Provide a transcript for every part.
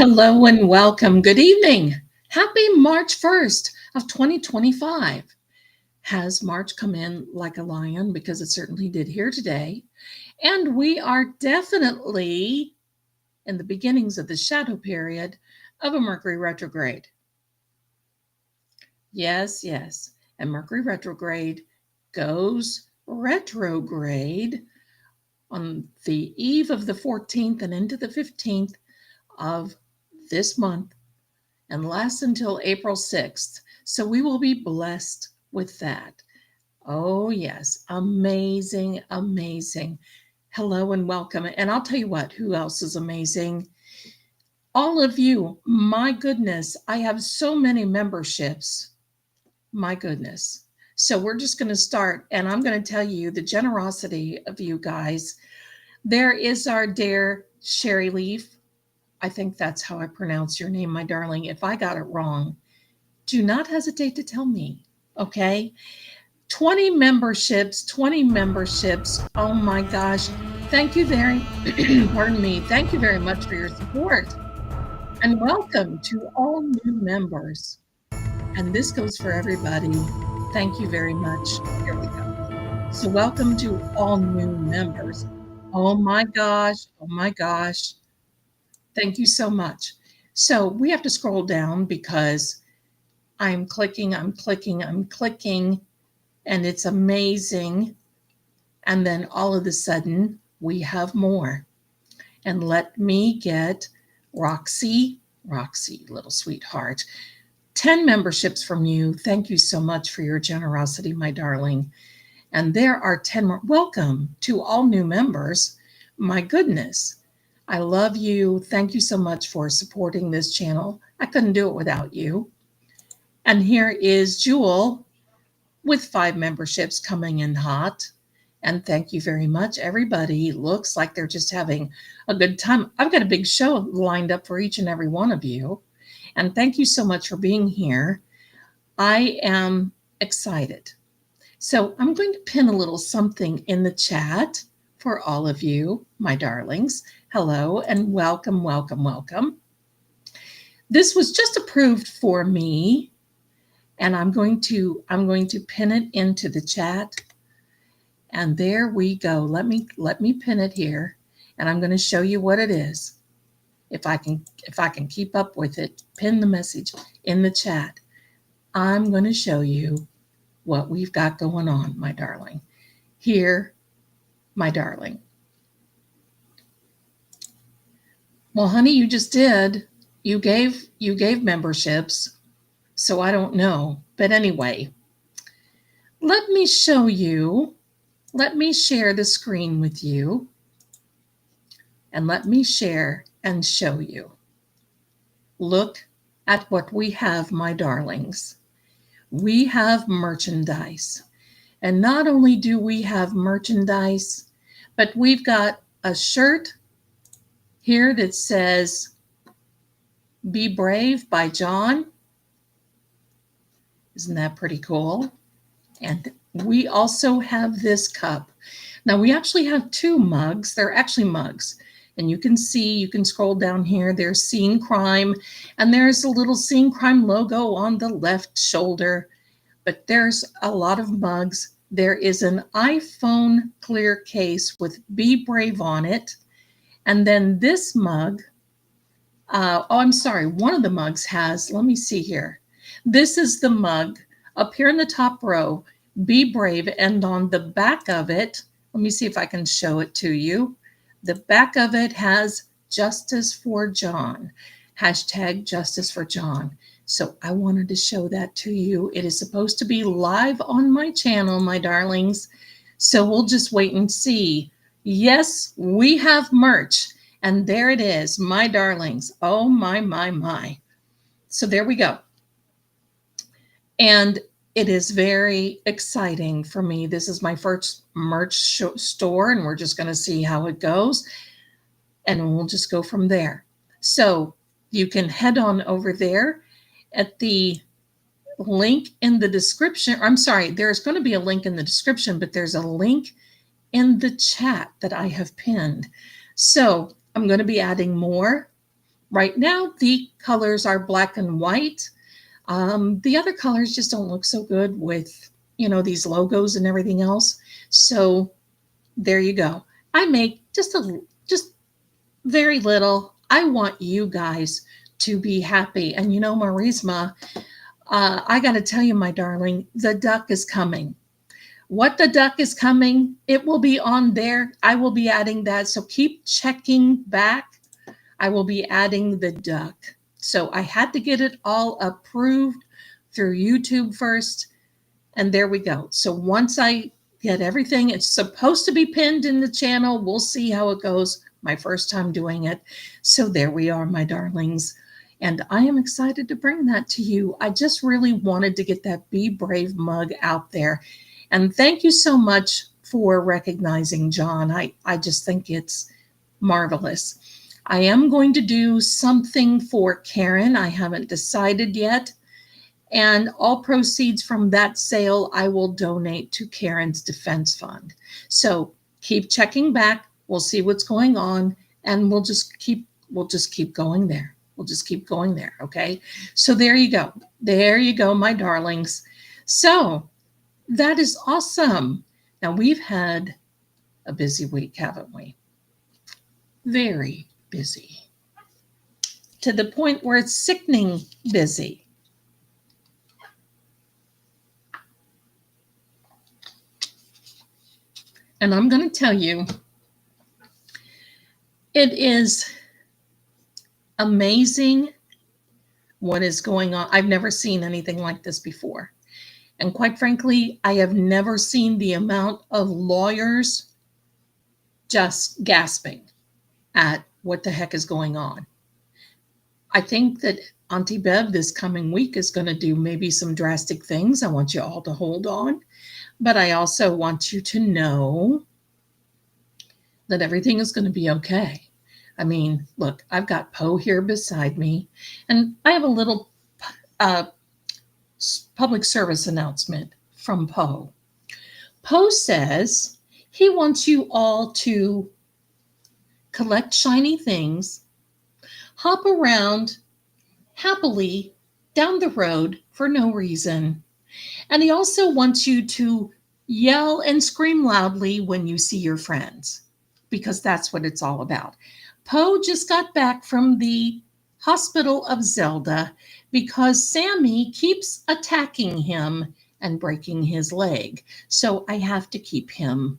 Hello and welcome. Good evening. Happy March 1st of 2025. Has March come in like a lion? Because it certainly did here today. And we are definitely in the beginnings of the shadow period of a Mercury retrograde. Yes, yes. And Mercury retrograde goes retrograde on the eve of the 14th and into the 15th of this month and lasts until April 6th. So we will be blessed with that. Oh, yes. Amazing, amazing. Hello and welcome. And I'll tell you what, who else is amazing? All of you. My goodness, I have so many memberships. My goodness. So we're just going to start, and I'm going to tell you the generosity of you guys. There is our dear Sherry Leaf. I think that's how I pronounce your name, my darling. If I got it wrong, do not hesitate to tell me, okay? 20 memberships, 20 memberships. Oh my gosh. Thank you pardon me. Thank you very much for your support. And welcome to all new members. And this goes for everybody. Thank you very much. Here we go. So welcome to all new members. Oh my gosh. Oh my gosh. Thank you so much. So we have to scroll down because I'm clicking, and it's amazing. And then all of a sudden, we have more. And let me get Roxy, little sweetheart, 10 memberships from you. Thank you so much for your generosity, my darling. And there are 10 more. Welcome to all new members. My goodness. I love you. Thank you so much for supporting this channel. I couldn't do it without you. And here is Jewel with 5 memberships coming in hot. And thank you very much. Everybody looks like they're just having a good time. I've got a big show lined up for each and every one of you. And thank you so much for being here. I am excited. So I'm going to pin a little something in the chat for all of you, my darlings. Hello and welcome, welcome, welcome. This was just approved for me, and I'm going to pin it into the chat. And there we go. Let me pin it here, and I'm going to show you what it is. If I can keep up with it, pin the message in the chat. I'm going to show you what we've got going on, my darling. Here, my darling. Well, honey, you just did. You gave memberships, so I don't know. But anyway, let me show you. Let me share the screen with you. And let me share and show you. Look at what we have, my darlings. We have merchandise. And not only do we have merchandise, but we've got a shirt here that says, "Be Brave" by John. Isn't that pretty cool? And we also have this cup. Now, we actually have 2 mugs. They're actually mugs. And you can scroll down here. There's Seeing Crime. And there's a little Seeing Crime logo on the left shoulder. But there's a lot of mugs. There is an iPhone clear case with "Be Brave" on it. And then this mug, I'm sorry, one of the mugs has, let me see here. This is the mug up here in the top row, "Be Brave." And on the back of it, let me see if I can show it to you. The back of it has "Justice for John," hashtag "Justice for John." So I wanted to show that to you. It is supposed to be live on my channel, my darlings. So we'll just wait and see. Yes, we have merch. And there it is, my darlings. Oh, my, my, my. So there we go. And it is very exciting for me. This is my first merch store, and we're just going to see how it goes. And we'll just go from there. So you can head on over there at the link in the description. I'm sorry, there's going to be a link in the description, but there's a link in the chat that I have pinned. So I'm going to be adding more Right now, the colors are black and white. The other colors just don't look so good with, these logos and everything else. So there you go. I make just very little. I want you guys to be happy. And Marisma, I got to tell you, my darling, the duck is coming. What the duck is coming, it will be on there. I will be adding that. So keep checking back. I will be adding the duck. So I had to get it all approved through YouTube first. And there we go. So once I get everything, it's supposed to be pinned in the channel. We'll see how it goes. My first time doing it. So there we are, my darlings. And I am excited to bring that to you. I just really wanted to get that Be Brave mug out there. And thank you so much for recognizing John. I just think it's marvelous. I am going to do something for Karen. I haven't decided yet. And all proceeds from that sale, I will donate to Karen's Defense Fund. So keep checking back. We'll see what's going on. And we'll just keep going there. We'll just keep going there. Okay. So there you go. There you go, my darlings. So that is awesome. Now we've had a busy week, haven't we? Very busy. To the point where it's sickening busy. And I'm going to tell you, it is amazing what is going on. I've never seen anything like this before. And quite frankly, I have never seen the amount of lawyers just gasping at what the heck is going on. I think that Auntie Bev this coming week is going to do maybe some drastic things. I want you all to hold on. But I also want you to know that everything is going to be okay. I mean, look, I've got Poe here beside me, and I have a little public service announcement from Poe. Poe says he wants you all to collect shiny things, hop around happily down the road for no reason. And he also wants you to yell and scream loudly when you see your friends, because that's what it's all about. Poe just got back from the hospital of Zelda because Sammy keeps attacking him and breaking his leg. So I have to keep him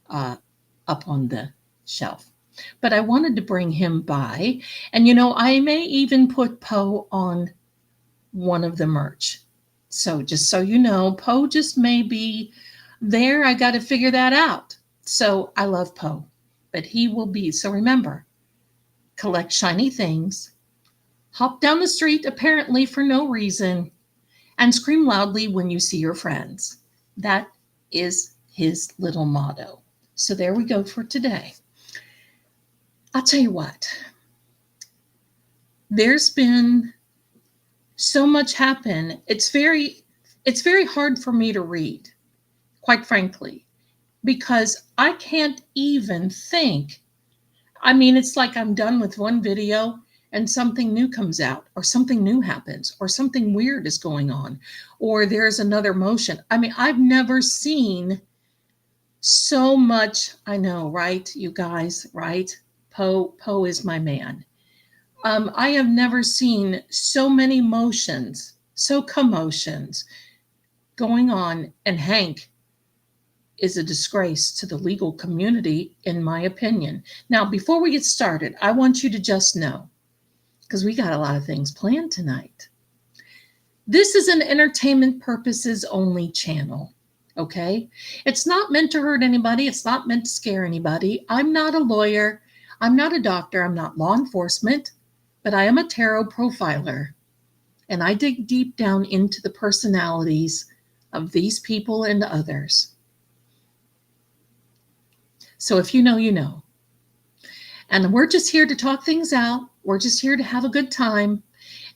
up on the shelf. But I wanted to bring him by. And, I may even put Poe on one of the merch. So just so you know, Poe just may be there. I got to figure that out. So I love Poe, but he will be. So remember, collect shiny things, hop down the street apparently for no reason, and scream loudly when you see your friends. That is his little motto. So there we go for today. I'll tell you what, there's been so much happen. It's very hard for me to read, quite frankly, because I can't even think. I mean, it's like I'm done with one video and something new comes out, or something new happens, or something weird is going on, or there's another motion. I mean, I've never seen so much. I know, right, you guys, right? Poe is my man. I have never seen so many motions, so commotions going on, and Hank is a disgrace to the legal community, in my opinion. Now, before we get started, I want you to just know, because we got a lot of things planned tonight. This is an entertainment purposes only channel, okay? It's not meant to hurt anybody. It's not meant to scare anybody. I'm not a lawyer. I'm not a doctor. I'm not law enforcement, but I am a tarot profiler. And I dig deep down into the personalities of these people and others. So if you know, you know. And we're just here to talk things out. We're just here to have a good time.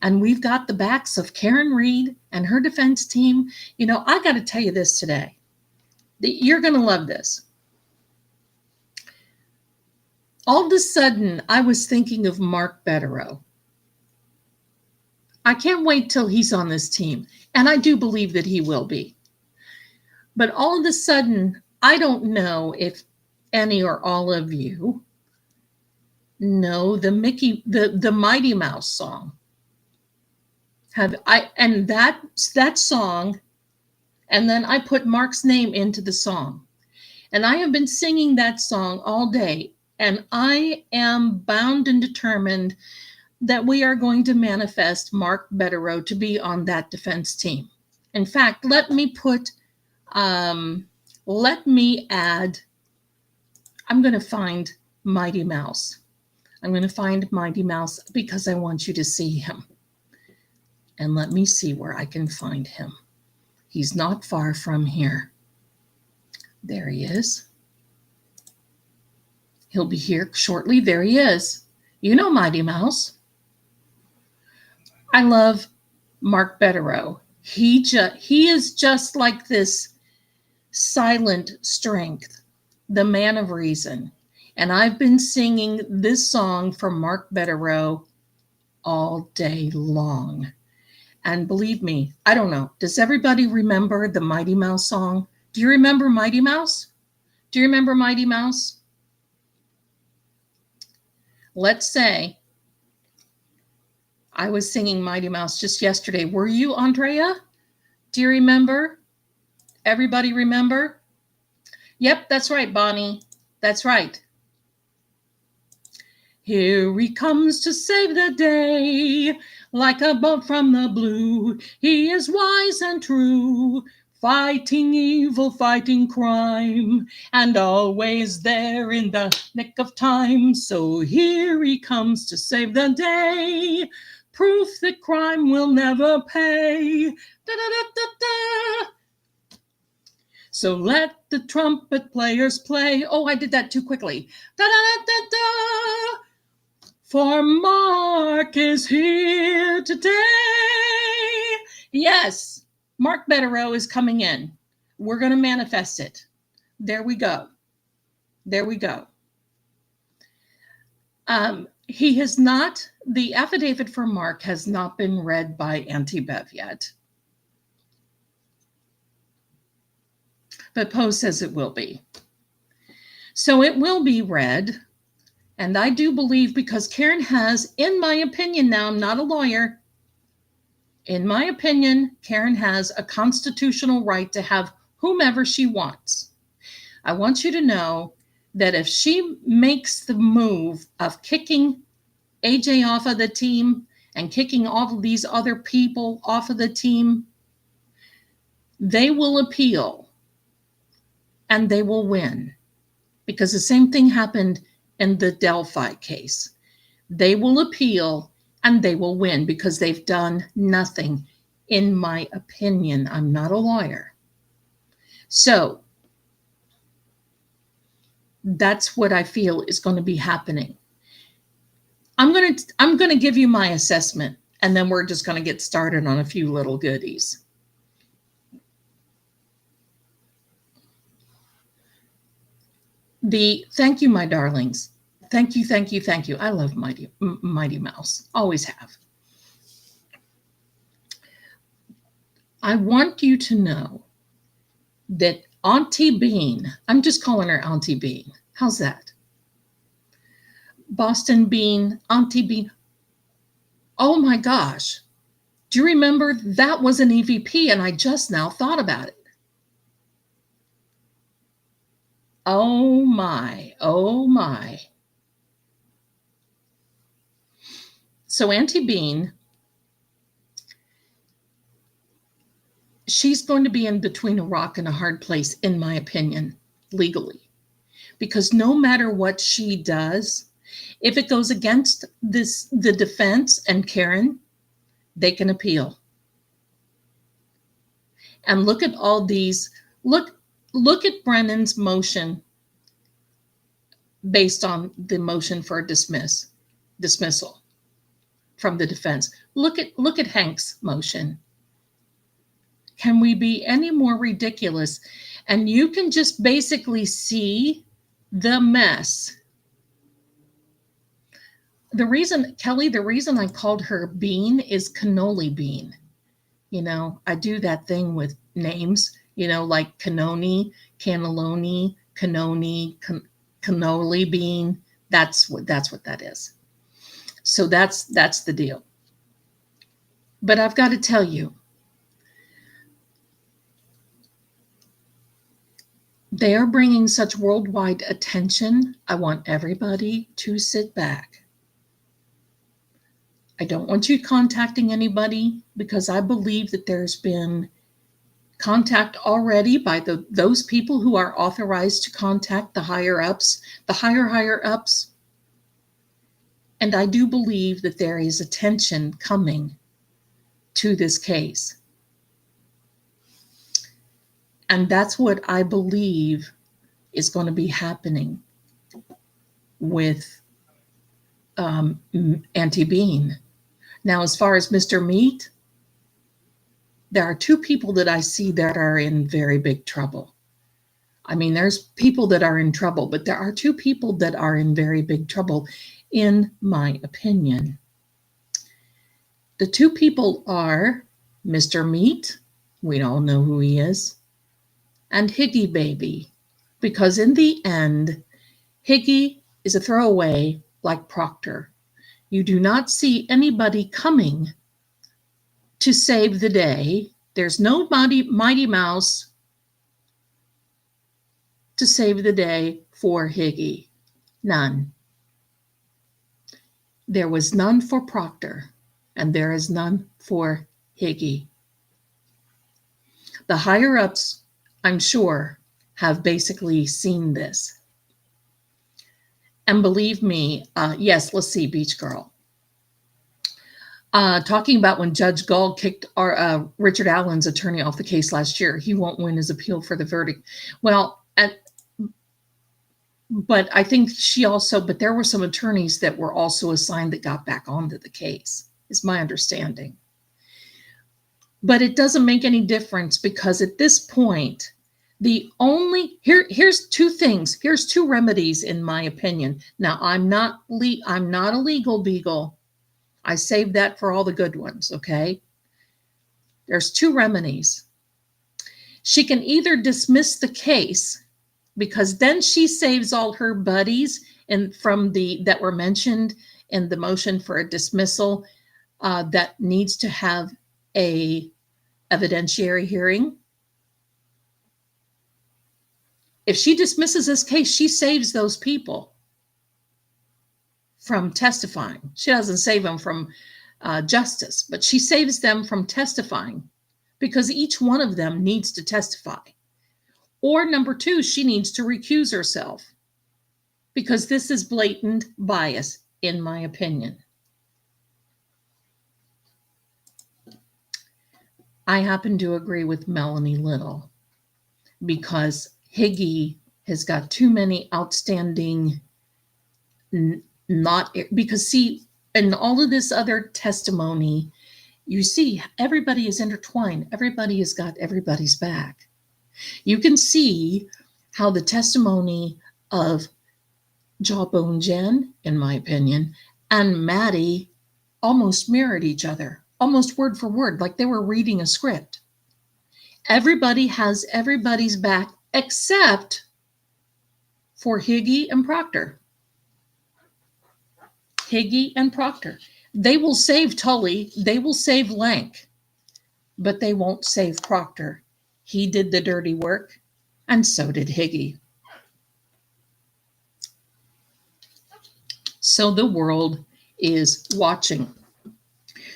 And we've got the backs of Karen Reed and her defense team. I got to tell you this today. You're going to love this. All of a sudden, I was thinking of Mark Betterow. I can't wait till he's on this team, and I do believe that he will be. But all of a sudden, I don't know if any or all of you know the Mighty Mouse song. And that song, and then I put Mark's name into the song. And I have been singing that song all day, and I am bound and determined that we are going to manifest Mark Betterow to be on that defense team. In fact, let me add, I'm going to find Mighty Mouse. I'm going to find Mighty Mouse because I want you to see him. And let me see where I can find him. He's not far from here. There he is. He'll be here shortly. There he is. You know Mighty Mouse. I love Mark Betterow. He is just like this silent strength, the man of reason. And I've been singing this song from Mark Betterow all day long. And believe me, I don't know, does everybody remember the Mighty Mouse song? Do you remember Mighty Mouse? Do you remember Mighty Mouse? Let's say I was singing Mighty Mouse just yesterday. Were you, Andrea? Do you remember? Everybody remember? Yep, that's right, Bonnie. That's right. Here he comes to save the day, like a bolt from the blue. He is wise and true, fighting evil, fighting crime, and always there in the nick of time. So here he comes to save the day, proof that crime will never pay. Da-da-da-da-da. So let the trumpet players play. Oh, I did that too quickly. Da-da-da-da-da. For Mark is here today. Yes, Mark Betterow is coming in. We're going to manifest it. There we go. There we go. He has not, the affidavit for Mark has not been read by Auntie Bev yet. But Poe says it will be. So it will be read. And I do believe, because Karen has, in my opinion now, I'm not a lawyer, in my opinion, Karen has a constitutional right to have whomever she wants. I want you to know that if she makes the move of kicking AJ off of the team and kicking all of these other people off of the team, they will appeal and they will win. Because the same thing happened in the Delphi case. They will appeal and they will win because they've done nothing, in my opinion. I'm not a lawyer. So that's what I feel is going to be happening. I'm going to give you my assessment, and then we're just going to get started on a few little goodies. Thank you, my darlings. Thank you, thank you, thank you. I love Mighty Mouse. Always have. I want you to know that Auntie Bean, I'm just calling her Auntie Bean. How's that? Boston Bean, Auntie Bean. Oh my gosh. Do you remember that was an EVP and I just now thought about it? Oh my, oh my. So Auntie Bean, she's going to be in between a rock and a hard place, in my opinion, legally. Because no matter what she does, if it goes against the defense and Karen, they can appeal. And look at all these, look at Brennan's motion based on the motion for dismissal from the defense. Look at Hank's motion. Can we be any more ridiculous? And you can just basically see the mess The reason, Kelly, the reason I called her Bean is cannoli bean. You know, I do that thing with names, you know, like cannoli, cannelloni, cannoli, cannoli bean. That's what that is. So that's the deal. But I've got to tell you, they are bringing such worldwide attention. I want everybody to sit back. I don't want you contacting anybody because I believe that there's been contact already by those people who are authorized to contact the higher ups, the higher ups. And I do believe that there is attention coming to this case. And that's what I believe is going to be happening with Auntie Bean. Now, as far as Mr. Meat, there are two people that I see that are in very big trouble. I mean, there's people that are in trouble, but there are two people that are in very big trouble, in my opinion. The two people are Mr. Meat, we all know who he is, and Higgy Baby, because in the end, Higgy is a throwaway like Proctor. You do not see anybody coming to save the day. There's no Mighty Mouse to save the day for Higgy. None. There was none for Proctor, and there is none for Higgy. The higher ups, I'm sure, have basically seen this. And believe me, yes, let's see, Beach Girl. Talking about when Judge Gull kicked Richard Allen's attorney off the case last year, he won't win his appeal for the verdict. Well, but I think but there were some attorneys that were also assigned that got back onto the case, is my understanding. But it doesn't make any difference because at this point, here's two things. Here's two remedies, in my opinion. Now, I'm not a legal beagle. I saved that for all the good ones, okay? There's two remedies. She can either dismiss the case, because then she saves all her buddies that were mentioned in the motion for a dismissal that needs to have a evidentiary hearing. If she dismisses this case, she saves those people from testifying. She doesn't save them from justice, but she saves them from testifying because each one of them needs to testify. Or number two, she needs to recuse herself because this is blatant bias, in my opinion. I happen to agree with Melanie Little because Higgy has got too many outstanding because see, in all of this other testimony, you see everybody is intertwined. Everybody has got everybody's back. You can see how the testimony of Jawbone Jen, in my opinion, and Maddie almost mirrored each other, almost word for word, like they were reading a script. Everybody has everybody's back except for Higgy and Proctor. Higgy and Proctor. They will save Tully, they will save Lank, but they won't save Proctor. He did the dirty work, and so did Higgy. So the world is watching.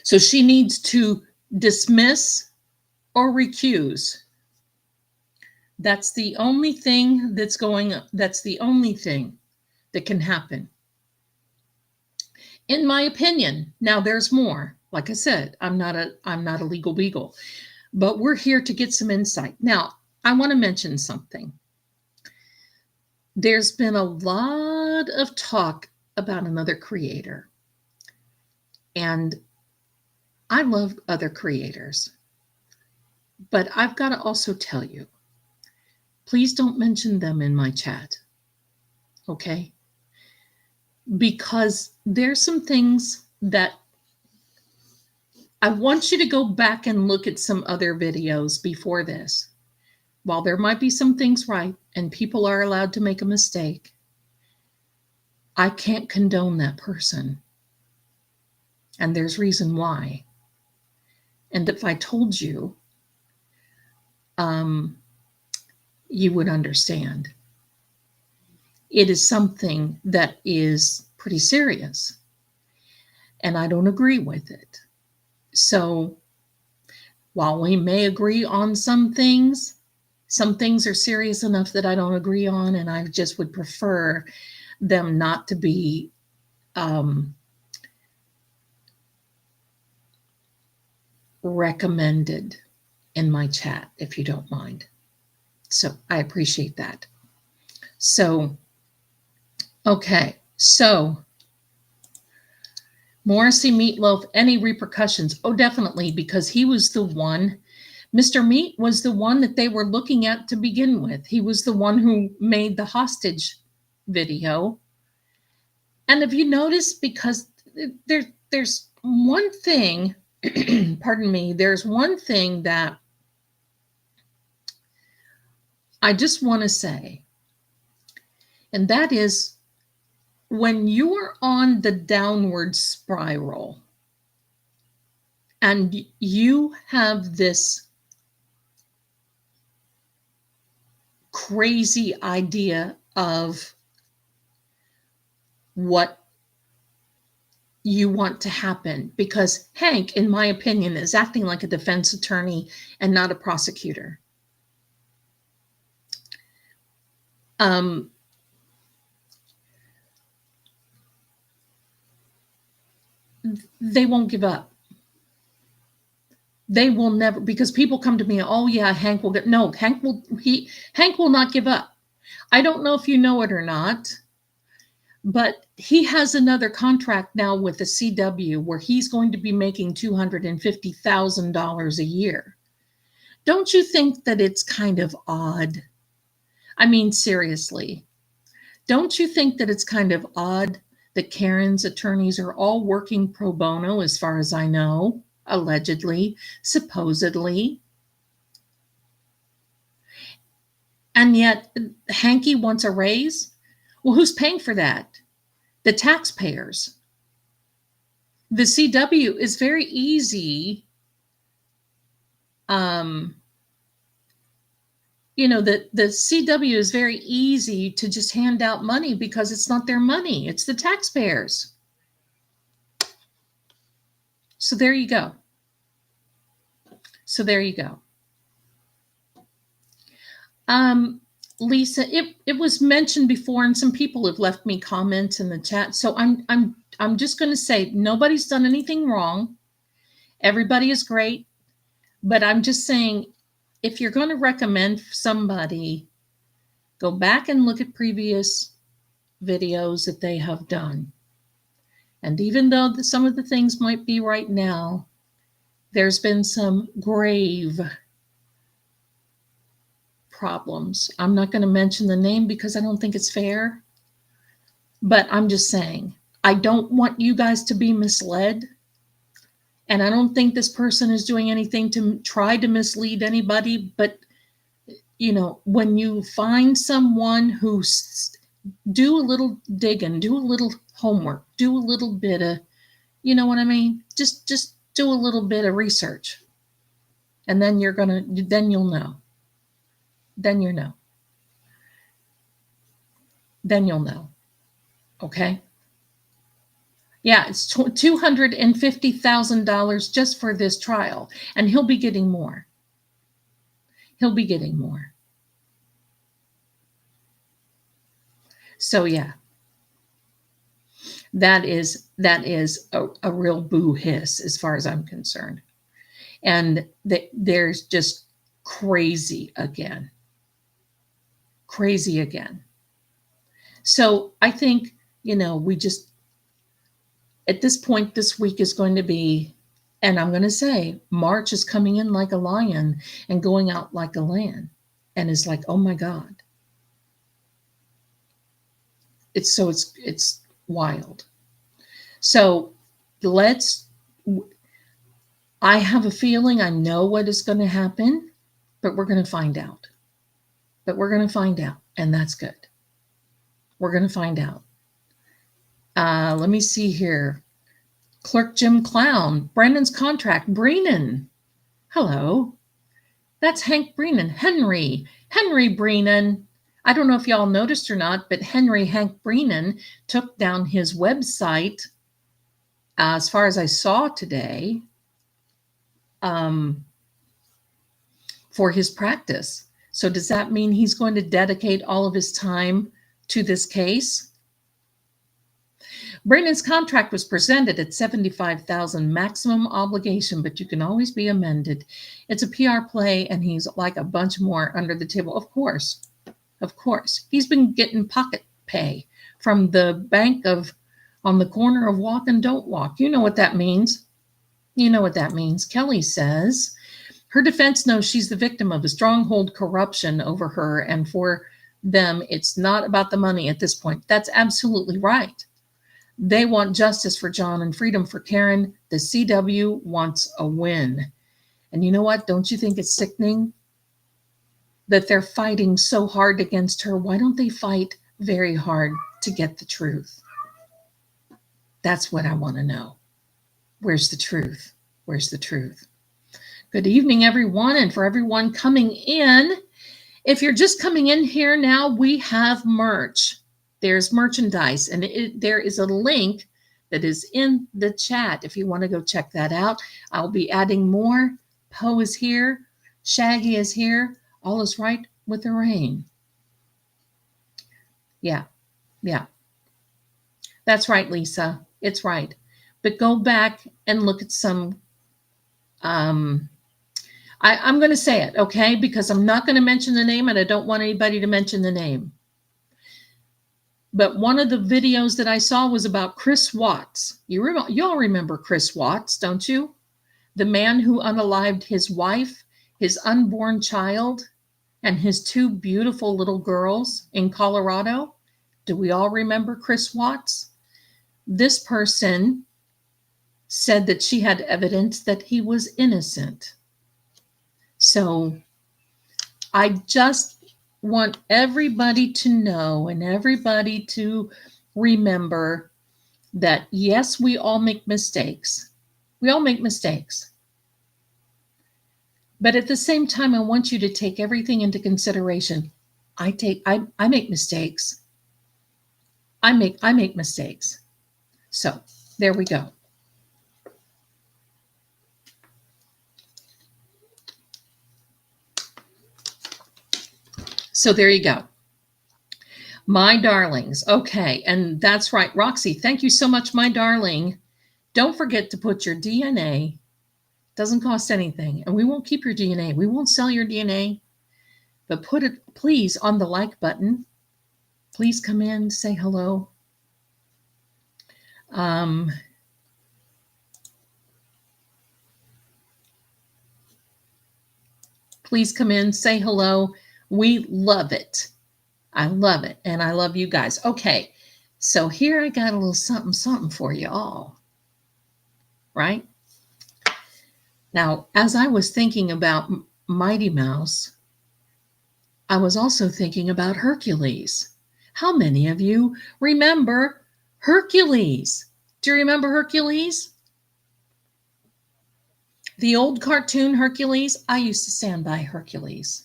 So she needs to dismiss or recuse. That's the only thing that's the only thing that can happen. In my opinion, now there's more. Like I said, I'm not a legal beagle, but we're here to get some insight. Now, I want to mention something. There's been a lot of talk about another creator, and I love other creators, but I've got to also tell you, please don't mention them in my chat, okay? because there's some things that I want you to go back and look at some other videos before this. While there might be some things right and people are allowed to make a mistake, I can't condone that person. And there's reason why. And if I told you, you would understand. It is something that is pretty serious, and I don't agree with it. So while we may agree on some things are serious enough that I don't agree on, and I just would prefer them not to be recommended in my chat, if you don't mind. So I appreciate that. So, okay, so Morrissey Meatloaf, any repercussions? Oh, definitely, because he was the one, Mr. Meat was the one that they were looking at to begin with. He was the one who made the hostage video. And if you notice, because there's one thing, pardon me, there's one thing that I just want to say, and that is when you are on the downward spiral and you have this crazy idea of what you want to happen, because Hank, in my opinion, is acting like a defense attorney and not a prosecutor. They won't give up. They will never, because people come to me, oh yeah, Hank will get, no, Hank will not give up. I don't know if you know it or not, but he has another contract now with the CW where he's going to be making $250,000 a year. Don't you think that it's kind of odd? I mean, seriously, don't you think that it's kind of odd that Karen's attorneys are all working pro bono, as far as I know, allegedly, supposedly? And yet Hanky wants a raise? Well, who's paying for that? The taxpayers. The CW is very easy. The CW is very easy to just hand out money because it's not their money. It's the taxpayers. So there you go. Lisa, it was mentioned before, and some people have left me comments in the chat. So I'm just going to say nobody's done anything wrong. Everybody is great, but I'm just saying, if you're going to recommend somebody, go back and look at previous videos that they have done. And even though some of the things might be right now, there's been some grave problems. I'm not going to mention the name because I don't think it's fair, but I'm just saying, I don't want you guys to be misled. And I don't think this person is doing anything to try to mislead anybody, but when you find someone who's, do a little digging, do a little homework, do a little bit of, you know what I mean? Just do a little bit of research, and then you'll know. Then you'll know. Okay? Yeah, it's $250,000 just for this trial, and he'll be getting more. So yeah, that is a real boo hiss as far as I'm concerned. And there's just crazy again. So I think, we just, at this point, this week is going to be, and I'm going to say, March is coming in like a lion and going out like a lamb. And it's like, oh my God. It's Wild. So I have a feeling I know what is going to happen, but we're going to find out. And that's good. We're going to find out. Let me see here. Clerk Jim Clown, Brandon's contract, Breenan. Hello. That's Hank Breenan. Henry Breenan. I don't know if y'all noticed or not, but Hank Breenan took down his website, as far as I saw today, for his practice. So does that mean he's going to dedicate all of his time to this case? Brandon's contract was presented at $75,000 maximum obligation, but you can always be amended. It's a PR play, and he's like a bunch more under the table. Of course. He's been getting pocket pay from the bank on the corner of Walk and Don't Walk. You know what that means. Kelly says her defense knows she's the victim of a stronghold corruption over her, and for them, it's not about the money at this point. That's absolutely right. They want justice for John and freedom for Karen. The CW wants a win. And you know what? Don't you think it's sickening that they're fighting so hard against her? Why don't they fight very hard to get the truth? That's what I want to know. Where's the truth? Good evening, everyone. And for everyone coming in, if you're just coming in here now, we have merch. There's merchandise, and there is a link that is in the chat if you want to go check that out. I'll be adding more. Poe is here. Shaggy is here. All is right with the rain. Yeah. That's right, Lisa. It's right. But go back and look at some. I'm going to say it, okay? Because I'm not going to mention the name, and I don't want anybody to mention the name. But one of the videos that I saw was about Chris Watts. Y'all remember Chris Watts, don't you? The man who unalived his wife, his unborn child, and his two beautiful little girls in Colorado. Do we all remember Chris Watts? This person said that she had evidence that he was innocent. So I just want everybody to know and everybody to remember that, yes, we all make mistakes. But at the same time, I want you to take everything into consideration. I make mistakes. I make mistakes. So there we go. So there you go. My darlings. Okay. And that's right. Roxy, thank you so much, my darling. Don't forget to put your DNA. Doesn't cost anything. And we won't keep your DNA. We won't sell your DNA. But put it, please, on the like button. Please come in, say hello. Please come in, say hello. We love it. I love it. And I love you guys. Okay. So here I got a little something for you all. Right? Now, as I was thinking about Mighty Mouse, I was also thinking about Hercules. How many of you remember Hercules? Do you remember Hercules? The old cartoon Hercules? I used to stand by Hercules.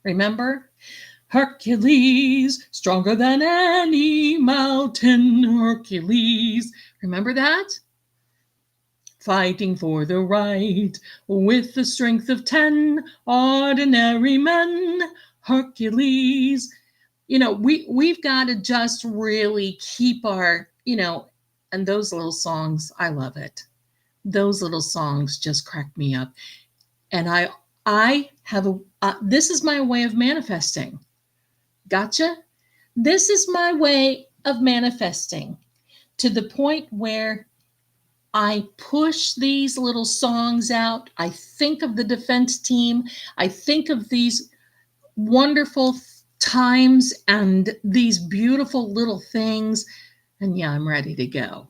Remember? Hercules, stronger than any mountain, Hercules. Remember that? Fighting for the right with the strength of 10 ordinary men, Hercules. You know, we've got to just really keep our, and those little songs, I love it. Those little songs just crack me up. And I have this is my way of manifesting. Gotcha? This is my way of manifesting to the point where I push these little songs out. I think of the defense team. I think of these wonderful times and these beautiful little things. And yeah, I'm ready to go.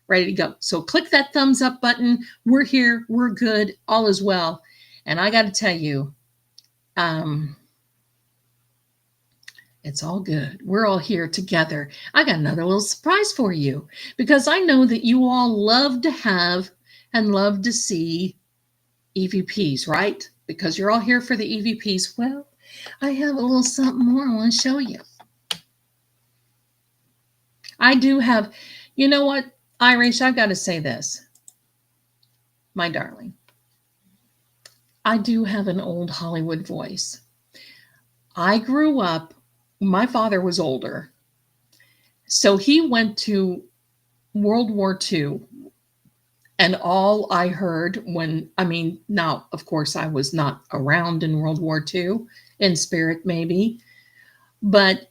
Ready to go. So click that thumbs up button. We're here. We're good. All is well. And I got to tell you, it's all good. We're all here together. I got another little surprise for you because I know that you all love to have and love to see EVPs, right? Because you're all here for the EVPs. Well, I have a little something more I want to show you. I do have, you know what, Irish, I've got to say this, my darling. I do have an old Hollywood voice. I grew up, my father was older, so he went to World War II. And all I heard now, of course, I was not around in World War II, in spirit maybe, but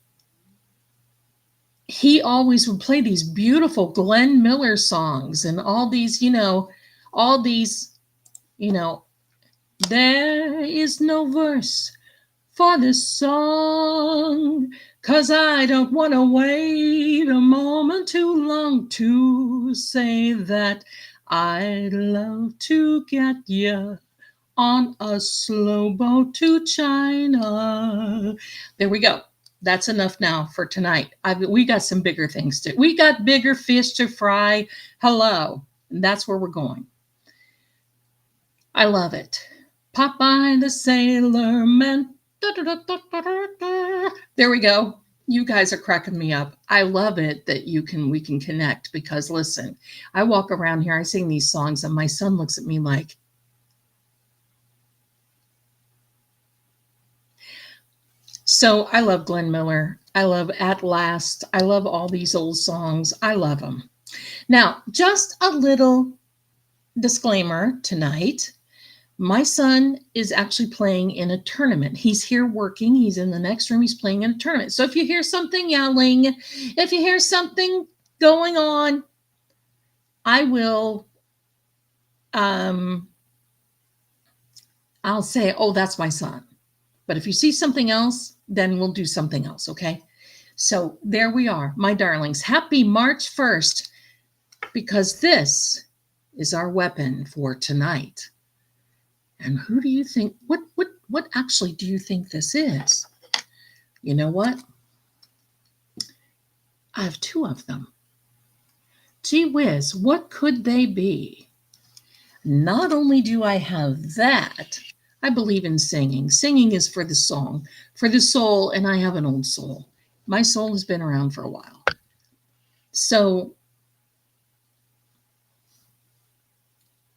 he always would play these beautiful Glenn Miller songs and all these, there is no verse for this song, 'cause I don't want to wait a moment too long to say that I'd love to get you on a slow boat to China. There we go. That's enough now for tonight. We got some bigger things to. We got bigger fish to fry. Hello. And that's where we're going. I love it. Popeye the Sailor Man. There we go. You guys are cracking me up. I love it that we can connect because listen, I walk around here, I sing these songs, and my son looks at me like, so I love Glenn Miller. I love At Last. I love all these old songs. I love them. Now, just a little disclaimer tonight. My son is actually playing in a tournament. He's here working. He's in the next room. He's playing in a tournament. So if you hear something yelling, if you hear something going on, I will, I'll say, oh, that's my son. But if you see something else, then we'll do something else, okay? So there we are, my darlings. Happy March 1st, because this is our weapon for tonight. And who do you think, what actually do you think this is? You know what? I have two of them. Gee whiz, what could they be? Not only do I have that, I believe in singing. Singing is for the song, for the soul, and I have an old soul. My soul has been around for a while. So,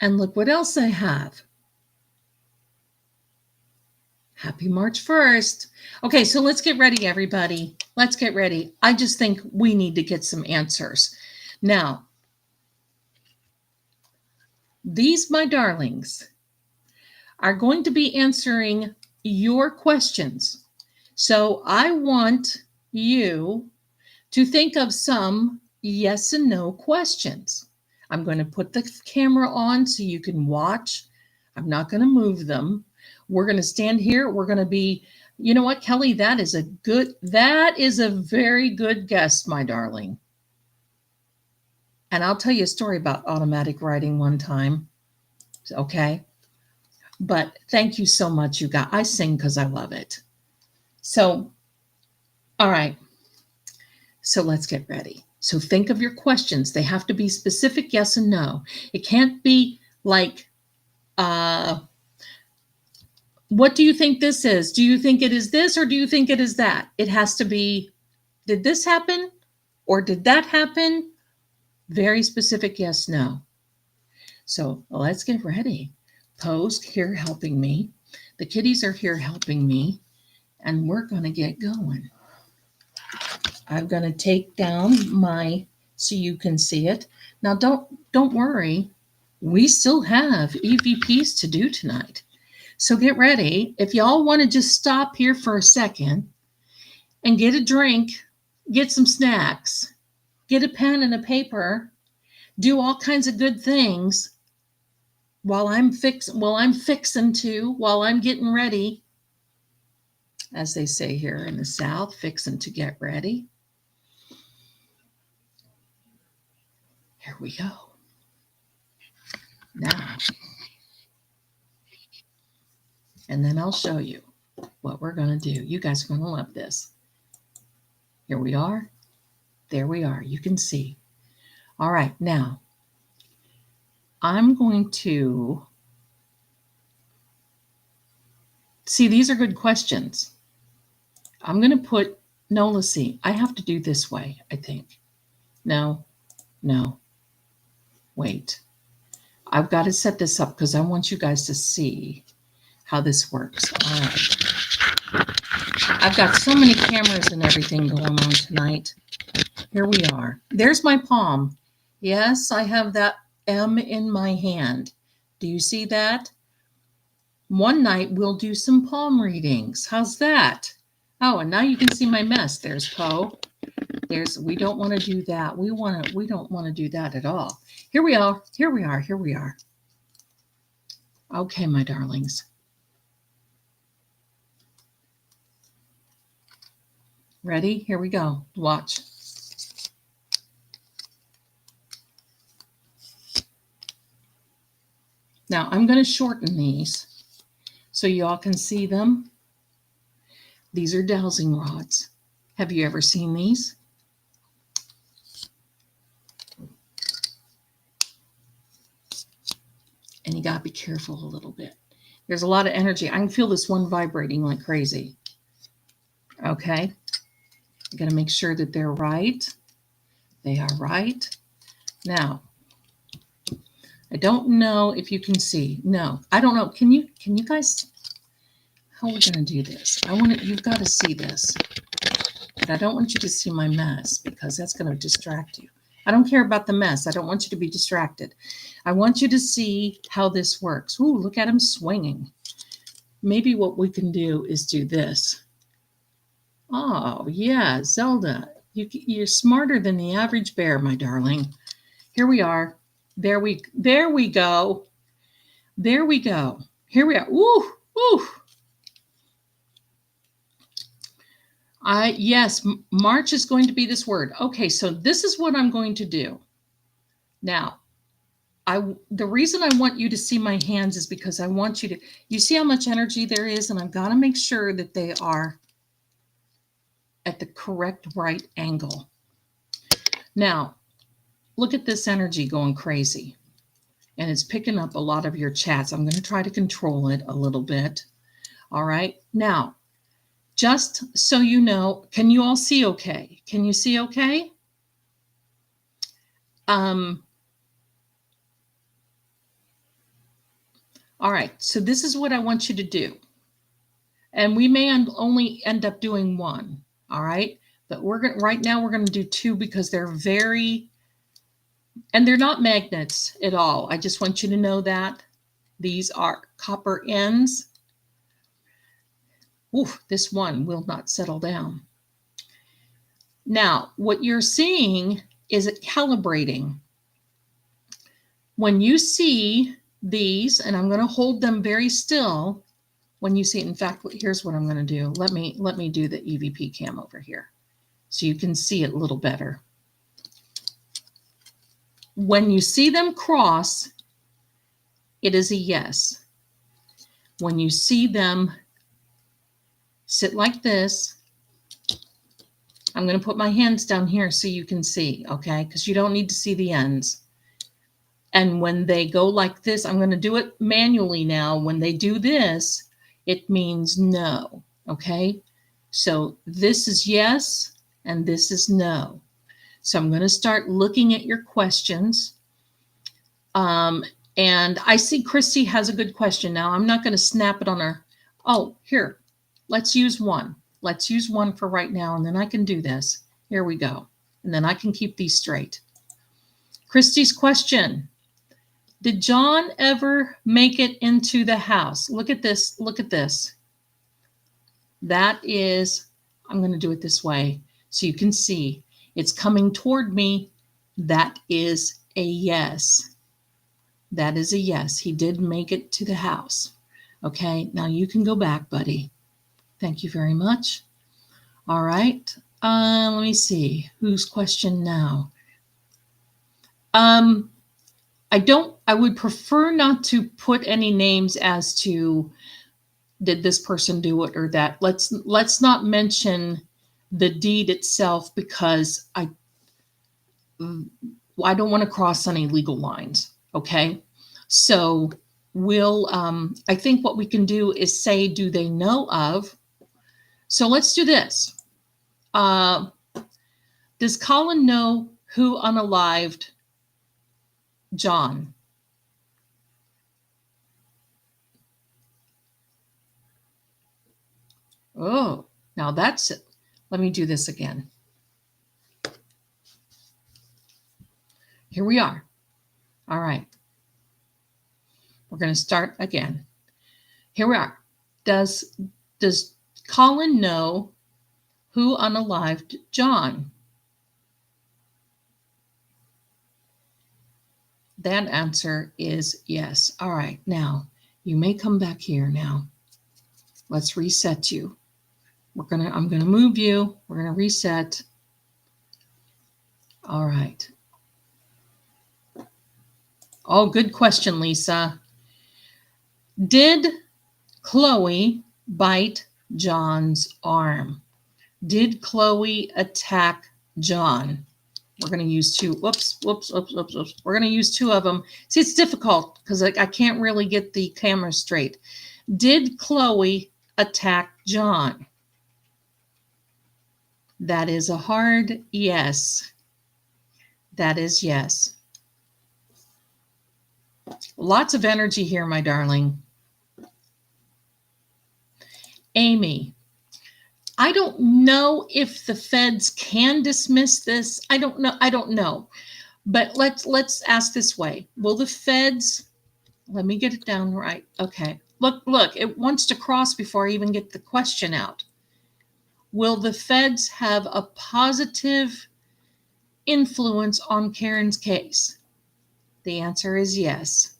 and look what else I have. Happy March 1st. Okay, so let's get ready, everybody. Let's get ready. I just think we need to get some answers. Now, these, my darlings, are going to be answering your questions. So I want you to think of some yes and no questions. I'm going to put the camera on so you can watch. I'm not going to move them. We're going to stand here. We're going to be, you know what, Kelly, that is a very good guess, my darling. And I'll tell you a story about automatic writing one time. Okay. But thank you so much, you guys. I sing because I love it. So, all right. So let's get ready. So think of your questions. They have to be specific, yes and no. It can't be like, what do you think this is? Do you think it is this or do you think it is that? It has to be, did this happen or did that happen? Very specific, yes, no. So let's get ready. Post here helping me. The kitties are here helping me. And we're going to get going. I'm going to take down so you can see it. Now don't worry. We still have EVPs to do tonight. So get ready. If y'all want to just stop here for a second and get a drink, get some snacks, get a pen and a paper, do all kinds of good things while I'm getting ready, as they say here in the South, fixing to get ready. Here we go. Now, and then I'll show you what we're going to do. You guys are going to love this. Here we are. There we are. You can see. All right. Now, I'm going to see, these are good questions. I'm going to put, no, let's see. I have to do this way, I think. No. Wait. I've got to set this up because I want you guys to see how this works. All right. I've got so many cameras and everything going on tonight. Here we are. There's my palm. Yes, I have that M in my hand. Do you see that? One night we'll do some palm readings. How's that? Oh, and now you can see my mess. There's Poe. We don't want to do that. We don't want to do that at all. Here we are. Here we are. Okay, my darlings. Ready? Here we go. Watch. Now, I'm going to shorten these so y'all can see them. These are dowsing rods. Have you ever seen these? And you got to be careful a little bit. There's a lot of energy. I can feel this one vibrating like crazy. Okay. You got to make sure that they're right. They are right. Now, I don't know if you can see. No, I don't know. Can you guys, how are we going to do this? You've got to see this. But I don't want you to see my mess because that's going to distract you. I don't care about the mess. I don't want you to be distracted. I want you to see how this works. Ooh, look at him swinging. Maybe what we can do is do this. Oh, yeah, Zelda, you're smarter than the average bear, my darling. Here we are. There we go. There we go. Here we are. Ooh. Yes, March is going to be this word. Okay, so this is what I'm going to do. Now, the reason I want you to see my hands is because I want you see how much energy there is, and I've got to make sure that they are at the correct right angle. Now, look at this energy going crazy, and it's picking up a lot of your chats. I'm going to try to control it a little bit. All right, now, just so you know, can you all see okay? Can you see okay? All right, so this is what I want you to do. And we may only end up doing one, all right? But right now we're going to do two because they're and they're not magnets at all. I just want you to know that. These are copper ends. Ooh, this one will not settle down. Now, what you're seeing is it calibrating. When you see these, and I'm going to hold them very still when you see it. In fact, here's what I'm going to do. Let me do the EVP cam over here so you can see it a little better. When you see them cross, it is a yes. When you see them sit like this, I'm going to put my hands down here so you can see, okay? Because you don't need to see the ends. And when they go like this, I'm going to do it manually now. When they do this, it means no, okay? So this is yes, and this is no. So I'm going to start looking at your questions. And I see Christy has a good question. Now, I'm not going to snap it on her. Oh, here, let's use one. Let's use one for right now, and then I can do this. Here we go. And then I can keep these straight. Christy's question. Did John ever make it into the house? Look at this. Look at this. That is, I'm going to do it this way so you can see. It's coming toward me. That is a yes. That is a yes. He did make it to the house. Okay, now you can go back, buddy. Thank you very much. All right. Let me see. Whose question now? I would prefer not to put any names as to did this person do it or that. Let's not mention the deed itself because I don't want to cross any legal lines. Okay. So I think what we can do is say, do they know of? So let's do this. Does Colin know who unalived John? Oh, now that's it. Let me do this again. Here we are. All right. We're going to start again. Here we are. Does Colin know who unalived John? That answer is yes. All right. Now, you may come back here now. Let's reset you. I'm going to move you. We're going to reset. All right. Oh, good question, Lisa. Did Chloe bite John's arm? Did Chloe attack John? We're going to use two. Whoops. We're going to use two of them. See, it's difficult because I can't really get the camera straight. Did Chloe attack John? That is a hard yes. That is yes. Lots of energy here, my darling. Amy, I don't know if the feds can dismiss this. I don't know. But let's ask this way. Will the feds, let me get it down right. Okay. Look, it wants to cross before I even get the question out. Will the feds have a positive influence on Karen's case? The answer is yes.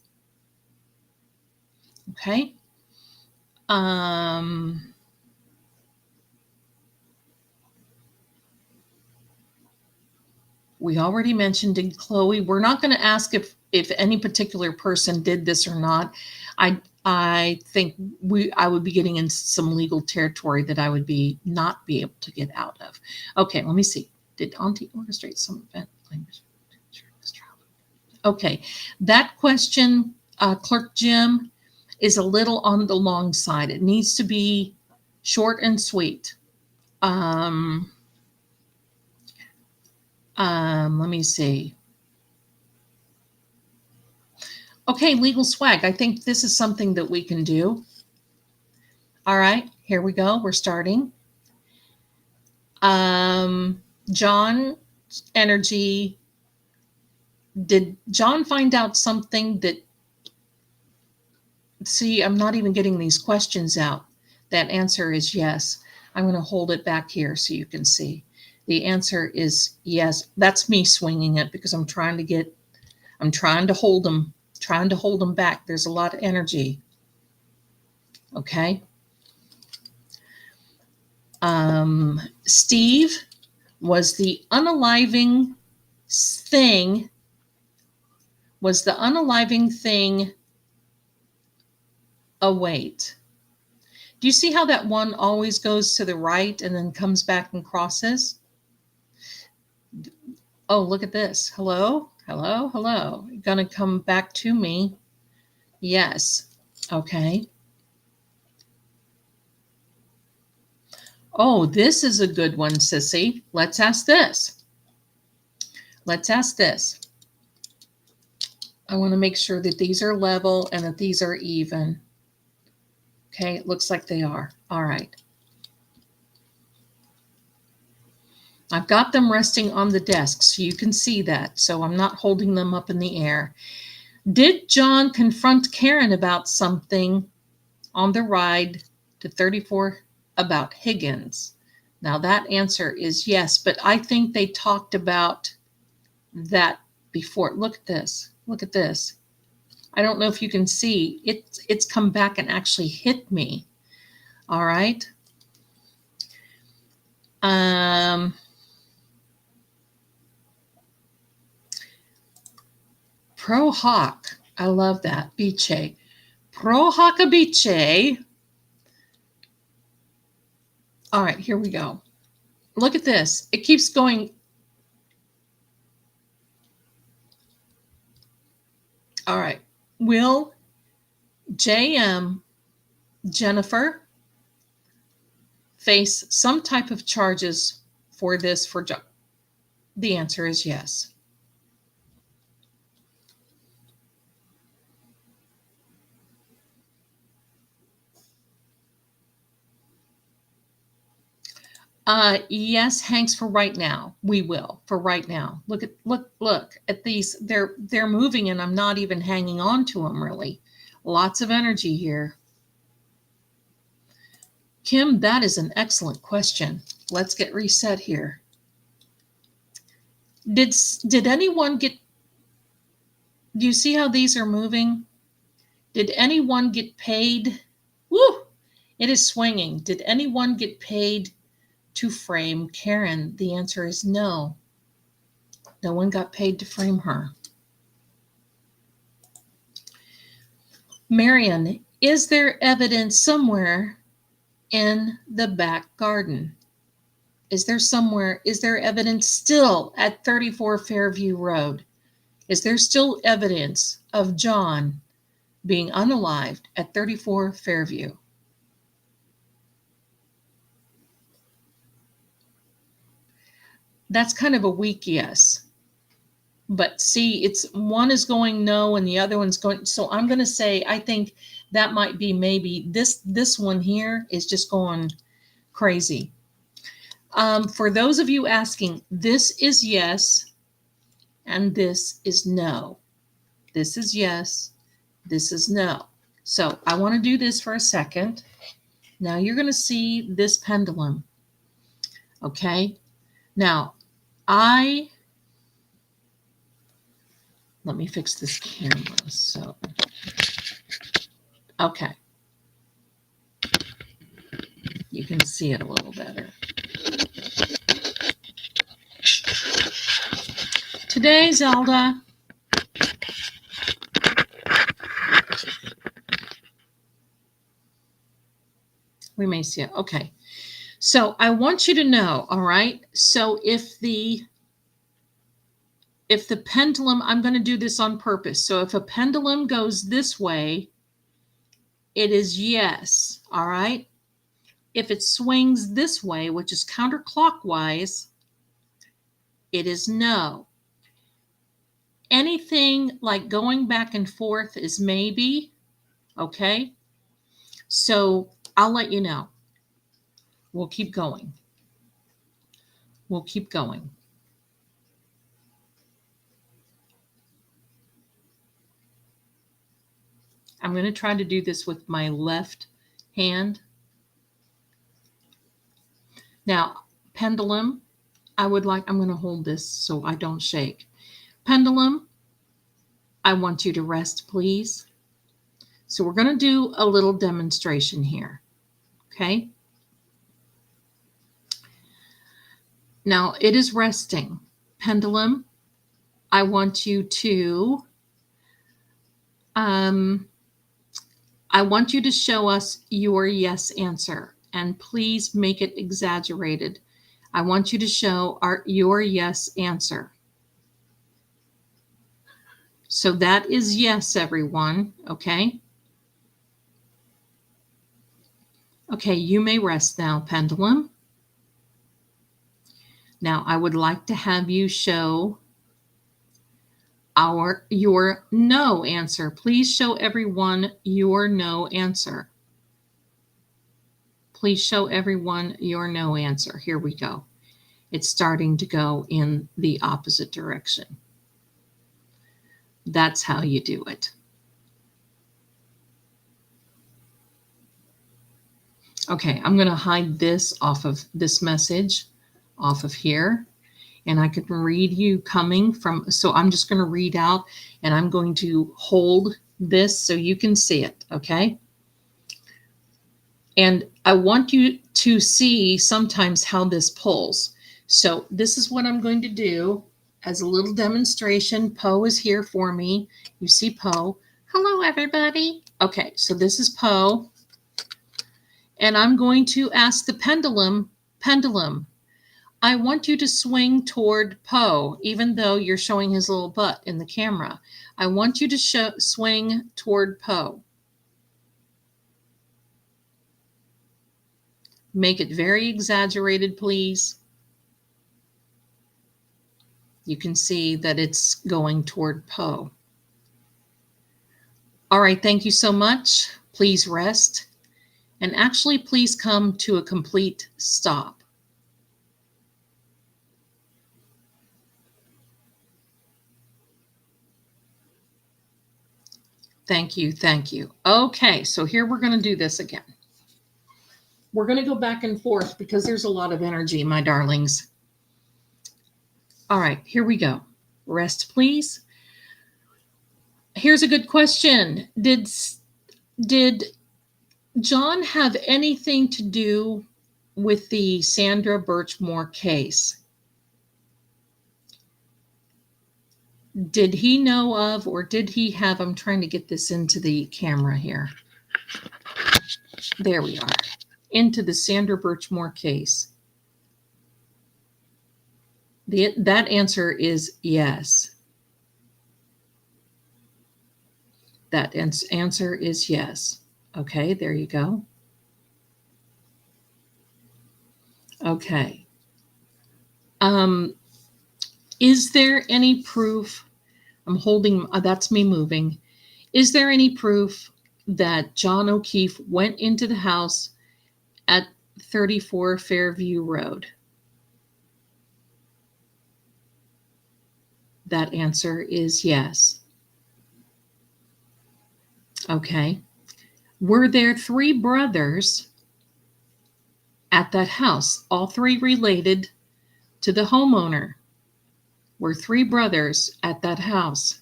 Okay. We already mentioned in Chloe. We're not going to ask if any particular person did this or not. I think I would be getting in some legal territory that I would not be able to get out of. Okay, let me see. Did Auntie orchestrate some event language? Okay, that question, Clerk Jim, is a little on the long side. It needs to be short and sweet. Let me see. Okay, legal swag. I think this is something that we can do. All right, here we go. We're starting. John's energy. Did John find out something that, see, I'm not even getting these questions out. That answer is yes. I'm going to hold it back here so you can see. The answer is yes. That's me swinging it because I'm trying to hold them back. There's a lot of energy. Okay. Steve, was the unaliving thing a weight? Do you see how that one always goes to the right and then comes back and crosses? Oh, look at this. Hello? Gonna come back to me. Yes. Okay. Oh, this is a good one, Sissy. Let's ask this. I want to make sure that these are level and that these are even. Okay, it looks like they are. All right. I've got them resting on the desk so you can see that. So I'm not holding them up in the air. Did John confront Karen about something on the ride to 34 about Higgins? Now that answer is yes, but I think they talked about that before. Look at this. I don't know if you can see. It's come back and actually hit me. All right. Pro hoc. I love that. Biche. Pro hoc biche. All right, here we go. Look at this. It keeps going. All right. Will JM Jennifer face some type of charges for this for job? The answer is yes. Yes, Hanks, for right now. We will for right now. Look at these. They're moving and I'm not even hanging on to them really. Lots of energy here. Kim, that is an excellent question. Let's get reset here. Did anyone get, do you see how these are moving? Did anyone get paid? Woo! It is swinging. Did anyone get paid to frame Karen? The answer is no. No one got paid to frame her. Marion, is there evidence somewhere in the back garden? Is there evidence still at 34 Fairview Road? Is there still evidence of John being unalived at 34 Fairview? That's kind of a weak yes. But see, it's one is going no and the other one's going. So I'm going to say, I think that might be maybe this one here is just going crazy. For those of you asking, this is yes and this is no. This is yes, this is no. So I want to do this for a second. Now you're going to see this pendulum. Okay. Now let me fix this camera. So, okay. You can see it a little better. Today, Zelda. We may see it. Okay. So I want you to know, all right? So if the pendulum, I'm going to do this on purpose. So if a pendulum goes this way, it is yes, all right? If it swings this way, which is counterclockwise, it is no. Anything like going back and forth is maybe, okay? So I'll let you know. We'll keep going. We'll keep going. I'm going to try to do this with my left hand. Now, pendulum, I'm going to hold this so I don't shake. Pendulum, I want you to rest, please. So we're going to do a little demonstration here. Okay. Now it is resting. Pendulum, I want you to, show us your yes answer, and please make it exaggerated. I want you to show your yes answer. So that is yes, everyone. Okay. Okay, you may rest now, pendulum. Now I would like to have you show your no answer. Please show everyone your no answer. Please show everyone your no answer. Here we go. It's starting to go in the opposite direction. That's how you do it. Okay, I'm going to hide this off of this message, off of here. And I can read you coming from, so I'm just going to read out and I'm going to hold this so you can see it, okay? And I want you to see sometimes how this pulls. So this is what I'm going to do. as a little demonstration, Poe is here for me. You see Poe. Hello, everybody. Okay, so this is Poe. And I'm going to ask the pendulum, I want you to swing toward Poe, even though you're showing his little butt in the camera. I want you to swing toward Poe. Make it very exaggerated, please. You can see that it's going toward Poe. All right, thank you so much. Please rest. And actually, please come to a complete stop. Thank you, thank you. Okay, so here we're going to do this again. We're going to go back and forth because there's a lot of energy, my darlings. All right, here we go. Rest, please. Here's a good question. Did John have anything to do with the Sandra Birchmore case? Did he know of, or did he have, I'm trying to get this into the camera here. There we are. Into the Sandra Birchmore case. That answer is yes. That answer is yes. Okay, there you go. Okay. Is there any proof? I'm holding, that's me moving. Is there any proof that John O'Keefe went into the house at 34 Fairview Road? That answer is yes. Okay. Were there 3 brothers at that house? All 3 related to the homeowner? Were 3 brothers at that house?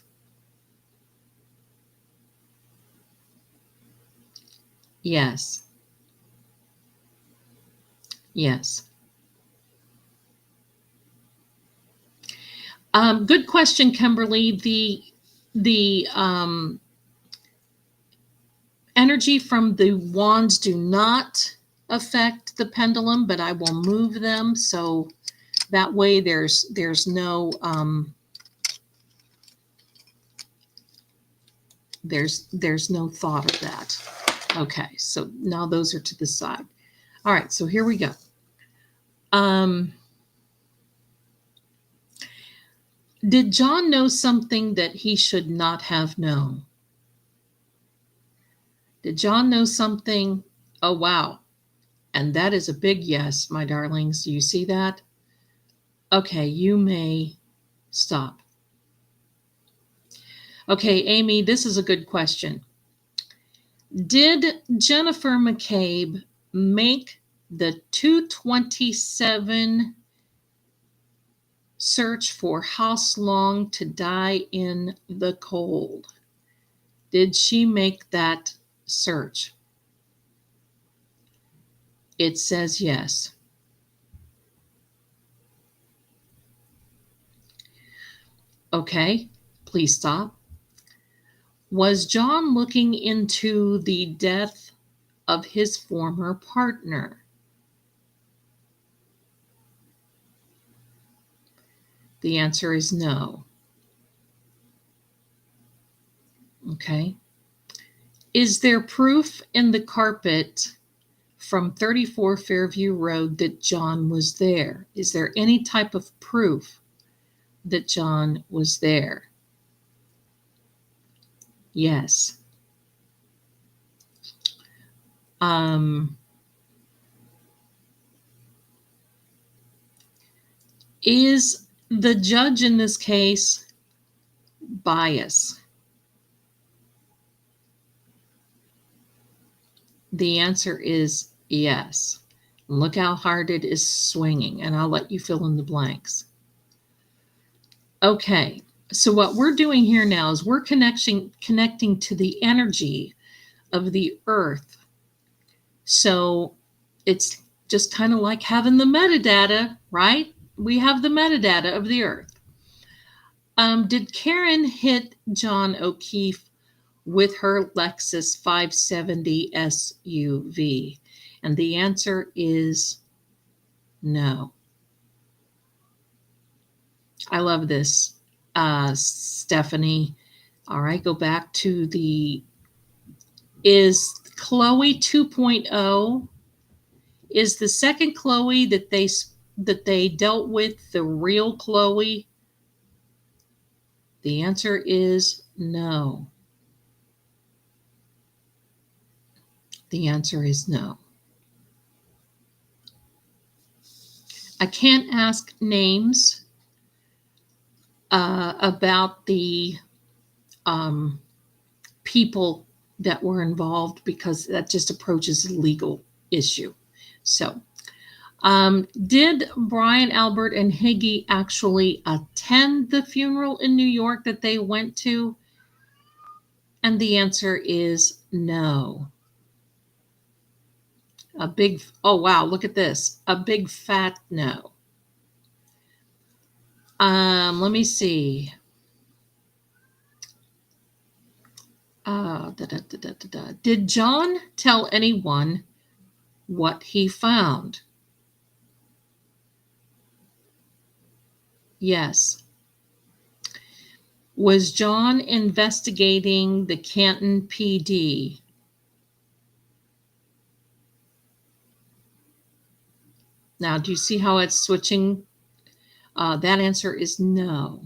Yes. Yes. Good question, Kimberly. The energy from the wands do not affect the pendulum, but I will move them so that way there's no there's no thought of that. Okay, so now those are to the side. All right, so here we go. Did John know something that he should not have known? Did John know something? Oh, wow. And that is a big yes, my darlings. Do you see that? Okay, you may stop. Okay, Amy, this is a good question. Did Jennifer McCabe make the 227 search for House Long to Die in the Cold? Did she make that search? It says yes. Okay, please stop. Was John looking into the death of his former partner? The answer is no. Okay. Is there proof in the carpet from 34 Fairview Road that John was there? Is there any type of proof that John was there? Yes. Is the judge in this case biased? The answer is yes. Look how hard it is swinging, and I'll let you fill in the blanks. Okay, so what we're doing here now is we're connecting to the energy of the earth. So it's just kind of like having the metadata, right? We have the metadata of the earth. Did Karen hit John O'Keefe with her Lexus 570 SUV? And the answer is no. I love this, Stephanie. All right, go back to is Chloe 2.0, is the second Chloe that they dealt with the real Chloe? The answer is no. The answer is no. I can't ask names about the people that were involved because that just approaches a legal issue. So, did Brian, Albert, and Higgy actually attend the funeral in New York that they went to? And the answer is no. Oh wow, look at this. A big fat no. Let me see. Did John tell anyone what he found? Yes. Was John investigating the Canton PD? Now, do you see how it's switching? That answer is no.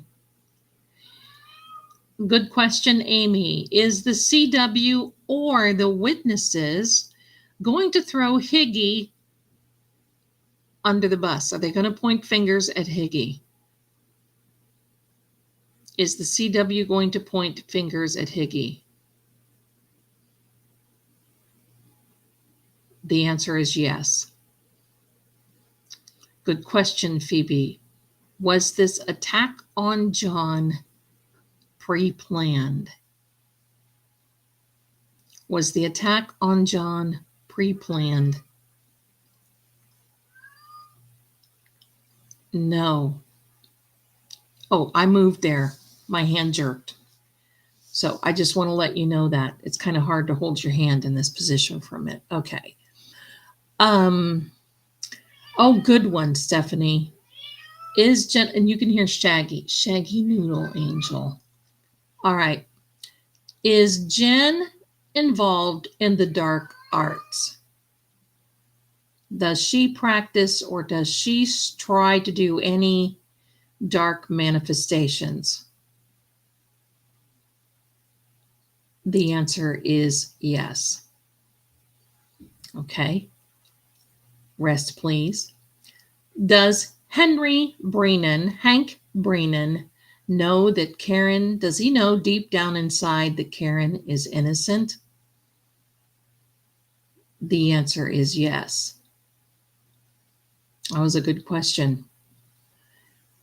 Good question, Amy. Is the CW or the witnesses going to throw Higgy under the bus? Are they going to point fingers at Higgy? Is the CW going to point fingers at Higgy? The answer is yes. Good question, Phoebe. Was this attack on John pre-planned? Was the attack on John pre-planned? No. Oh, I moved there. My hand jerked. So I just want to let you know that it's kind of hard to hold your hand in this position for a minute. Okay. Oh, good one, Stephanie. Is Jen, and you can hear Shaggy Noodle Angel. All right. Is Jen involved in the dark arts? Does she practice or does she try to do any dark manifestations? The answer is yes. Okay. Rest, please. Does Hank Brennan, know that Karen, does he know deep down inside that Karen is innocent? The answer is yes. That was a good question.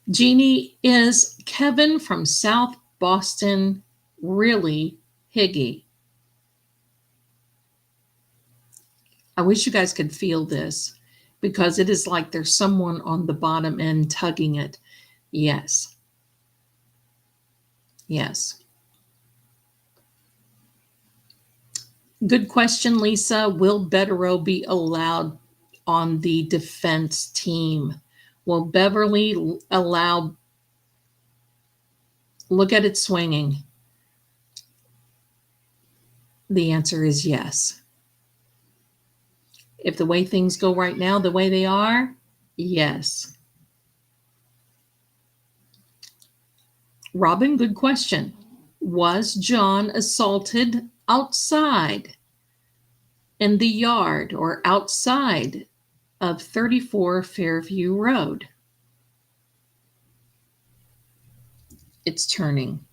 Jeannie, is Kevin from South Boston really Higgy? I wish you guys could feel this because it is like there's someone on the bottom end tugging it. Yes. Yes. Good question, Lisa. Will Betterow be allowed on the defense team? Will Beverly allow? Look at it swinging. The answer is yes. If the way things go right now, the way they are, yes. Robin, good question. Was John assaulted outside in the yard or outside of 34 Fairview Road? It's turning.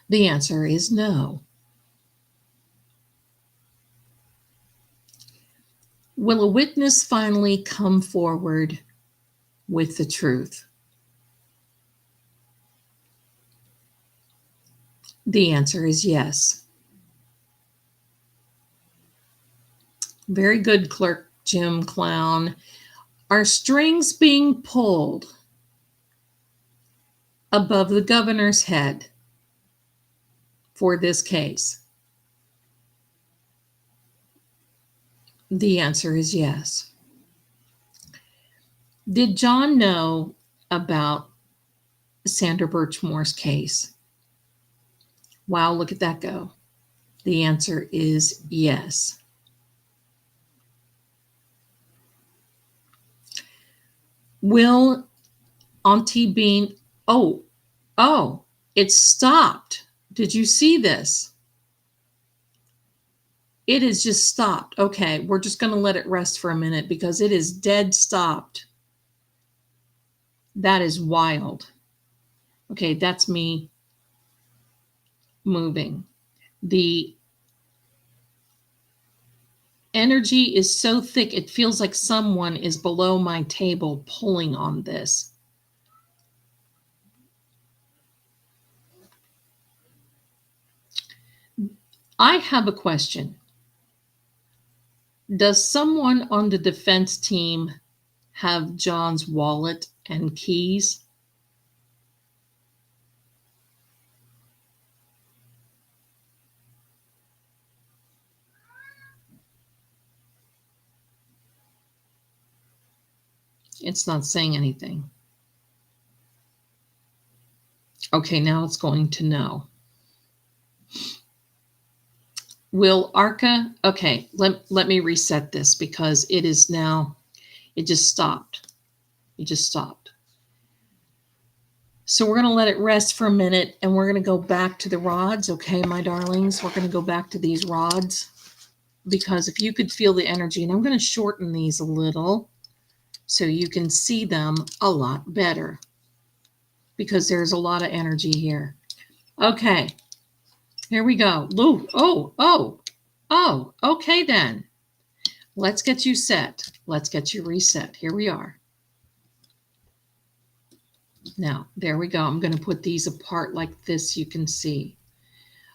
The answer is no. Will a witness finally come forward with the truth? The answer is yes. Very good, Clerk Jim Clown. Are strings being pulled above the governor's head for this case? The answer is yes. Did John know about Sandra Birchmore's case? Wow, look at that go. The answer is yes. Will Auntie Bean, oh, it stopped. Did you see this? It has just stopped. Okay, we're just going to let it rest for a minute because it is dead stopped. That is wild. Okay, that's me moving. The energy is so thick, it feels like someone is below my table pulling on this. I have a question. Does someone on the defense team have John's wallet and keys? It's not saying anything. Okay, now it's going to know. Will Arca, okay, let me reset this because it is now, it just stopped. It just stopped. So we're going to let it rest for a minute and we're going to go back to the rods. Okay, my darlings, we're going to go back to these rods because if you could feel the energy, and I'm going to shorten these a little so you can see them a lot better because there's a lot of energy here. Okay, here we go. Okay then. Let's get you set. Let's get you reset. Here we are. Now, there we go. I'm going to put these apart like this. You can see.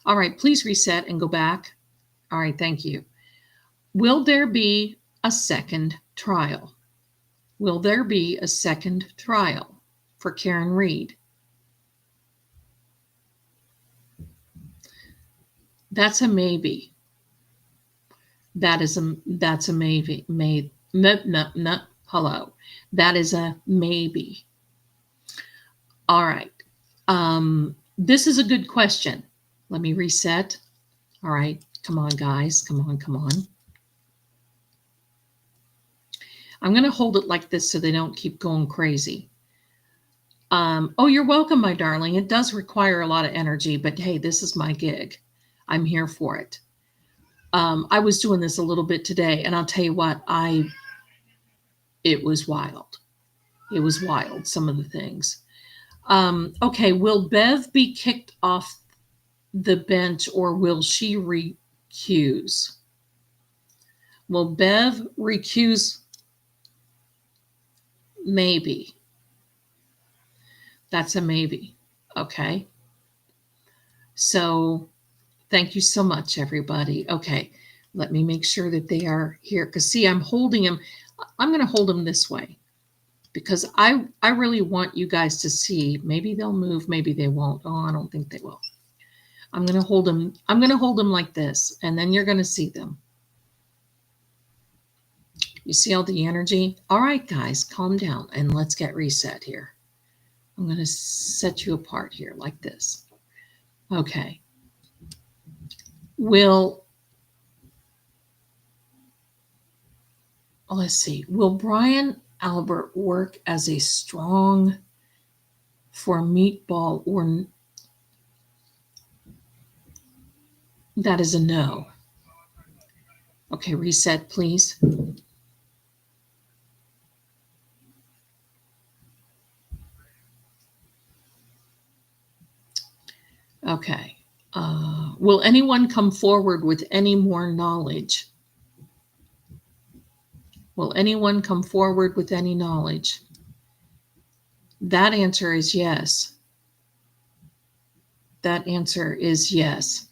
All right, please reset and go back. All right, thank you. Will there be a second trial? Will there be a second trial for Karen Reed? That's a maybe. That's a maybe. Hello. That is a maybe. All right. This is a good question. Let me reset. All right. Come on, guys. Come on. I'm going to hold it like this so they don't keep going crazy. Oh, you're welcome, my darling. It does require a lot of energy, but hey, this is my gig. I'm here for it. I was doing this a little bit today, and I'll tell you what, it was wild. It was wild, some of the things. Okay, will Bev be kicked off the bench or will she recuse? Will Bev recuse? Maybe. That's a maybe. Okay. So thank you so much, everybody. Okay, let me make sure that they are here. Because see, I'm holding them. I'm going to hold them this way because I really want you guys to see. Maybe they'll move, maybe they won't. Oh, I don't think they will. I'm going to hold them. I'm going to hold them like this, and then you're going to see them. You see all the energy? All right, guys, calm down and let's get reset here. I'm going to set you apart here like this. Okay. Let's see. Will Brian Albert work as a strong for meatball or that is a no. Okay, reset, please. Okay. Will anyone come forward with any more knowledge? Will anyone come forward with any knowledge? That answer is yes. That answer is yes.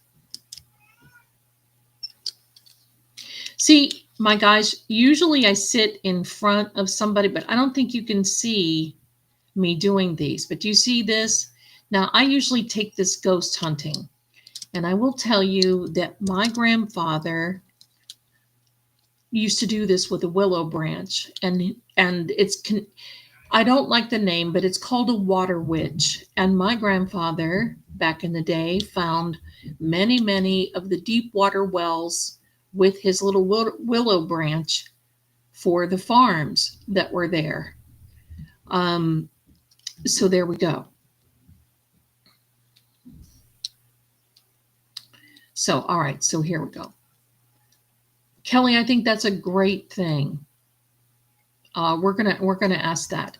See, my guys, usually I sit in front of somebody, but I don't think you can see me doing these. But do you see this? Now, I usually take this ghost hunting, and I will tell you that my grandfather used to do this with a willow branch, and I don't like the name, but it's called a water witch. And my grandfather back in the day found many of the deep water wells with his little willow branch for the farms that were there. So there we go. So, all right, so here we go. Kelly, I think that's a great thing. We're gonna ask that.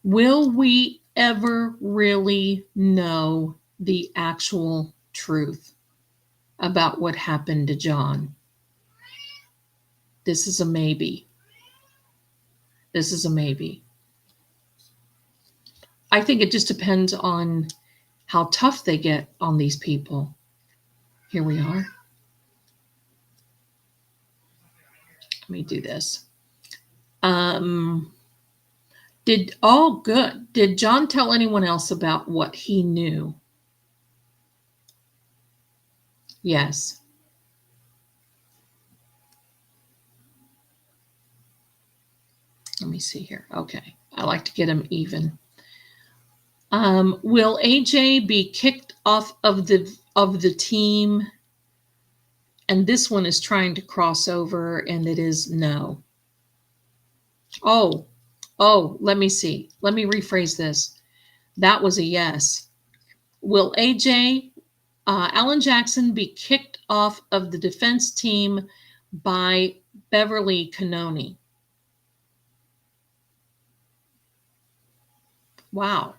Will we ever really know the actual truth about what happened to John? This is a maybe. This is a maybe. I think it just depends on how tough they get on these people. Here we are. Let me do this. Good. Did John tell anyone else about what he knew? Yes. Let me see here. Okay. I like to get them even. Will AJ be kicked off of the team? And this one is trying to cross over, and it is no. Oh, let me see. Let me rephrase this. That was a yes. Will AJ, Alan Jackson, be kicked off of the defense team by Beverly Cannoni? Wow.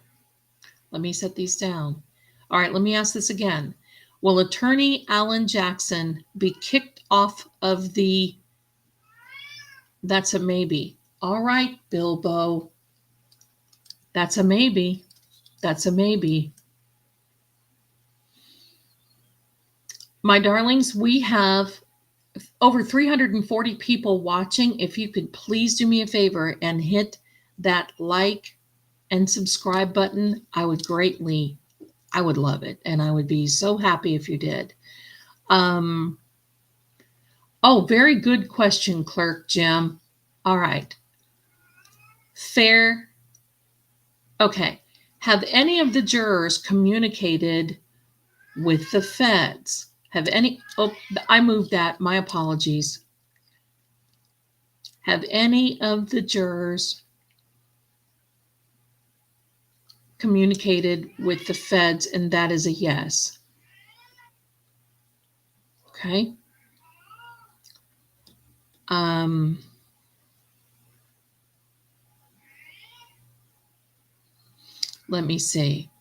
Let me set these down. All right, let me ask this again. Will attorney Alan Jackson be kicked off of the... That's a maybe. All right, Bilbo. That's a maybe. That's a maybe. My darlings, we have over 340 people watching. If you could please do me a favor and hit that like and subscribe button, I would love it. And I would be so happy if you did. Oh, very good question, Clerk Jim. All right. Fair. Okay. Have any of the jurors communicated with the feds? I moved that. My apologies. Have any of the jurors communicated with the feds? And that is a yes. Okay. Let me see.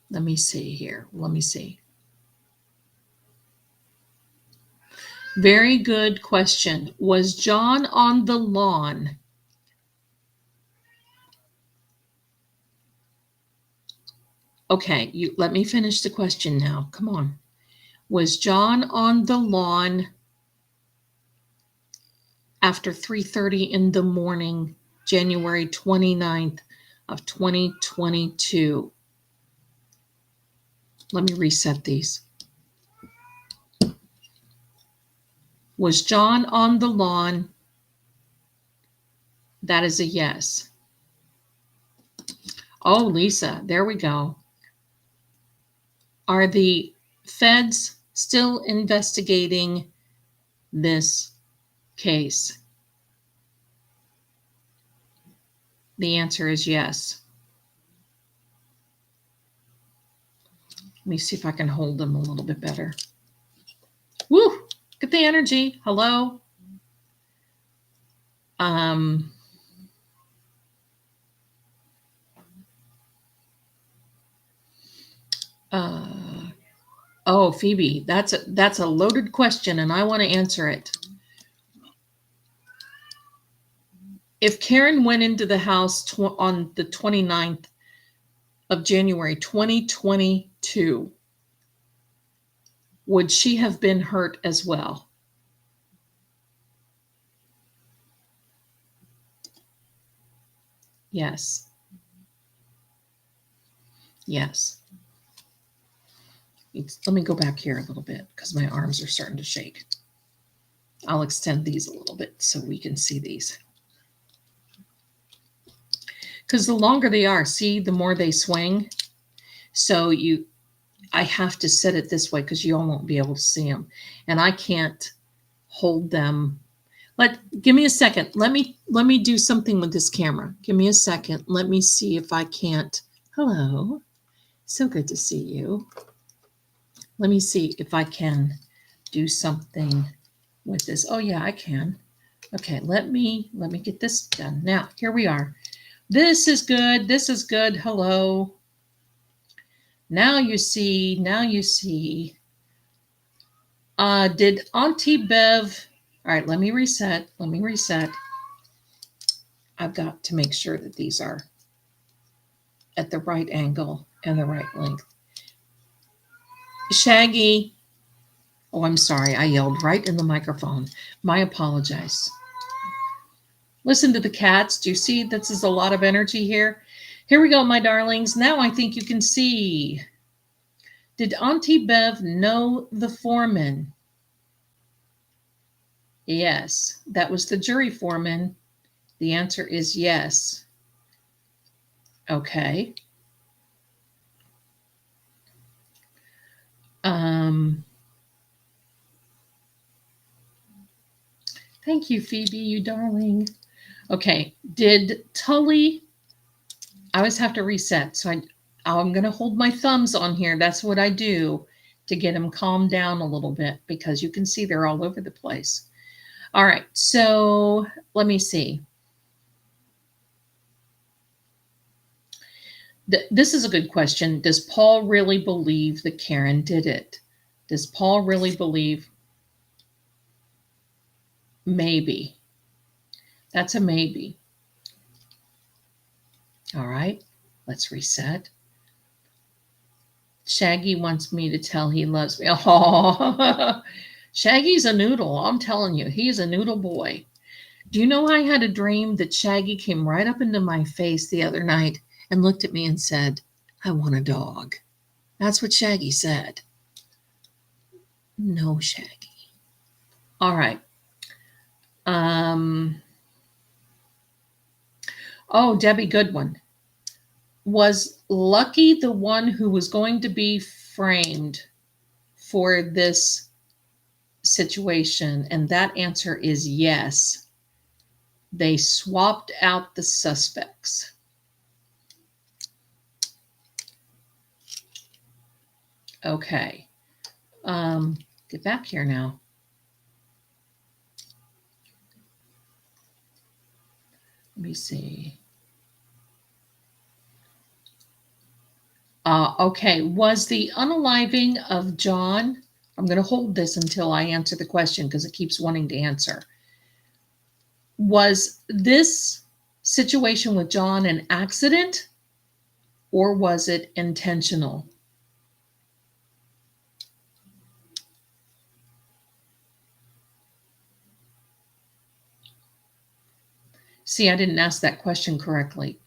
Let me see here. Let me see. Very good question. Was John on the lawn? Okay, let me finish the question now. Come on. Was John on the lawn after 3:30 in the morning, January 29th of 2022? Let me reset these. Was John on the lawn? That is a yes. Oh, Lisa, there we go. Are the feds still investigating this case? The answer is yes. Let me see if I can hold them a little bit better. Woo! Get the energy. Hello. Oh, Phoebe, that's a loaded question, and I want to answer it. If Karen went into the house on the 29th of January 2022, would she have been hurt as well? Yes. Yes. Let me go back here a little bit because my arms are starting to shake. I'll extend these a little bit so we can see these. Because the longer they are, see, the more they swing. So I have to set it this way because you all won't be able to see them. And I can't hold them. Give me a second. Let me do something with this camera. Give me a second. Let me see if I can't. Hello. So good to see you. Let me see if I can do something with this. Oh yeah, I can. Okay, let me get this done. Now, here we are. This is good. This is good. Hello. Now you see. Did Auntie Bev? All right, let me reset. I've got to make sure that these are at the right angle and the right length. Shaggy. Oh, I'm sorry. I yelled right in the microphone. My apologies. Listen to the cats. Do you see this is a lot of energy here? Here we go, my darlings. Now I think you can see. Did Auntie Bev know the foreman? Yes, that was the jury foreman. The answer is yes. Okay. Thank you, Phoebe, you darling. Okay, did Tully, I always have to reset, so I'm going to hold my thumbs on here. That's what I do to get them calmed down a little bit because you can see they're all over the place. All right, so let me see. This is a good question. Does Paul really believe that Karen did it? Does Paul really believe? Maybe. That's a maybe. All right, let's reset. Shaggy wants me to tell he loves me. Oh, Shaggy's a noodle. I'm telling you, he's a noodle boy. Do you know I had a dream that Shaggy came right up into my face the other night and looked at me and said, I want a dog. That's what Shaggy said. No, Shaggy. All right. Oh, Debbie Goodwin. Was Lucky the one who was going to be framed for this situation? And that answer is yes. They swapped out the suspects. Okay. Get back here now. Let me see. Okay. Was the unaliving of John? I'm going to hold this until I answer the question because it keeps wanting to answer. Was this situation with John an accident or was it intentional? See, I didn't ask that question correctly.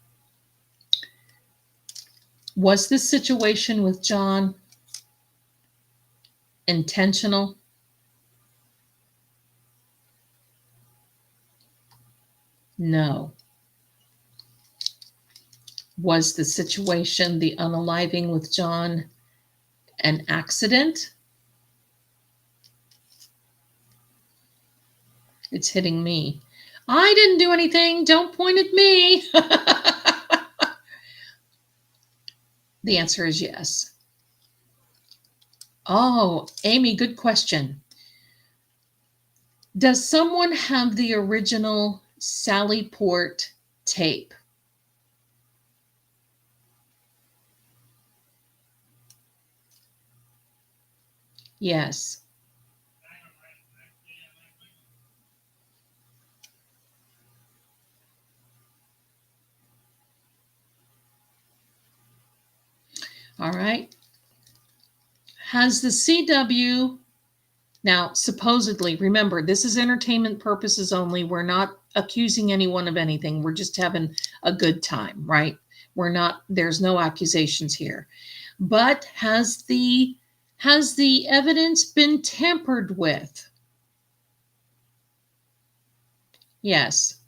Was this situation with John intentional? No. Was the situation, the unaliving with John, an accident? It's hitting me. I didn't do anything. Don't point at me. The answer is yes. Oh, Amy, good question. Does someone have the original Sally Port tape? Yes. All right. Has the CW Now, supposedly, remember, this is entertainment purposes only. We're not accusing anyone of anything. We're just having a good time, right? There's no accusations here. But has the evidence been tampered with? Yes.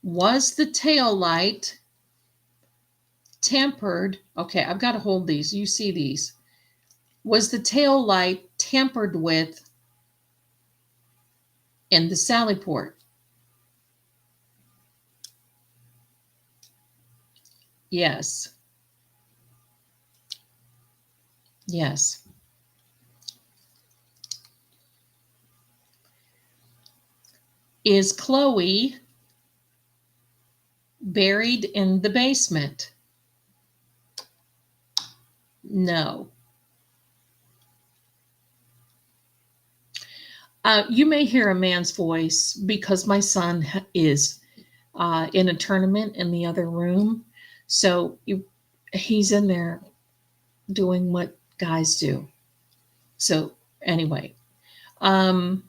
Was the tail light tampered? Okay, I've got to hold these. You see these. Was the tail light tampered with in the sally port? Yes. Yes. Is Chloe buried in the basement? No. You may hear a man's voice because my son is in a tournament in the other room. So he's in there doing what guys do. So anyway, let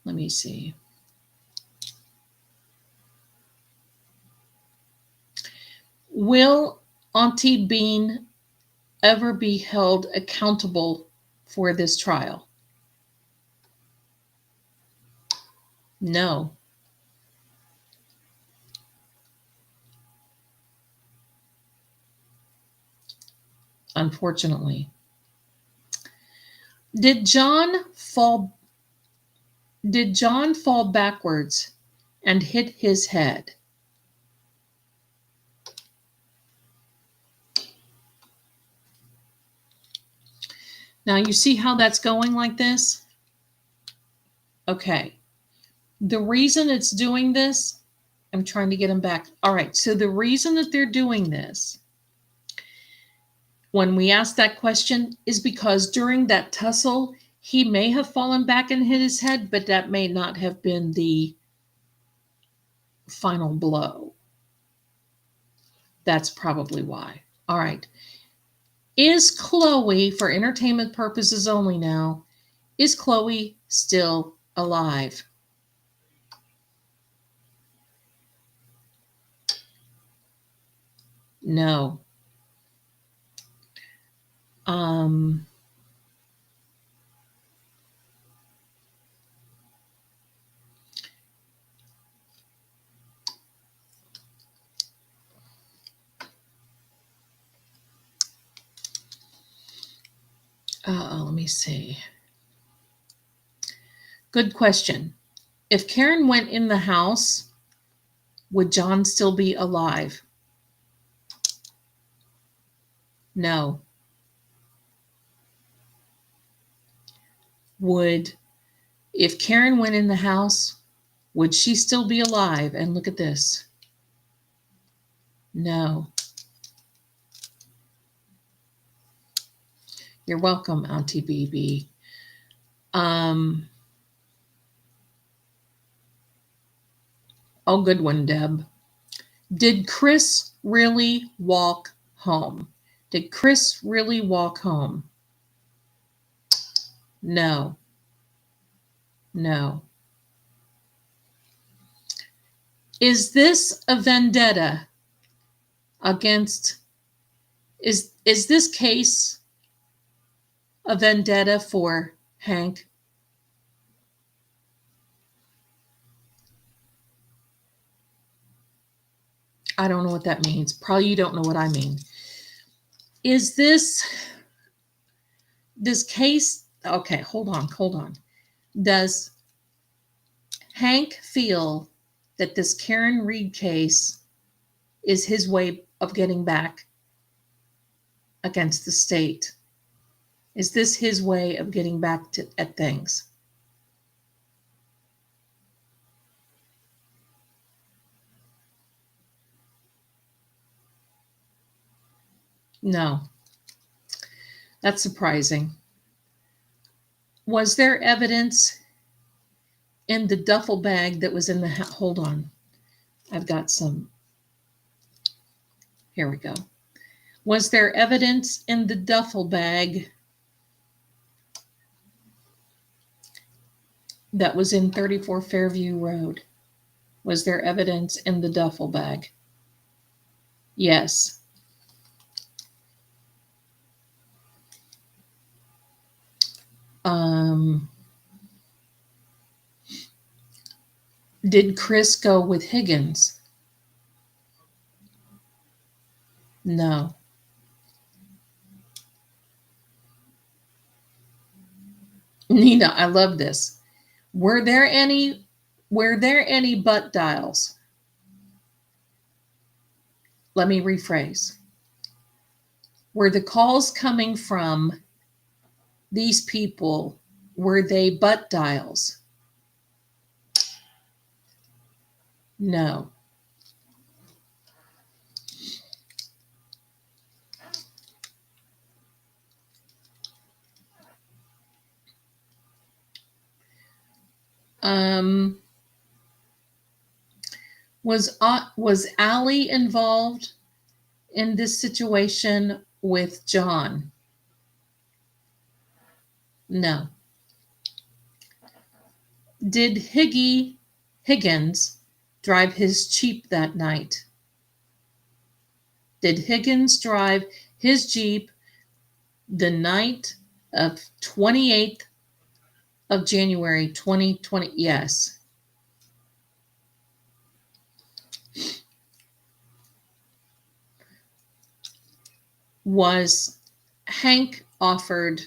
me see. Will Auntie Bean ever be held accountable for this trial? No. Unfortunately. Did John fall backwards and hit his head? Now you see how that's going like this? Okay. The reason it's doing this, I'm trying to get them back. All right. So the reason that they're doing this, when we ask that question, is because during that tussle, he may have fallen back and hit his head, but that may not have been the final blow. That's probably why. All right. Is Chloe, for entertainment purposes only now, is Chloe still alive? No. Let me see. Good question. If Karen went in the house, would John still be alive? No. If Karen went in the house, would she still be alive? And look at this. No. You're welcome, Auntie BB. Oh, good one, Deb. Did Chris really walk home? Did Chris really walk home? No. No. Is this a vendetta against, is this case a vendetta for Hank? I don't know what that means. Probably you don't know what I mean. Is this case, okay, hold on. Does Hank feel that this Karen Reed case is his way of getting back against the state? Is this his way of getting back at things? No. That's surprising. Was there evidence in the duffel bag that was in the hold on. I've got some. Here we go. Was there evidence in the duffel bag that was in 34 Fairview Road? Was there evidence in the duffel bag? Yes. Did Chris go with Higgins? No. Nina, I love this. Were there any butt dials? Let me rephrase. Were the calls coming from these people, were they butt dials? No. Was Allie involved in this situation with John? No. Did Higgins drive his Jeep that night? Did Higgins drive his Jeep the night of 28th of January 2020? Yes. Was Hank offered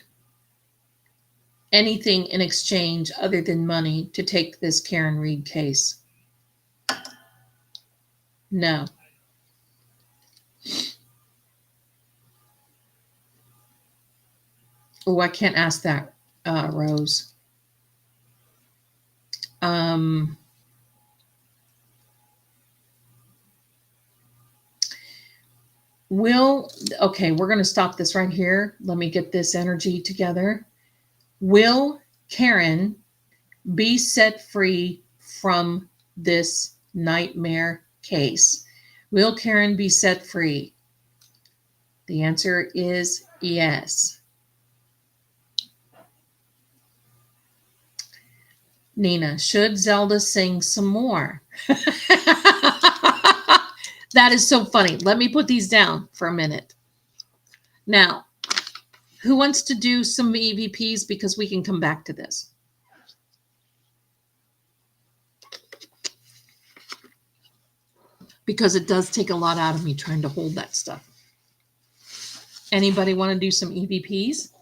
anything in exchange other than money to take this Karen Reed case? No. Oh, I can't ask that, Rose. Okay, we're going to stop this right here. Let me get this energy together. Will Karen be set free from this nightmare case? Will Karen be set free? The answer is yes. Nina, should Zelda sing some more? That is so funny. Let me put these down for a minute. Now, who wants to do some EVPs, because we can come back to this? Because it does take a lot out of me trying to hold that stuff. Anybody want to do some EVPs?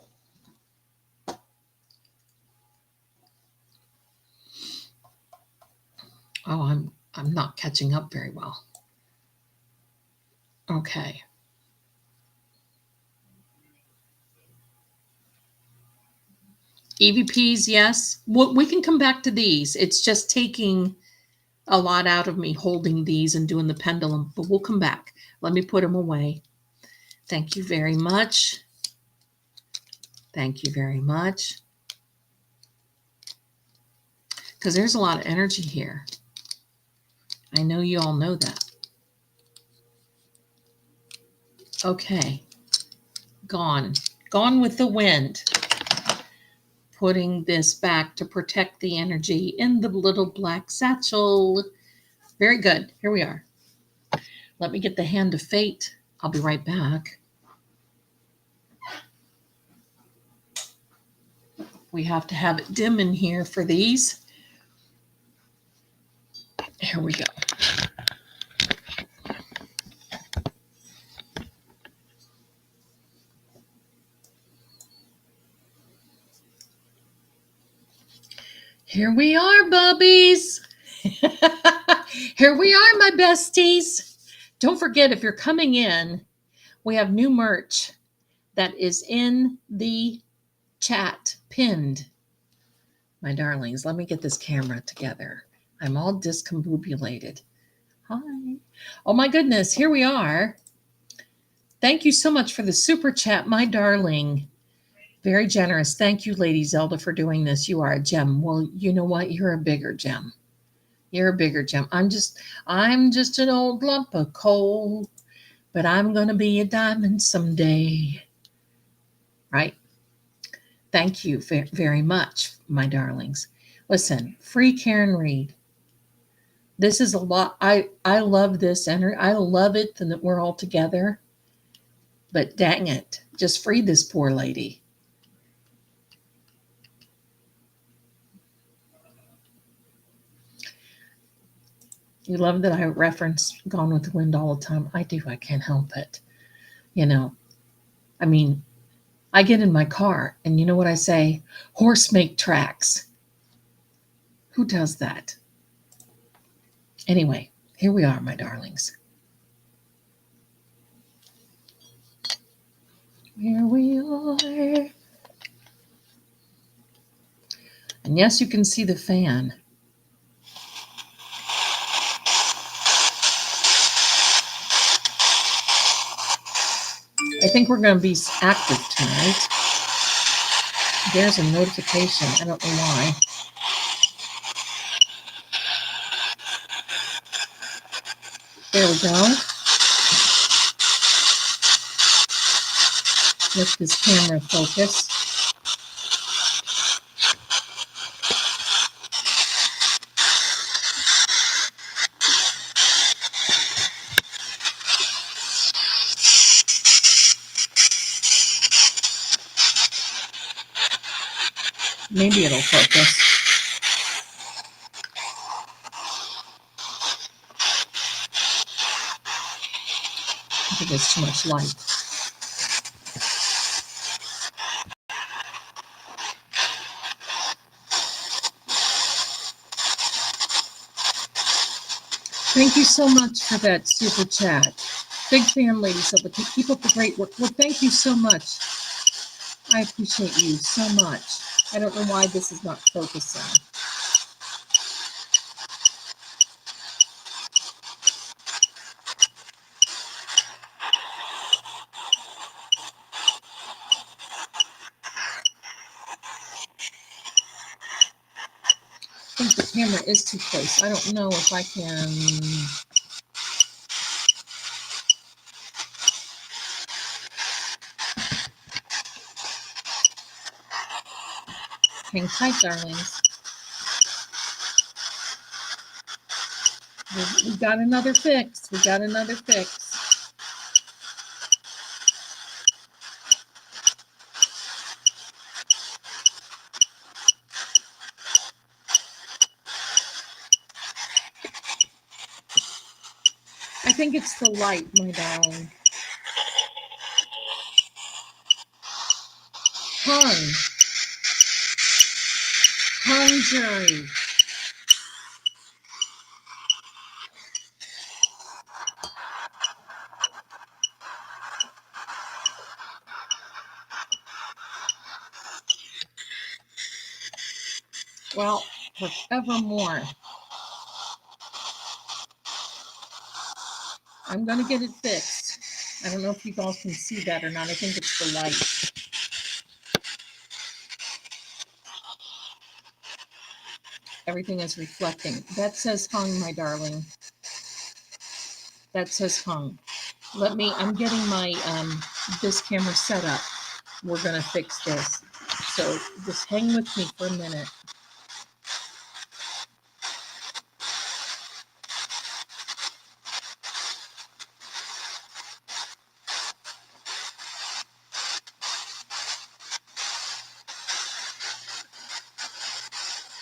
Oh, I'm not catching up very well. Okay. EVPs, yes. We can come back to these. It's just taking a lot out of me holding these and doing the pendulum, but we'll come back. Let me put them away. Thank you very much. Thank you very much. Because there's a lot of energy here. I know you all know that. Okay. Gone. Gone with the wind. Putting this back to protect the energy in the little black satchel. Very good. Here we are. Let me get the hand of fate. I'll be right back. We have to have it dim in here for these. Here we go. Here we are, bubbies. Here we are, my besties. Don't forget, if you're coming in, we have new merch that is in the chat pinned. My darlings, let me get this camera together. I'm all discombobulated. Hi. Oh my goodness, here we are. Thank you so much for the super chat, my darling. Very generous. Thank you, Lady Zelda, for doing this. You are a gem. Well, you know what? You're a bigger gem. You're a bigger gem. I'm just an old lump of coal. but I'm going to be a diamond someday. Right? Thank you very much, my darlings. Listen, free Karen Reed. This is a lot. I love this energy. I love it that we're all together. But dang it, just free this poor lady. You love that I reference Gone with the Wind all the time. I do. I can't help it. You know, I mean, I get in my car and you know what I say? Horse make tracks. Who does that? Anyway, here we are, my darlings. Here we are. And yes, you can see the fan. I think we're going to be active tonight. There's a notification. I don't know why. There we go. Let this camera focus. Maybe it'll focus. I think it's too much light. Thank you so much for that super chat. Big fan, Lady Silva. Keep up the great work. Well, thank you so much. I appreciate you so much. I don't know why this is not focusing. I think the camera is too close. I don't know if I can. Hang tight, darlings. We got another fix. We got another fix. I think it's the light, my darling. Hung jury. Well, forevermore. I'm going to get it fixed. I don't know if you guys can see that or not. I think it's the light. Everything is reflecting. That says hung, my darling. That says hung. I'm getting my, this camera set up. We're going to fix this. So just hang with me for a minute.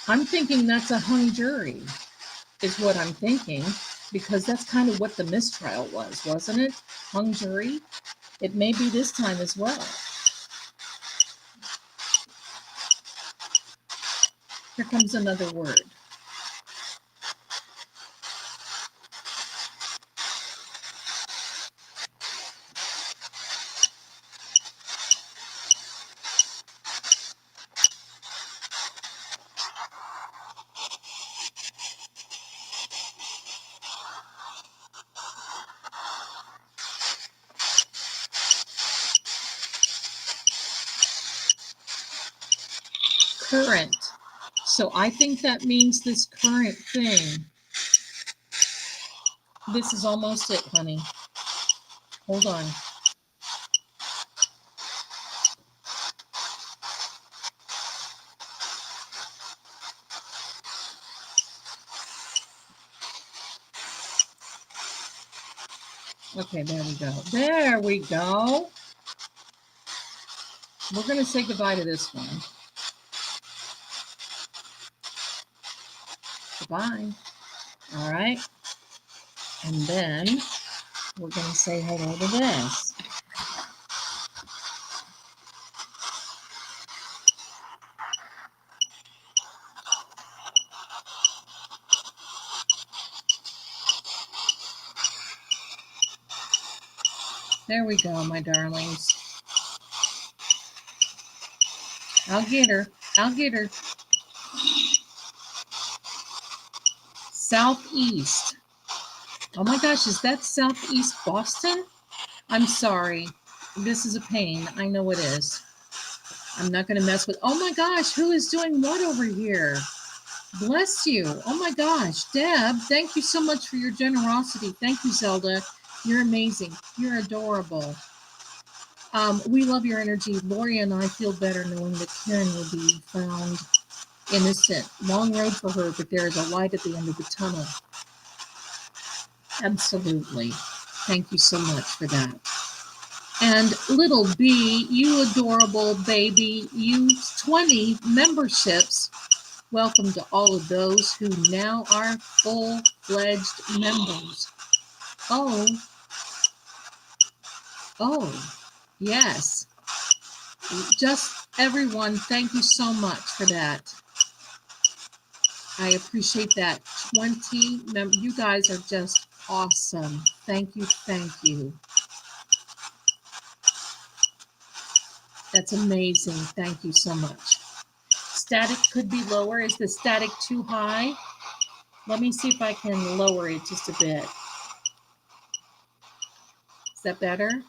I'm thinking that's a hung jury, is what I'm thinking, because that's kind of what the mistrial was, wasn't it? Hung jury? It may be this time as well. Here comes another word. Current. So I think that means this current thing. This is almost it, honey. Hold on. Okay, there we go. There we go. We're going to say goodbye to this one. Goodbye. All right. And then we're going to say hello to this. There we go, my darlings. I'll get her. I'll get her. Southeast. Oh my gosh, is that Southeast Boston? I'm sorry. This is a pain. I know it is. I'm not going to mess with. Oh my gosh, who is doing what over here? Bless you. Oh my gosh. Deb, thank you so much for your generosity. Thank you, Zelda. You're amazing. You're adorable. We love your energy. Lori and I feel better knowing that Karen will be found innocent. Long road for her, but there is a light at the end of the tunnel. Absolutely. Thank you so much for that. And little B, you adorable baby, you 20 memberships. Welcome to all of those who now are full-fledged members. Oh, yes. Just everyone, thank you so much for that. I appreciate that. 20 members. You guys are just awesome. Thank you. Thank you. That's amazing. Thank you so much. Static could be lower. Is the static too high? Let me see if I can lower it just a bit. Is that better?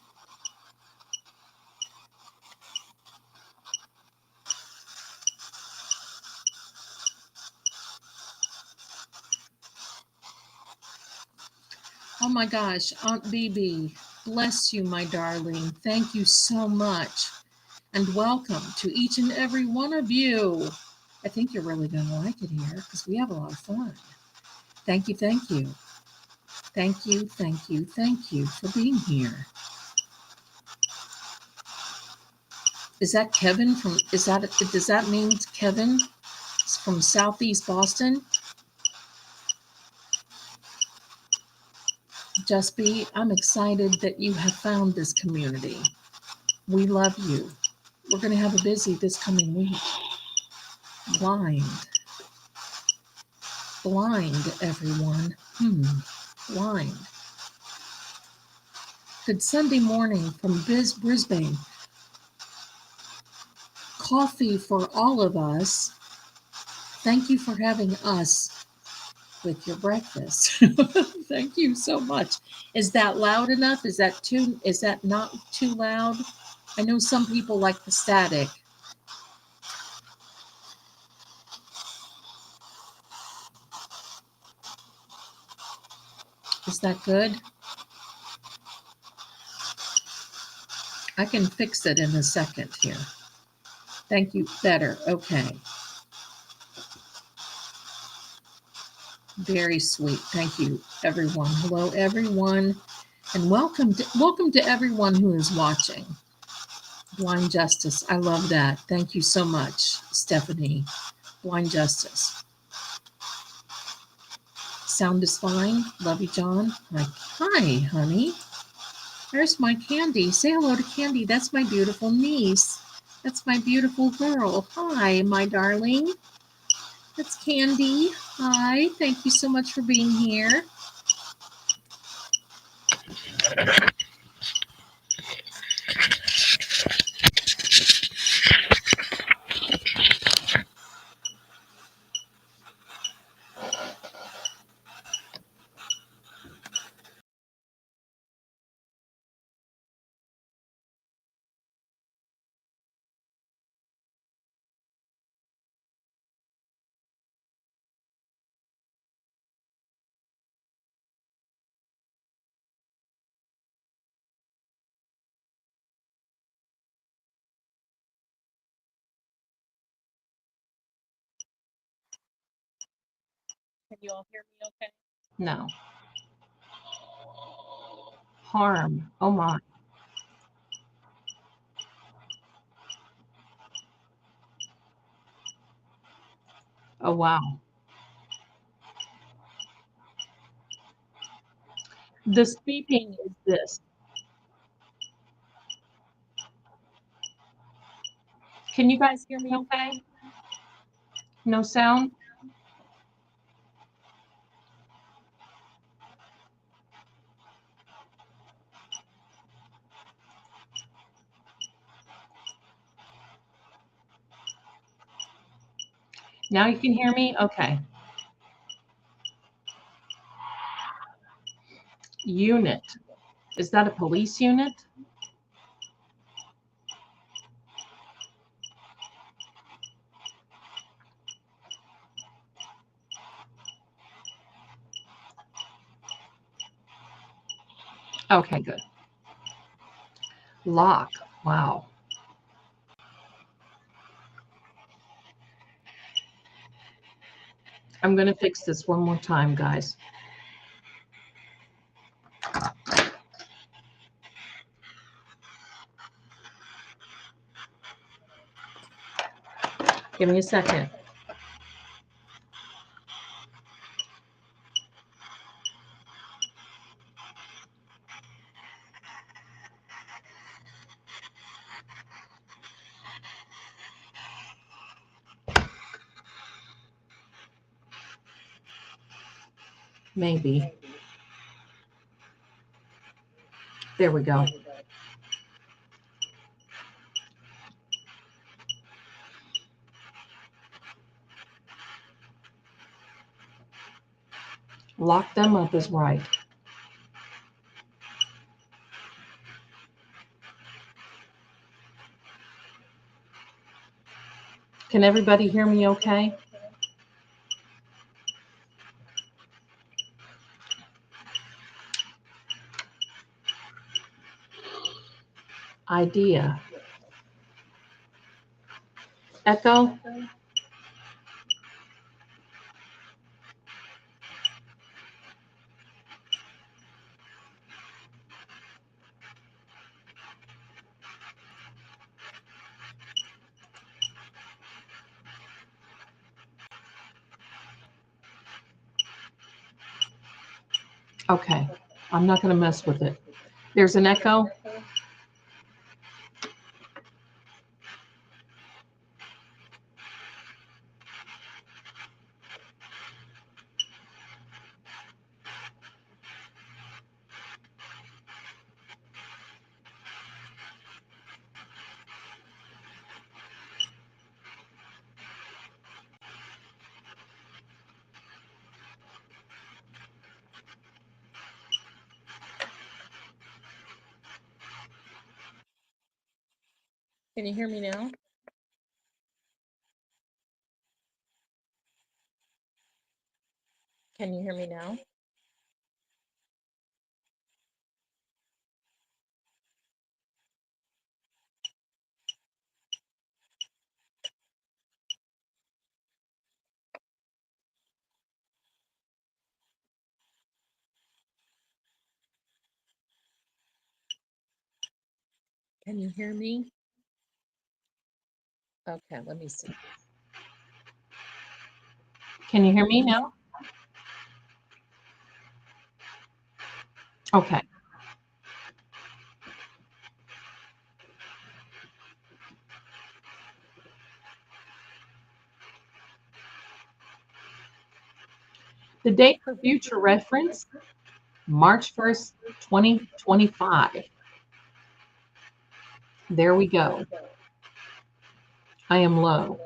Oh my gosh, Aunt BB, bless you, my darling. Thank you so much. And welcome to each and every one of you. I think you're really going to like it here because we have a lot of fun. Thank you, thank you. Thank you, thank you, thank you for being here. Is that Kevin from, does that mean Kevin from Southeast Boston? Just be, I'm excited that you have found this community. We love you. We're going to have a busy this coming week. Blind, everyone. Blind. Good Sunday morning from Brisbane. Coffee for all of us. Thank you for having us with your breakfast. Thank you so much. Is that loud enough? Is that not too loud? I know some people like the static. Is that good? I can fix it in a second here. Thank you. Better. Okay. Very sweet. Thank you, everyone. Hello, everyone. And welcome to everyone who is watching. Blind Justice. I love that. Thank you so much, Stephanie. Blind Justice. Sound is fine. Love you, John. Like, hi, honey. There's my Candy. Say hello to Candy. That's my beautiful niece. That's my beautiful girl. Hi, my darling. That's Candy. Hi. Thank you so much for being here. Can you all hear me okay? No. Harm. Oh my. Oh wow. This beeping is this. Can you guys hear me okay? No sound? Now you can hear me? Okay. Unit. Is that a police unit? Okay, good. Lock. Wow. I'm going to fix this one more time, guys. Give me a second. Maybe. There we go. Lock them up is right. Can everybody hear me okay? Idea. Echo. Okay. I'm not going to mess with it. There's an echo. Can you hear me now? Can you hear me now? Can you hear me? Okay, let me see. Can you hear me now? Okay. The date for future reference, March 1st, 2025. There we go. I am low.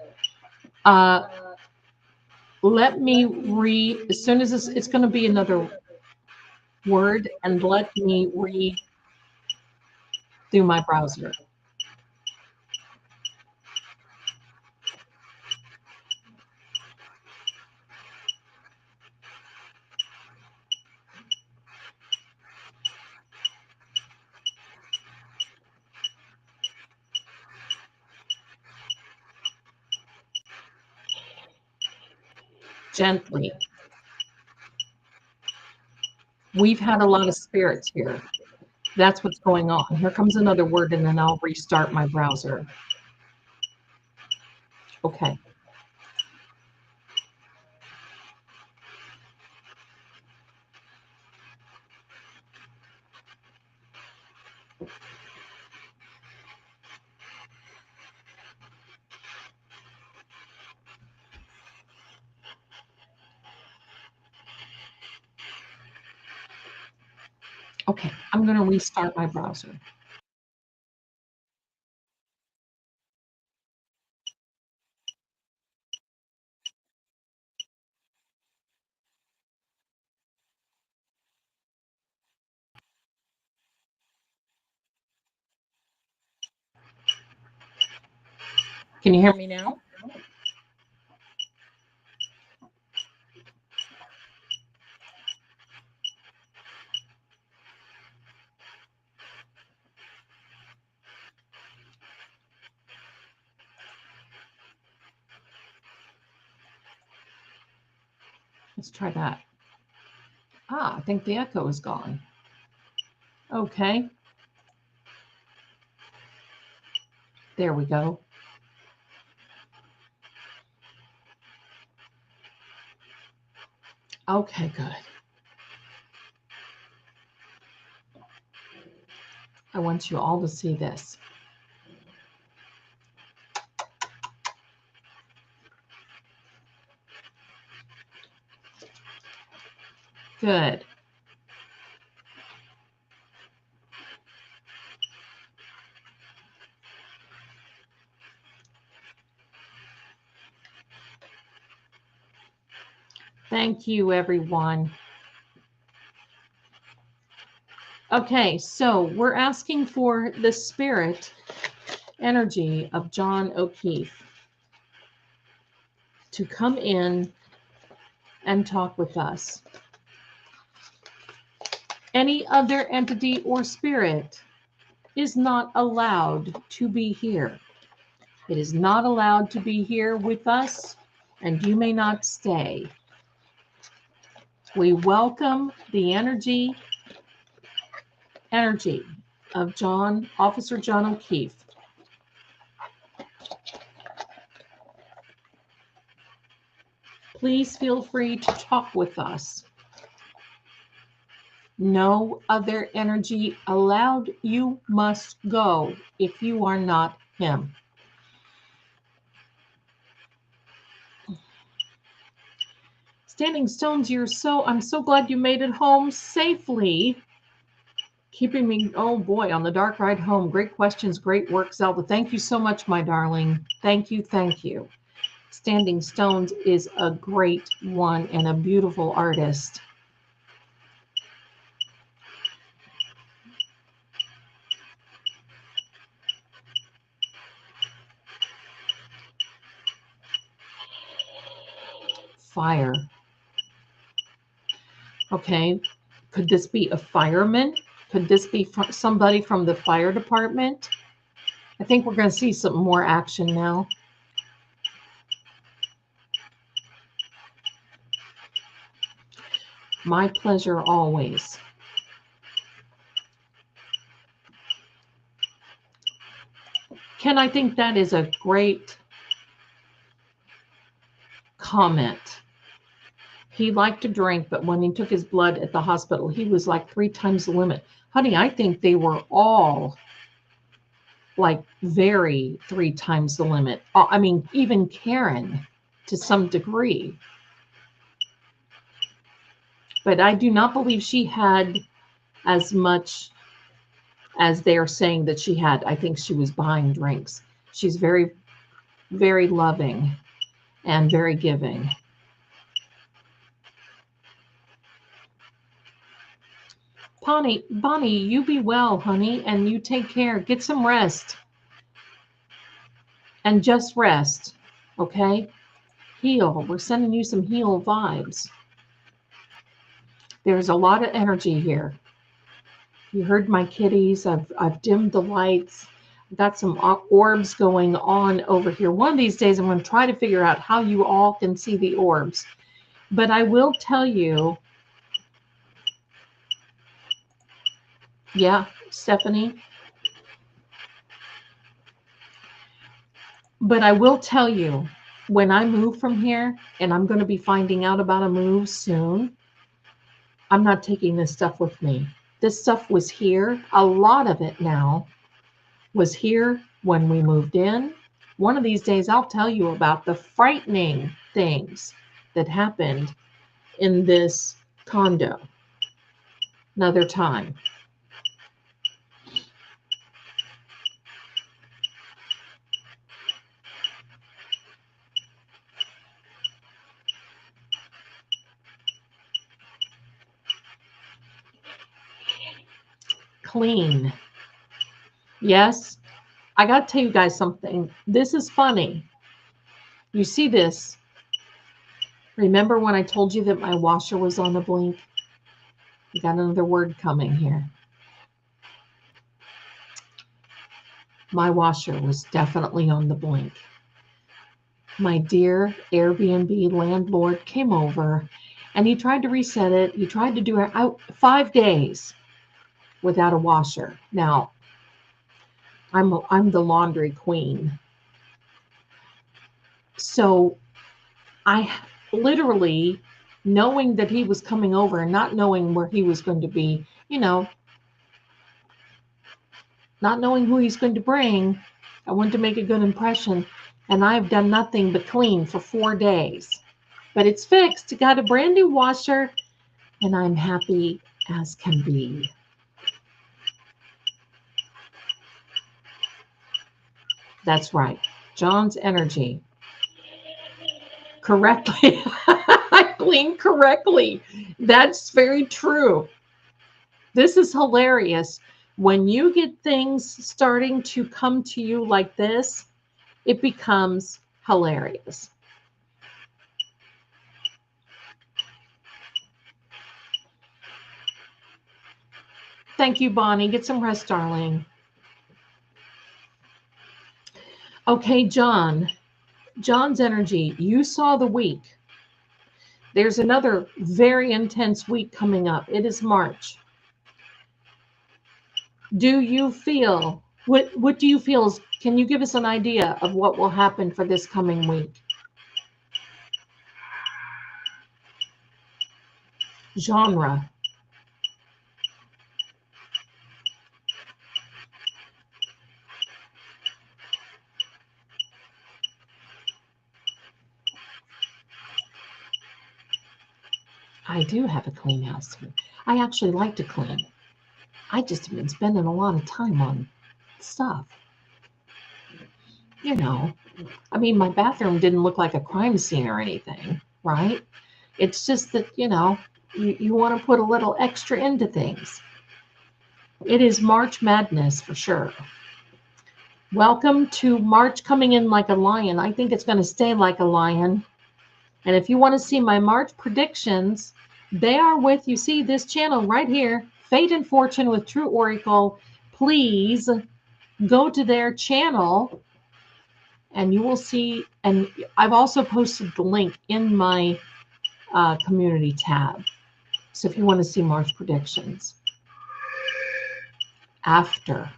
Let me read, as soon as it's going to be another word, and let me read through my browser. Gently. We've had a lot of spirits here. That's what's going on. Here comes another word, and then I'll restart my browser. Okay. Okay, I'm going to restart my browser. Can you hear me now? Let's try that. I think the echo is gone. Okay. There we go. Okay, good. I want you all to see this. Good. Thank you, everyone. Okay, so we're asking for the spirit energy of John O'Keefe to come in and talk with us. Any other entity or spirit is not allowed to be here. It is not allowed to be here with us, and you may not stay. We welcome the energy of Officer John O'Keefe. Please feel free to talk with us. No other energy allowed. You must go if you are not him. Standing Stones, I'm so glad you made it home safely. Keeping me, oh boy, on the dark ride home. Great questions, great work, Zelda. Thank you so much, my darling. Thank you, thank you. Standing Stones is a great one and a beautiful artist. Fire. Okay, could this be a fireman? Could this be somebody from the fire department? I think we're going to see some more action now. My pleasure always. Ken, I think that is a great comment. He liked to drink, but when he took his blood at the hospital, he was like 3 times the limit. Honey, I think they were all like very 3 times the limit. I mean, even Karen to some degree. But I do not believe she had as much as they're saying that she had. I think she was buying drinks. She's very, very loving and very giving. Bonnie, you be well, honey, and you take care. Get some rest. And just rest, okay? Heal. We're sending you some heal vibes. There's a lot of energy here. You heard my kitties. I've dimmed the lights. I've got some orbs going on over here. One of these days, I'm going to try to figure out how you all can see the orbs. But I will tell you Yeah, Stephanie. But I will tell you, when I move from here, and I'm going to be finding out about a move soon, I'm not taking this stuff with me. This stuff was here. A lot of it now was here when we moved in. One of these days, I'll tell you about the frightening things that happened in this condo. Another time. Clean. Yes, I got to tell you guys something. This is funny. You see this. Remember when I told you that my washer was on the blink? We got another word coming here. My washer was definitely on the blink. My dear Airbnb landlord came over and he tried to reset it. He tried to do it out 5 days without a washer. Now, I'm the laundry queen. So I literally, knowing that he was coming over and not knowing where he was going to be, not knowing who he's going to bring, I wanted to make a good impression. And I've done nothing but clean for 4 days. But it's fixed. Got a brand new washer, and I'm happy as can be. That's right. John's energy. Correctly. I clean correctly. That's very true. This is hilarious. When you get things starting to come to you like this, it becomes hilarious. Thank you, Bonnie. Get some rest, darling. Okay, John. John's energy. You saw the week. There's another very intense week coming up. It is March. Do you feel, what do you feel? Can you give us an idea of what will happen for this coming week? Genre. I do have a clean house here. I actually like to clean. I just have been spending a lot of time on stuff. I mean, my bathroom didn't look like a crime scene or anything, right? It's just that, you want to put a little extra into things. It is March Madness for sure. Welcome to March coming in like a lion. I think it's going to stay like a lion. And if you want to see my March predictions, they are with, you see this channel right here, Fate and Fortune with True Oracle. Please go to their channel and you will see, and I've also posted the link in my community tab. So if you want to see March predictions. After.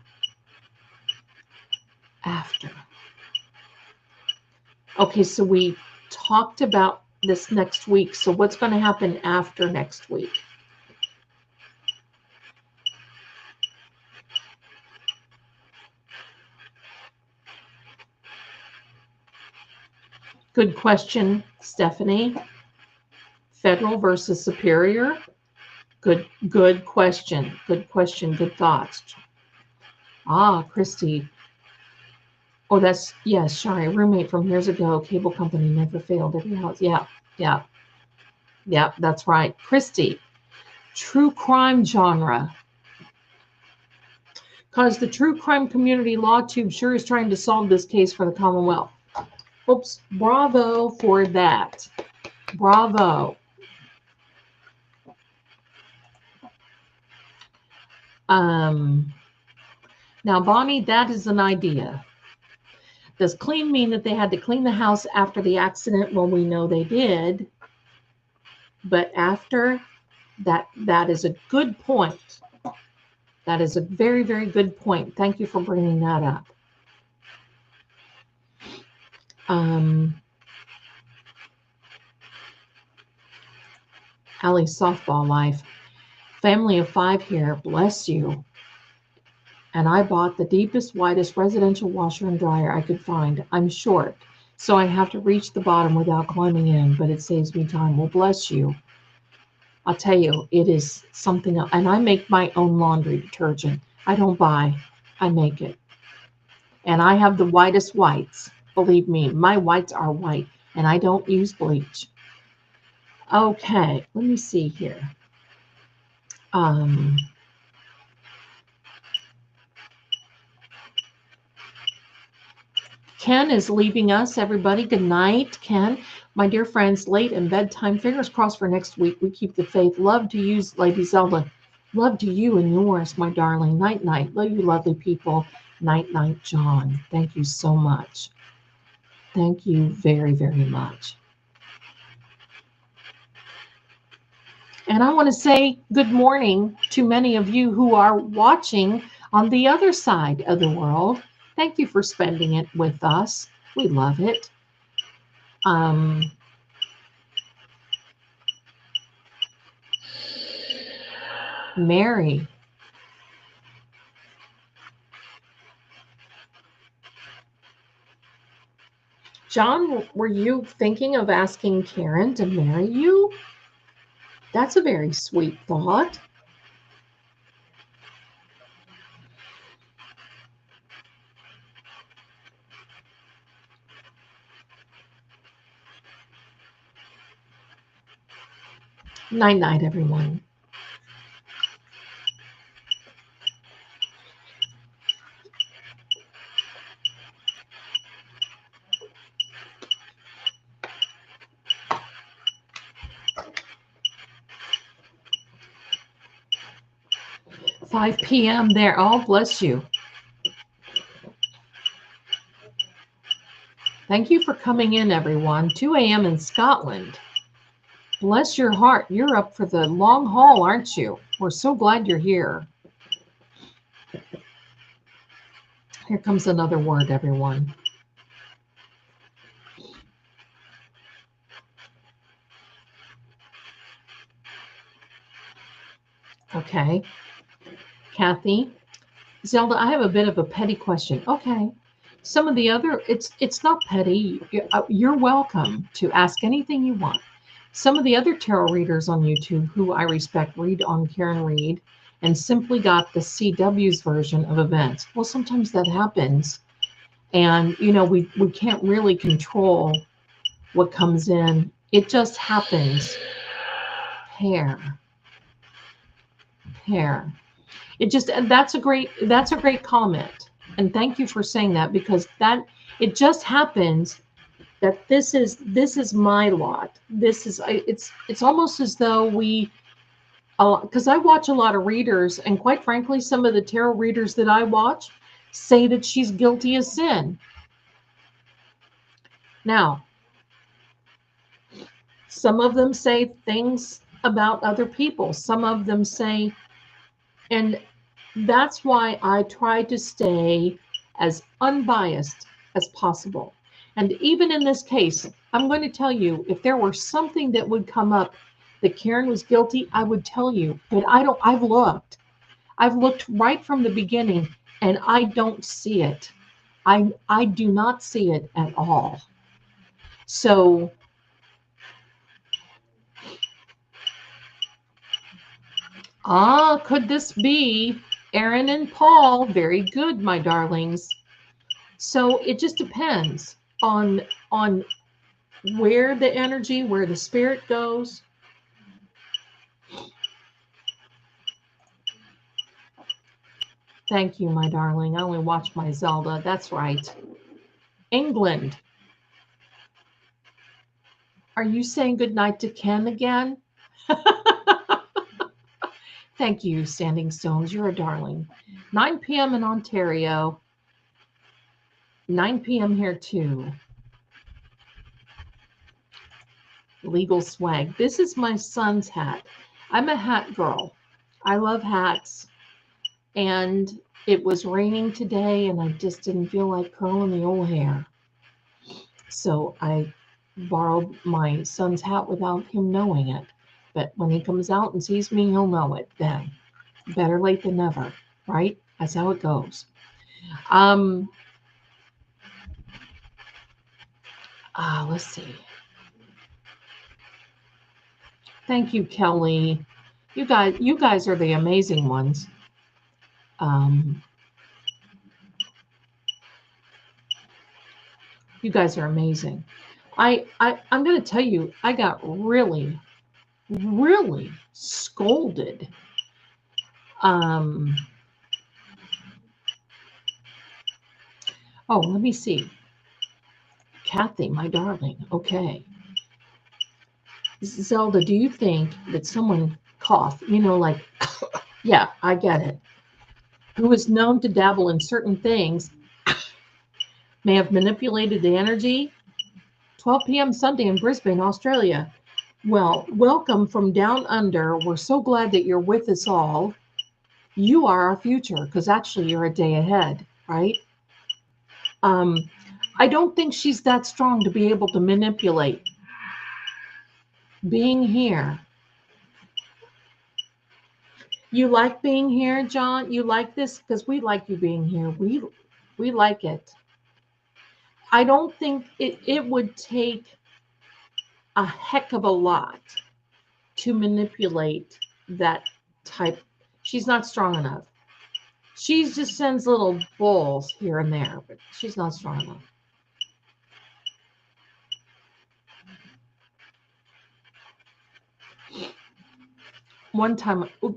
Okay, so we talked about this next week. So what's going to happen after next week? Good question, Stephanie. Federal versus superior. Good question. Good question. Good thoughts. Christy. Oh, that's, yes, Shari, roommate from years ago. Cable company never failed every house. Yeah, that's right. Christy, true crime genre. Because the true crime community law tube sure is trying to solve this case for the Commonwealth. Oops, bravo for that. Bravo. Now, Bonnie, that is an idea. Does clean mean that they had to clean the house after the accident? Well, we know they did. But after, that is a good point. That is a very, very good point. Thank you for bringing that up. Allie, softball life. Family of 5 here. Bless you. And I bought the deepest, widest residential washer and dryer I could find. I'm short, so I have to reach the bottom without climbing in, but it saves me time. Well, bless you. I'll tell you, it is something else. And I make my own laundry detergent. I don't buy, I make it. And I have the whitest whites. Believe me, my whites are white, and I don't use bleach. Okay, let me see here. Ken is leaving us, everybody. Good night, Ken. My dear friends, late and bedtime. Fingers crossed for next week. We keep the faith. Love to you, Lady Zelda. Love to you and yours, my darling. Night, night. Love you, lovely people. Night, night, John. Thank you so much. Thank you very, very much. And I want to say good morning to many of you who are watching on the other side of the world. Thank you for spending it with us. We love it. Mary. John, were you thinking of asking Karen to marry you? That's a very sweet thought. Night, night, everyone. $5 p.m. there. Oh, bless you. Thank you for coming in, everyone. 2 a.m. in Scotland. Bless your heart. You're up for the long haul, aren't you? We're so glad you're here. Here comes another word, everyone. Okay. Kathy. Zelda, I have a bit of a petty question. Okay. Some of the other, it's not petty. You're welcome to ask anything you want. Some of the other tarot readers on YouTube who I respect read on Karen Read and simply got the CW's version of events. Well, sometimes that happens. And, you know, we can't really control what comes in. It just happens. Pair. It just, that's a great comment. And thank you for saying that, because that, it just happens that this is my lot. This is, it's almost as though we, because I watch a lot of readers, and quite frankly, some of the tarot readers that I watch say that she's guilty of sin. Now, some of them say things about other people. Some of them say, and that's why I try to stay as unbiased as possible. And even in this case, I'm going to tell you, if there were something that would come up that Karen was guilty, I would tell you. But I've looked right from the beginning, and I don't see it. I do not see it at all. So could this be Aaron and Paul? Very good, my darlings. So it just depends on where the energy, where the spirit goes. Thank you, my darling. I only watch my Zelda. That's right. England. Are you saying goodnight to Ken again? Thank you, Standing Stones. You're a darling. 9 p.m. in Ontario. 9 p.m. here too. Legal swag. This is my son's hat. I'm a hat girl. I love hats. and it was raining today, and I just didn't feel like curling the old hair. So I borrowed my son's hat without him knowing it. But when he comes out and sees me, he'll know it then. Better late than never, right? That's how it goes. Let's see. Thank you, Kelly. You guys are the amazing ones. You guys are amazing. I'm going to tell you, I got really, really scolded. Oh, let me see. Kathy, my darling. Okay. Zelda, do you think that someone coughed, like, yeah, I get it, who is known to dabble in certain things may have manipulated the energy? 12 p.m. Sunday in Brisbane, Australia. Well, welcome from down under. We're so glad that you're with us all. You are our future, because actually you're a day ahead, right? I don't think she's that strong to be able to manipulate. Being here. You like being here, John? You like this? Because we like you being here. We like it. I don't think it would take a heck of a lot to manipulate that type. She's not strong enough. She just sends little balls here and there, but she's not strong enough.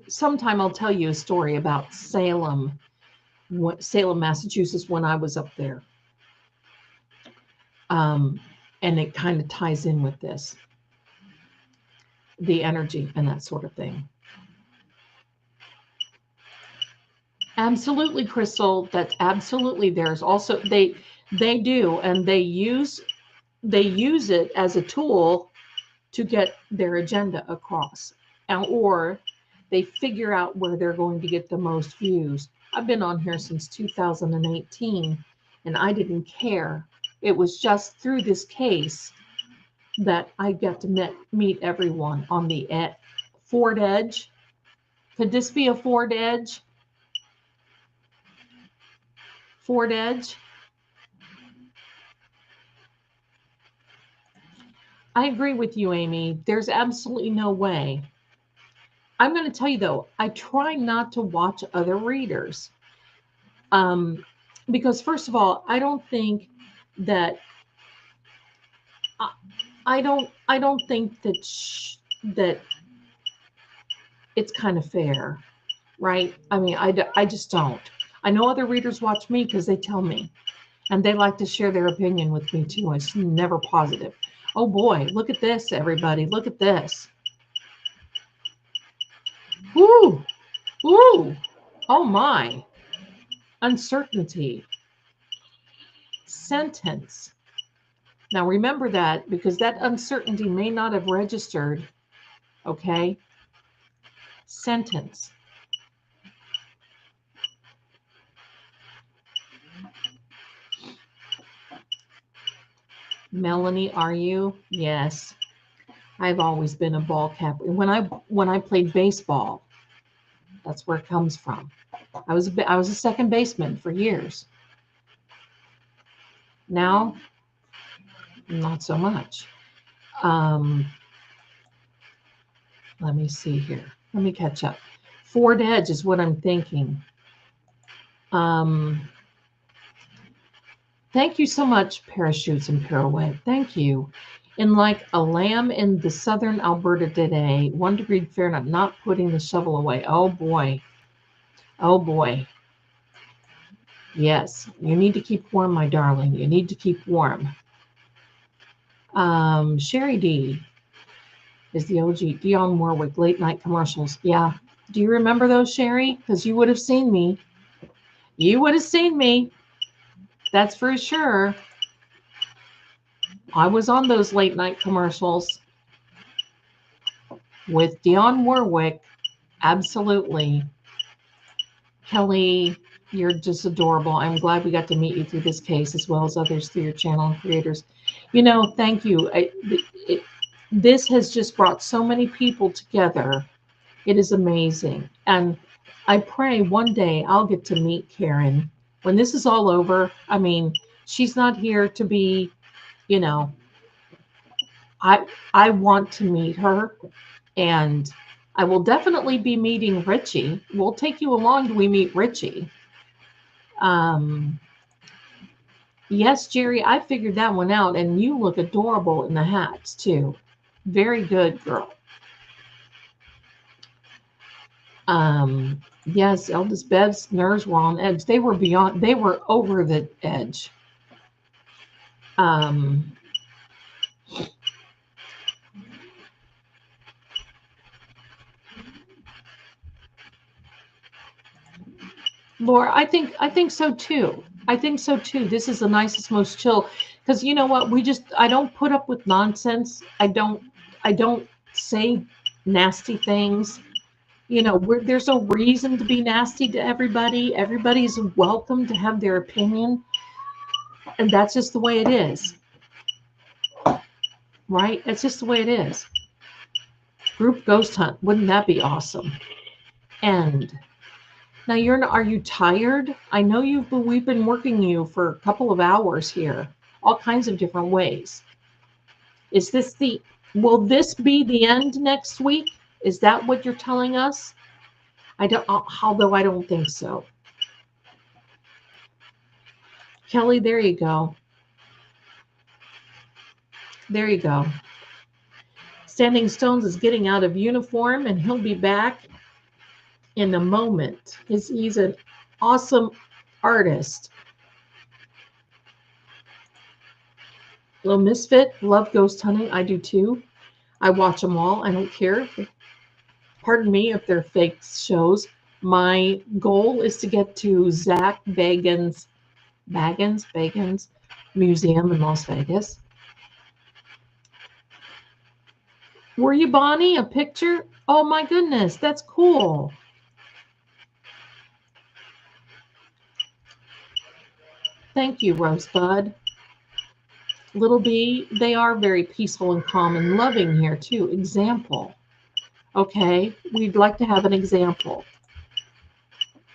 Sometime I'll tell you a story about Salem, Massachusetts, when I was up there. And it kind of ties in with this, the energy and that sort of thing. Absolutely, Crystal. That's absolutely. There's also they do, and they use it as a tool to get their agenda across, or they figure out where they're going to get the most views. I've been on here since 2018, and I didn't care. It was just through this case that I got to meet everyone on the Ford Edge. Could this be a Ford Edge? Ford Edge? I agree with you, Amy. There's absolutely no way. I'm going to tell you, though, I try not to watch other readers. Because, first of all, I don't think that I don't think that it's kind of fair, right? I mean, I just don't. I know other readers watch me because they tell me, and they like to share their opinion with me too. It's never positive. Oh boy, look at this, everybody. Look at this. Woo! Woo! Oh my. Uncertainty. Sentence. Now remember that, because that uncertainty may not have registered. Okay? Sentence. Melanie, are you? Yes. I've always been a ball cap. When I played baseball, that's where it comes from. I was a second baseman for years. Now, not so much. Let me see here. Let me catch up. Ford Edge is what I'm thinking. Thank you so much, Parachutes and Pirouette. Thank you. In like a lamb in the southern Alberta today, 1 degree Fahrenheit, not putting the shovel away. Oh boy. Oh boy. Yes, you need to keep warm, my darling. You need to keep warm. Sherry D is the OG. Dionne Warwick, late night commercials. Yeah. Do you remember those, Sherry? Because you would have seen me. You would have seen me. That's for sure. I was on those late night commercials with Dionne Warwick. Absolutely. Kelly, you're just adorable. I'm glad we got to meet you through this case as well as others through your channel and creators. You know, thank you. This has just brought so many people together. It is amazing. And I pray one day I'll get to meet Karen. When this is all over, I mean, she's not here to be, you know, I want to meet her, and I will definitely be meeting Richie. We'll take you along till we meet Richie. Yes, Jerry, I figured that one out, and you look adorable in the hats too. Very good, girl. Yes, Eldest Bev's nerves were on edge. They were beyond, they were over the edge. Laura, I think so too. I think so too. This is the nicest, most chill. Because you know what? I don't put up with nonsense. I don't say nasty things. You know, there's no reason to be nasty to everybody. Everybody's welcome to have their opinion. And that's just the way it is. Right? It's just the way it is. Group ghost hunt. Wouldn't that be awesome? And now are you tired? I know we've been working you for a couple of hours here, all kinds of different ways. Will this be the end next week? Is that what you're telling us? Although I don't think so. Kelly, there you go. There you go. Standing Stones is getting out of uniform, and he'll be back in a moment. He's an awesome artist. Little Misfit, love ghost hunting. I do too. I watch them all. I don't care. Pardon me if they're fake shows. My goal is to get to Zach Bagans Museum in Las Vegas. Were you, Bonnie? A picture? Oh my goodness, that's cool. Thank you, Rosebud. Little B, they are very peaceful and calm and loving here too. Example. Okay, we'd like to have an example.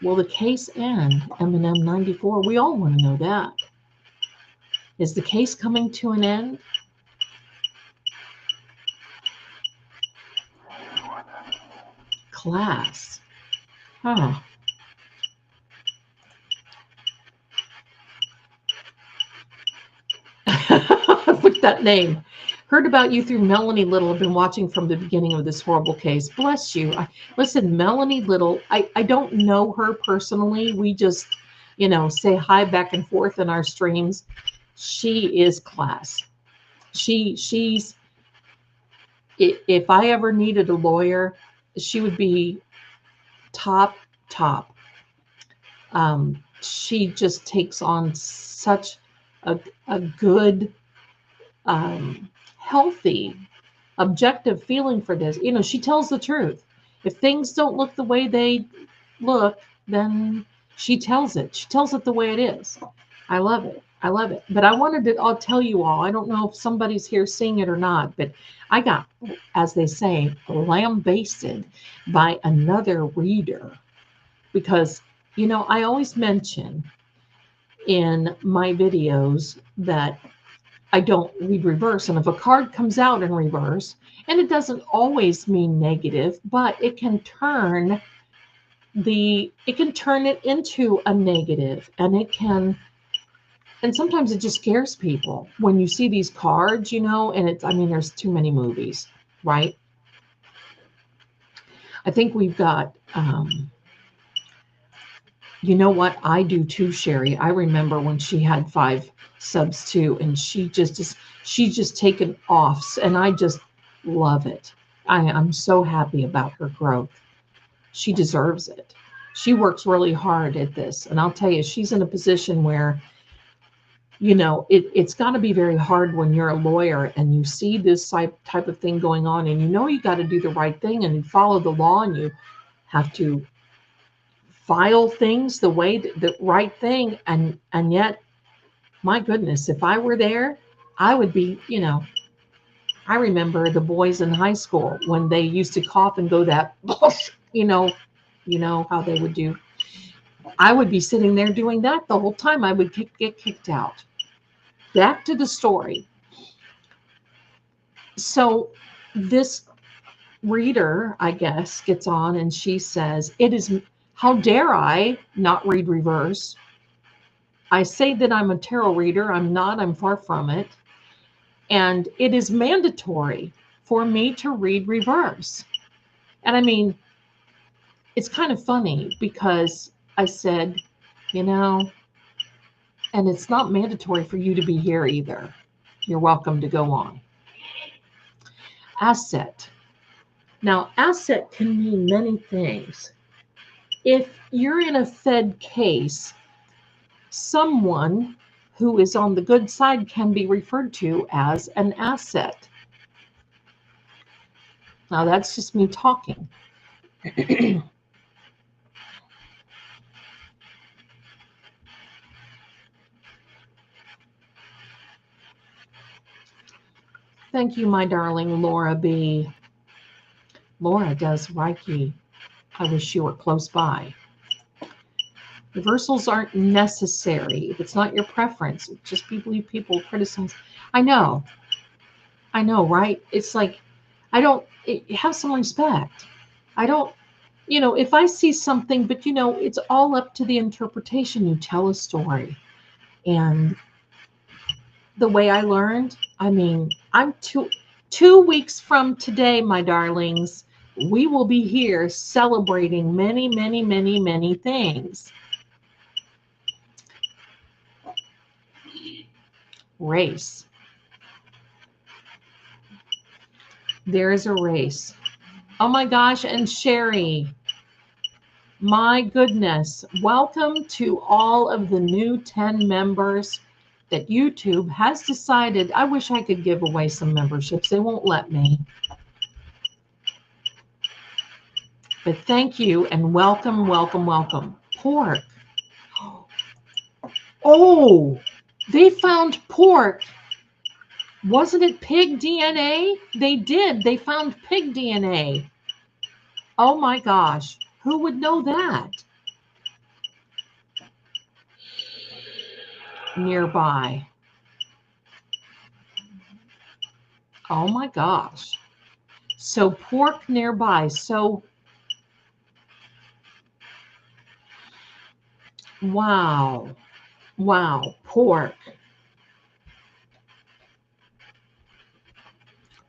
Will the case end? Eminem 94. We all want to know that. Is the case coming to an end? Class. Huh. Look at that name. Heard about you through Melanie Little. I've been watching from the beginning of this horrible case. Bless you. Listen, Melanie Little, I don't know her personally. We just, say hi back and forth in our streams. She is class. She's, if I ever needed a lawyer, she would be top. She just takes on such a good, healthy, objective feeling for this. She tells the truth. If things don't look the way they look, then she tells it. She tells it the way it is. I love it. But I'll tell you all, I don't know if somebody's here seeing it or not, but I got, as they say, lambasted by another reader because, I always mention in my videos that I don't read reverse. And if a card comes out in reverse, and it doesn't always mean negative, but it can turn it into a negative, and sometimes it just scares people when you see these cards, and there's too many movies, right? I think we've got, you know what? I do too, Sherry. I remember when she had 5 subs too, and she's just taken off, and I just love it. I'm so happy about her growth. She deserves it. She works really hard at this, and I'll tell you, she's in a position where, it's got to be very hard when you're a lawyer and you see this type of thing going on, and you got to do the right thing and follow the law, and you have to file things the way, the right thing. And yet, my goodness, if I were there, I would be, I remember the boys in high school when they used to cough and go that, you know how they would do. I would be sitting there doing that the whole time. I would get kicked out. Back to the story. So this reader, I guess, gets on and she says, how dare I not read reverse? I say that I'm a tarot reader. I'm not. I'm far from it. And it is mandatory for me to read reverse. And I mean, it's kind of funny because I said, and it's not mandatory for you to be here either. You're welcome to go on. Asset. Now, asset can mean many things. If you're in a Fed case, someone who is on the good side can be referred to as an asset. Now, that's just me talking. Thank you, my darling Laura B. Laura does Reiki. I wish you were close by. Reversals aren't necessary. If it's not your preference, just people criticize. I know, right? It's like, have some respect. I don't, if I see something, but it's all up to the interpretation. You tell a story. And the way I learned, I'm 2 weeks from today, my darlings, we will be here celebrating many, many, many, many things. Race. There is a race. Oh my gosh, and Sherry, my goodness, welcome to all of the new 10 members that YouTube has decided. I wish I could give away some memberships. They won't let me. But thank you and welcome, welcome, welcome. Pork. Oh, they found pork. Wasn't it pig DNA? They did. They found pig DNA. Oh my gosh. Who would know that? Nearby. Oh my gosh. So pork nearby. So, wow. Wow. Pork.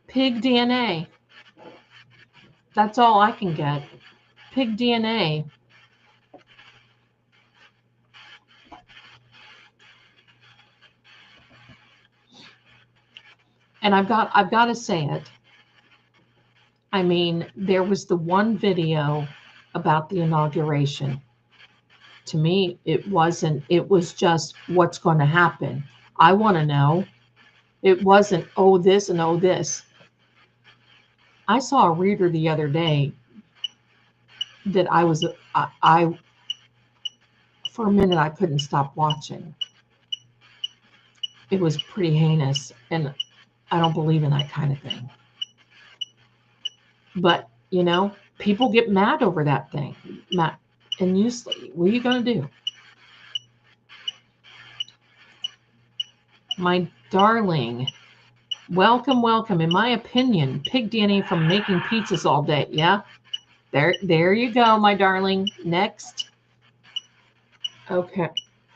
Pig DNA. That's all I can get. Pig DNA. And I've got to say it. There was the one video about the inauguration. To me, it was just what's going to happen. I want to know. It wasn't, oh, this and oh, this. I saw a reader the other day that I for a minute, I couldn't stop watching. It was pretty heinous, and I don't believe in that kind of thing. But, people get mad over that thing. And usually, what are you going to do? My darling, welcome, welcome. In my opinion, pig DNA from making pizzas all day. Yeah, there you go, my darling. Next. Okay,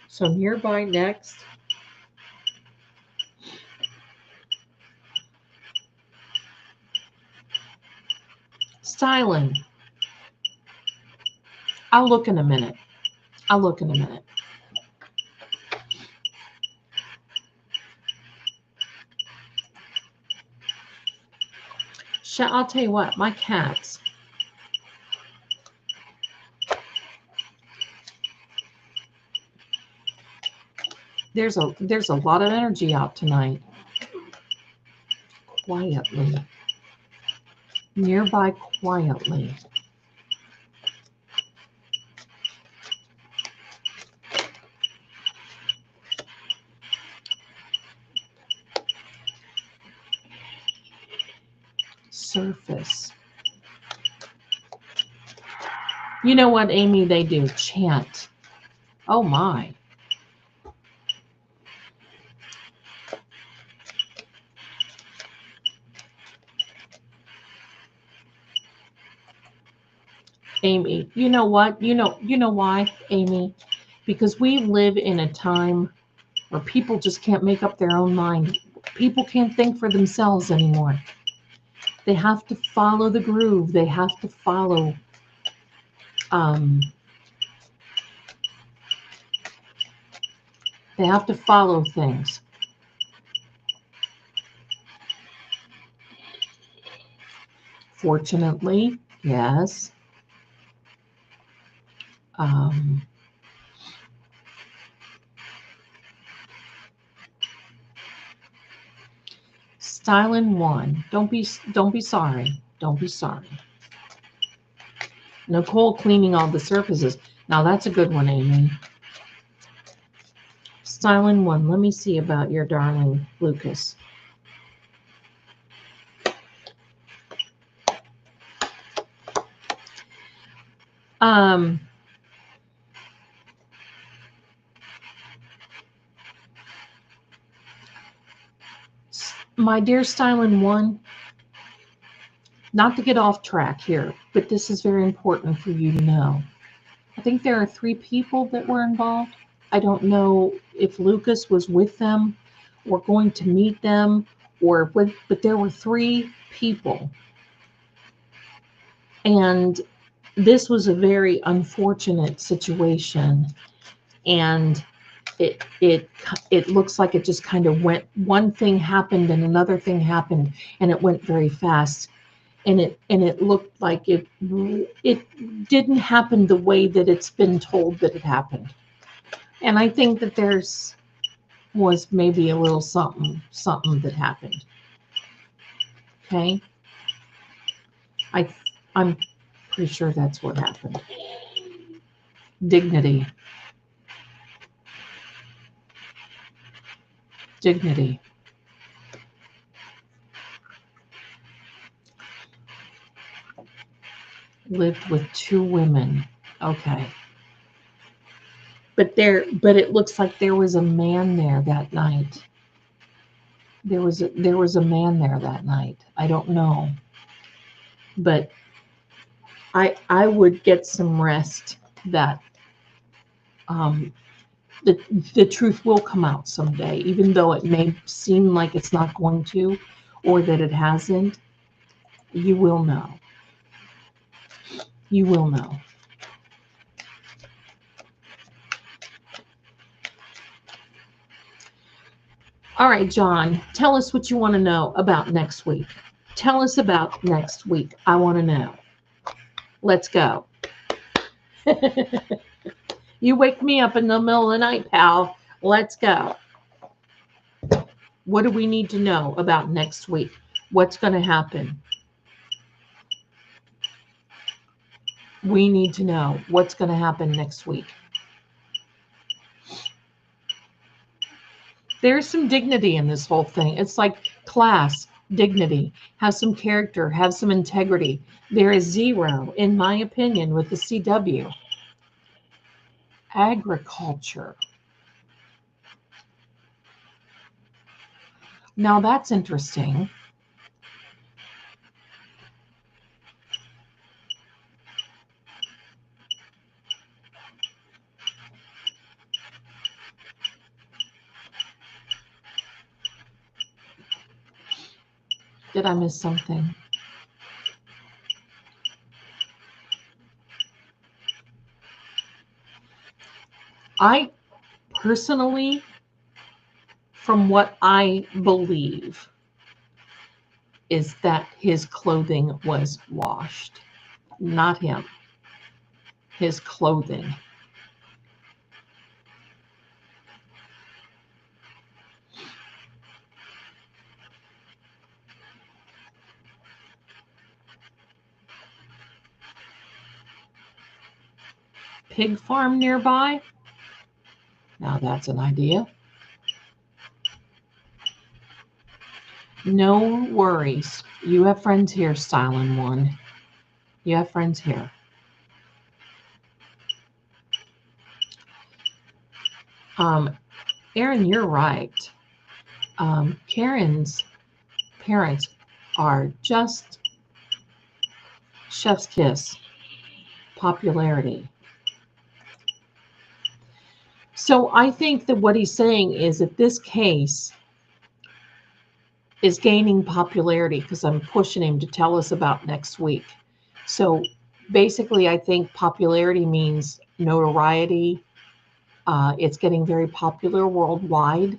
so nearby next. Styling. I'll look in a minute. I'll tell you what, my cats. There's a lot of energy out tonight. Quietly. Nearby quietly. surface. You know what, Amy, they do? Chant. Oh, my. Amy, you know what? You know why, Amy? Because we live in a time where people just can't make up their own mind. People can't think for themselves anymore. They have to follow the groove. They have to follow things. Fortunately, yes. Styling 1. Don't be sorry. Don't be sorry. Nicole cleaning all the surfaces. Now that's a good one, Amy. Styling 1. Let me see about your darling Lucas. My dear Styling 1, not to get off track here, but this is very important for you to know. I think there are 3 people that were involved. I don't know if Lucas was with them or going to meet them, but there were 3 people. And this was a very unfortunate situation. And it looks like it just kind of went, one thing happened and another thing happened, and it went very fast. And it looked like it didn't happen the way that it's been told that it happened. And I think that was maybe a little something that happened. Okay? I'm pretty sure that's what happened. Dignity. Lived with 2 women. Okay. But it looks like there was a man there that night. There was a man there that night. I don't know. But I would get some rest that the truth will come out someday, even though it may seem like it's not going to, or that it hasn't. You will know. You will know. All right, John, tell us what you want to know about next week. Tell us about next week. I want to know. Let's go. You wake me up in the middle of the night, pal. Let's go. What do we need to know about next week? What's going to happen? We need to know what's going to happen next week. There's some dignity in this whole thing. It's like class, dignity, have some character, have some integrity. There is 0, in my opinion, with the CW. Agriculture. Now that's interesting. Did I miss something? I personally, from what I believe, is that his clothing was washed. Not him. His clothing. Pig farm nearby? Now that's an idea. No worries. You have friends here, Styling One. You have friends here. Aaron, you're right. Karen's parents are just chef's kiss popularity. So I think that what he's saying is that this case is gaining popularity because I'm pushing him to tell us about next week. So basically, I think popularity means notoriety. It's getting very popular worldwide.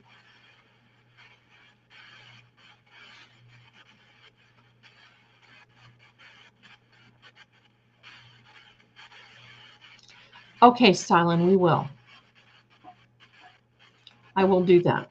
Okay, Stylen, we will. I will do that.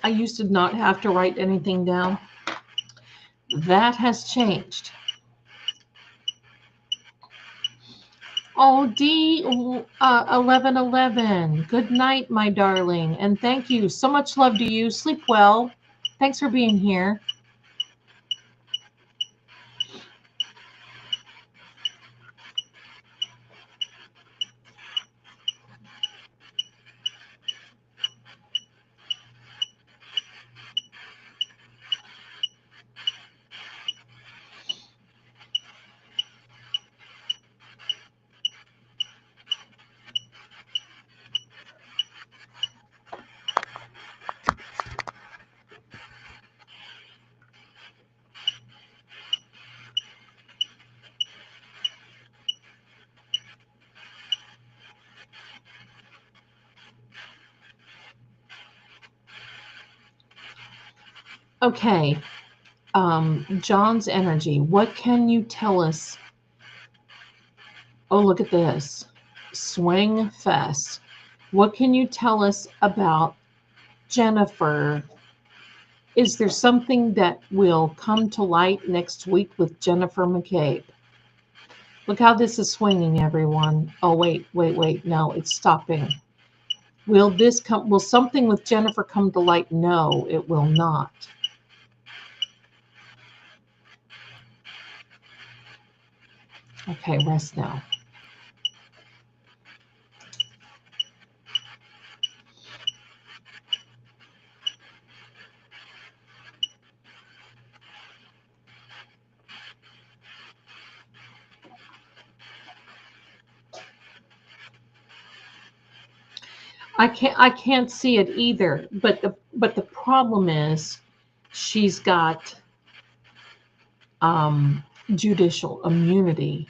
I used to not have to write anything down. That has changed. Oh, D 1111. Good night, my darling. And thank you. So much love to you. Sleep well. Thanks for being here. Okay. John's energy. What can you tell us? Oh, look at this. Swing Fest. What can you tell us about Jennifer? Is there something that will come to light next week with Jennifer McCabe? Look how this is swinging, everyone. Oh, wait. No, it's stopping. Will something with Jennifer come to light? No, it will not. Okay, rest now. I can't see it either. But the problem is she's got judicial immunity.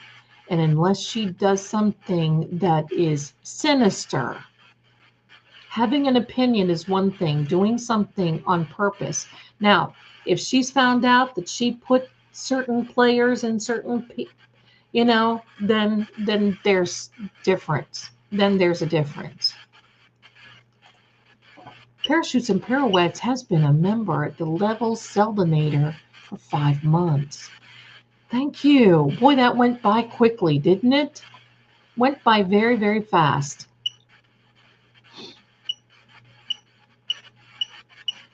And unless she does something that is sinister, having an opinion is one thing, doing something on purpose. Now, if she's found out that she put certain players in certain, then there's difference. Then there's a difference. Parachutes and Pirouettes has been a member at the Level Seldinator for 5 months. Thank you. Boy, that went by quickly, didn't it? Went by very, very fast.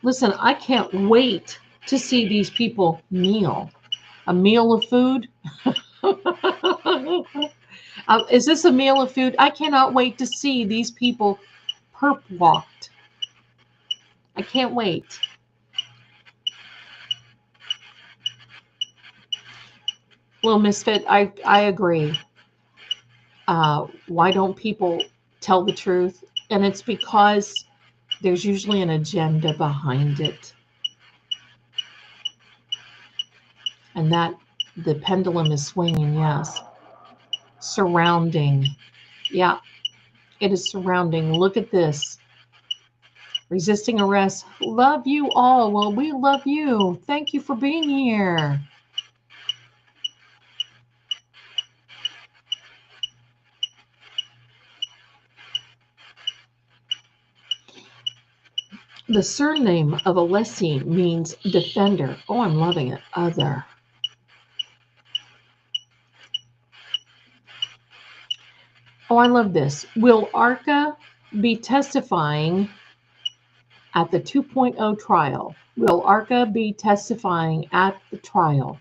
Listen, I can't wait to see these people meal. A meal of food? Is this a meal of food? I cannot wait to see these people perp walked. I can't wait. Little Misfit, I agree. Why don't people tell the truth? And it's because there's usually an agenda behind it. And that the pendulum is swinging, yes. Surrounding. Yeah, it is surrounding. Look at this. Resisting arrest. Love you all. Well, we love you. Thank you for being here. The surname of Alessi means defender. Oh, I'm loving it. Other. Oh, I love this. Will Arca be testifying at the 2.0 trial? Will Arca be testifying at the trial?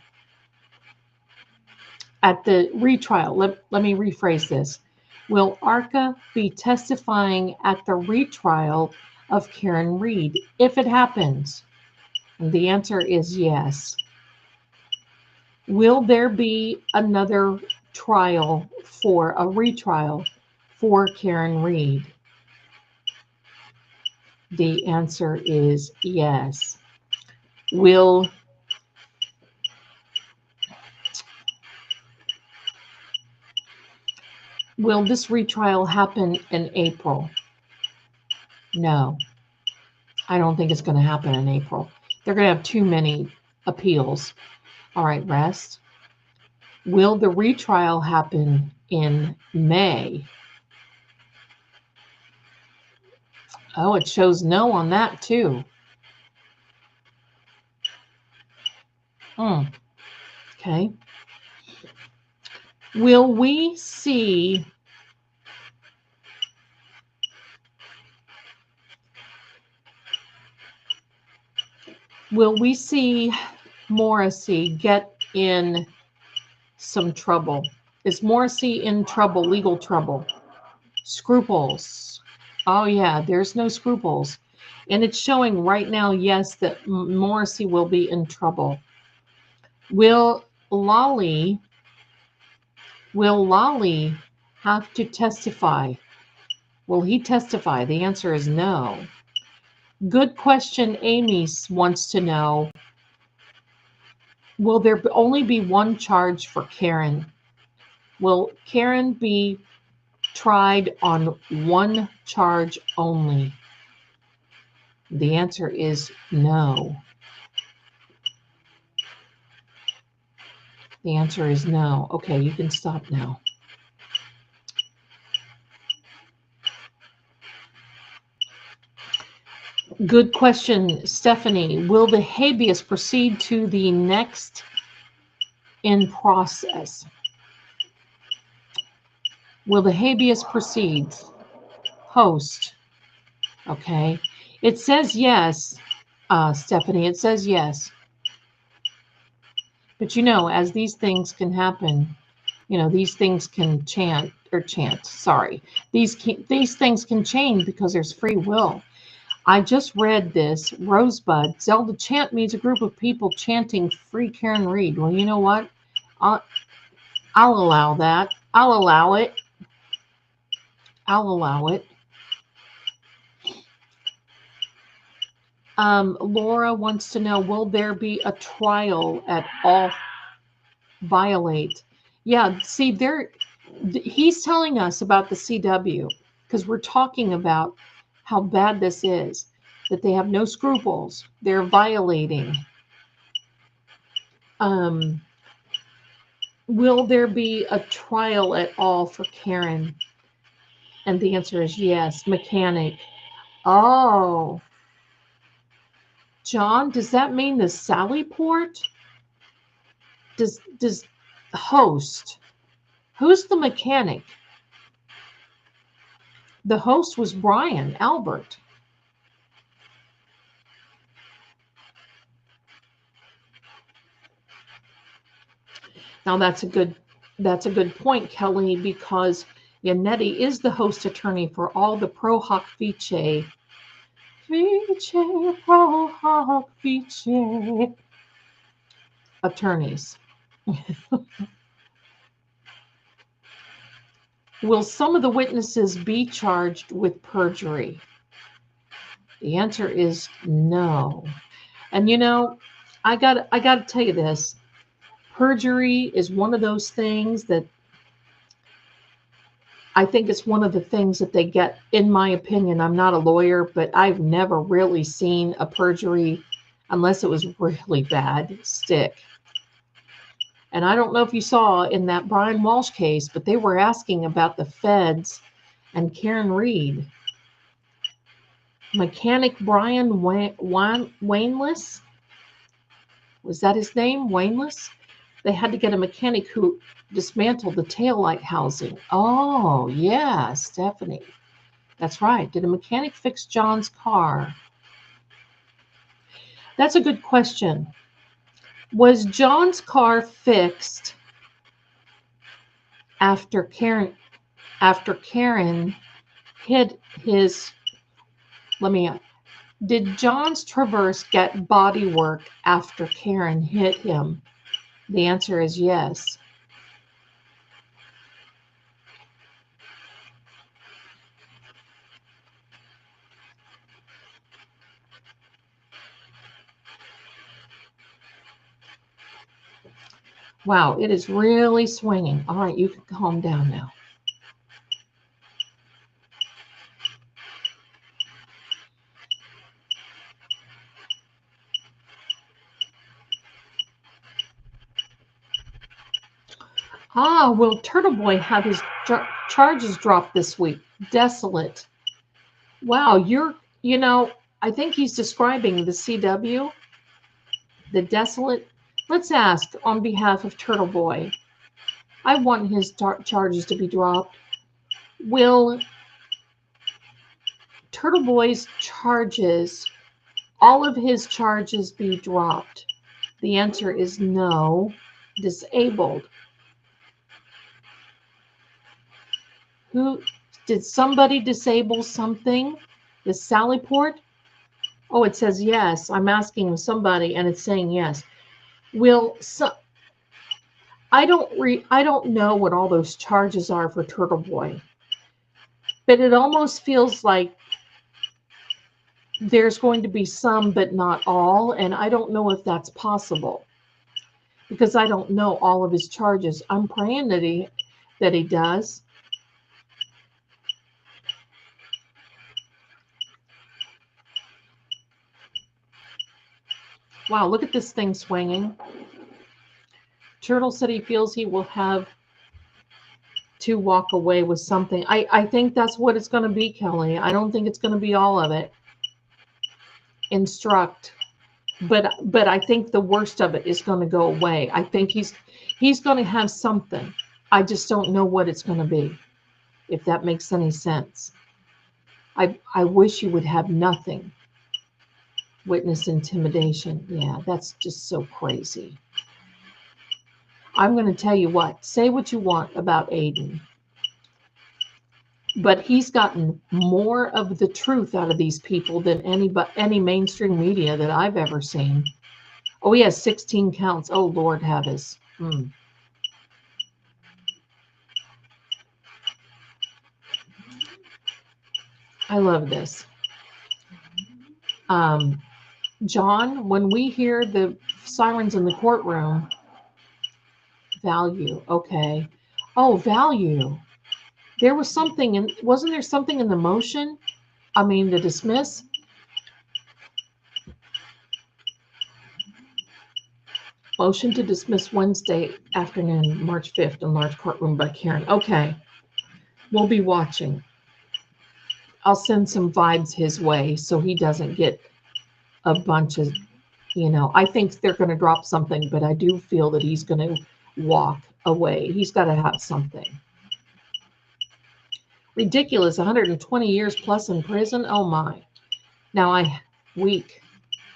At the retrial. Let me rephrase this. Will Arca be testifying at the retrial of Karen Reed if it happens? And the answer is yes. Will there be another trial for a retrial for Karen Reed? The answer is yes. Will this retrial happen in April? No, I don't think it's going to happen in April. They're going to have too many appeals. All right, rest. Will the retrial happen in May? Oh, it shows no on that too. Okay. Will we see Morrissey get in some trouble? Is Morrissey in trouble, legal trouble? Scruples. Oh yeah, there's no scruples. And it's showing right now, yes, that Morrissey will be in trouble. Will Lolly have to testify? Will he testify? The answer is no. Good question. Amy wants to know, will there only be one charge for Karen? Will Karen be tried on one charge only? The answer is no. The answer is no. Okay, you can stop now. Good question, Stephanie. Will the habeas proceed to the next in process? Will the habeas proceed? Host. Okay. It says yes, Stephanie. It says yes. But you know, as these things can happen, you know, these things can sorry. These things can change because there's free will. I just read this, Rosebud. Zelda chant means a group of people chanting free Karen Reed. Well, you know what? I'll allow that. I'll allow it. I'll allow it. Laura wants to know, will there be a trial at all? Violate. Yeah, see, he's telling us about the CW because we're talking about how bad this is, that they have no scruples. They're violating. Will there be a trial at all for Karen? And the answer is yes. Mechanic. Oh. John, does that mean the Sallyport? Does host? Who's the mechanic? The host was Brian Albert. Now that's a good point, Kelly, because Yannetti is the host attorney for all the Pro Hoc Vice Pro Hoc Vice attorneys. Will some of the witnesses be charged with perjury? The answer is no. And you know, I got to tell you this. Perjury is one of those things that I think it's one of the things that they get, in my opinion. I'm not a lawyer, but I've never really seen a perjury, unless it was really bad, stick. And I don't know if you saw in that Brian Walsh case, but they were asking about the feds and Karen Reed. Mechanic Brian Wainless, was that his name, Wainless? They had to get a mechanic who dismantled the taillight housing. Oh, yeah, Stephanie. That's right. Did a mechanic fix John's car? That's a good question. Was John's car fixed after Karen hit his, did John's Traverse get body work after Karen hit him? The answer is yes. Wow, it is really swinging. All right, you can calm down now. Ah, will Turtle Boy have his charges dropped this week? Desolate. Wow, I think he's describing the CW, the desolate. Let's ask on behalf of Turtle Boy. I want his charges to be dropped. Will Turtle Boy's charges, all of his charges, be dropped? The answer is no. Disabled. Who did somebody disable something? The Sallyport? Oh, it says yes. I'm asking somebody and it's saying yes. I don't know what all those charges are for Turtle Boy. But it almost feels like there's going to be some but not all, and I don't know if that's possible because I don't know all of his charges. I'm praying that he does. Wow, look at this thing swinging. Turtle said he feels he will have to walk away with something. I think that's what it's going to be, Kelly. I don't think it's going to be all of it. Instruct. But I think the worst of it is going to go away. I think he's going to have something. I just don't know what it's going to be, if that makes any sense. I wish you would have nothing. Witness intimidation. Yeah, that's just so crazy. I'm going to tell you what, say what you want about Aiden, but he's gotten more of the truth out of these people than any mainstream media that I've ever seen. Oh, he has 16 counts. Oh, Lord have his. I love this. John, when we hear the sirens in the courtroom, value. Okay. Oh, value. There was something wasn't there something in the motion? I mean, to dismiss? Motion to dismiss Wednesday afternoon, March 5th in large courtroom by Karen. Okay. We'll be watching. I'll send some vibes his way so he doesn't get a bunch of, I think they're going to drop something, but I do feel that he's going to walk away. He's got to have something. Ridiculous, 120 years plus in prison. Oh my. Now week.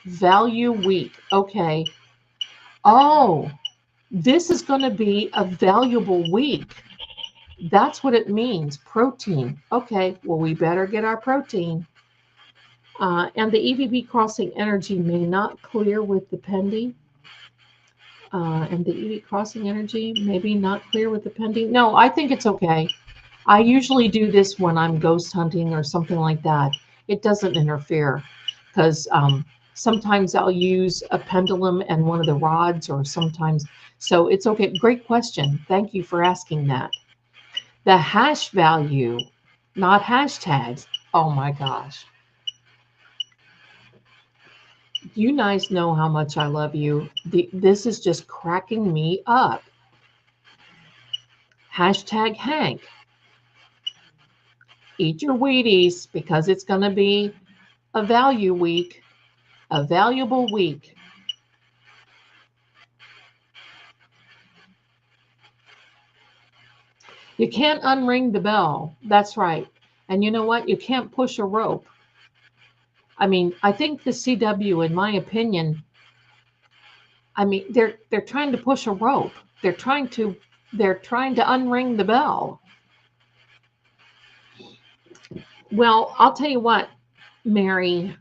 Value week. Okay. Oh, this is going to be a valuable week. That's what it means. Protein. Okay. Well, we better get our protein. And the EVP crossing energy may not clear with the pending. And the EV crossing energy maybe not clear with the pending. No, I think it's okay. I usually do this when I'm ghost hunting or something like that. It doesn't interfere because sometimes I'll use a pendulum and one of the rods or sometimes. So it's okay. Great question. Thank you for asking that. The hash value, not hashtags. Oh my gosh. You guys know how much I love you. This is just cracking me up. Hashtag Hank. Eat your Wheaties because it's going to be a value week, a valuable week. You can't unring the bell. That's right. And you know what? You can't push a rope. I mean, I think the CW, in my opinion, I mean, they're trying to push a rope. They're trying to unring the bell. Well, I'll tell you what, Mary,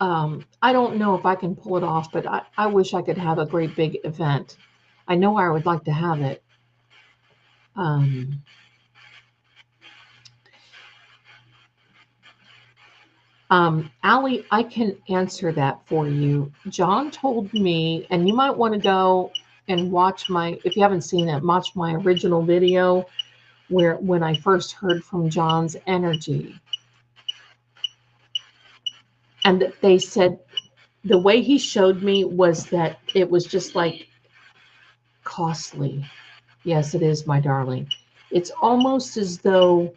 I don't know if I can pull it off, but I wish I could have a great big event. I know I would like to have it. Allie, I can answer that for you. John told me, and you might want to go and watch if you haven't seen it, watch my original video when I first heard from John's energy. And they said the way he showed me was that it was just like costly. Yes, it is, my darling. It's almost as though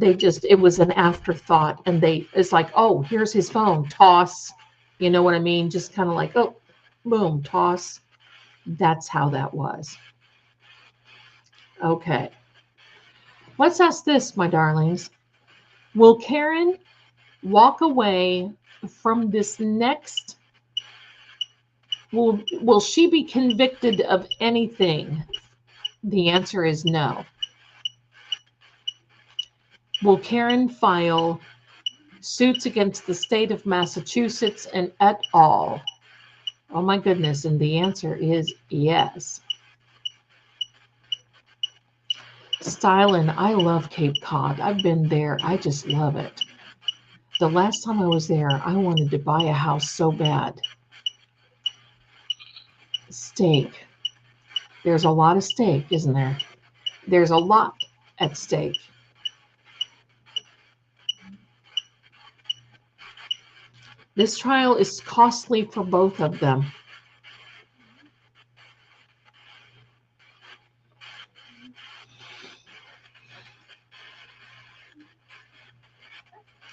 it was an afterthought, and it's like, oh, here's his phone, toss. You know what I mean? Just kind of like, oh, boom, toss. That's how that was. Okay. Let's ask this, my darlings. Will Karen walk away from this next? Will she be convicted of anything? The answer is no. Will Karen file suits against the state of Massachusetts and et al.? Oh my goodness, and the answer is yes. Styling, I love Cape Cod. I've been there. I just love it. The last time I was there, I wanted to buy a house so bad. Steak. There's a lot of steak, isn't there? There's a lot at stake. This trial is costly for both of them.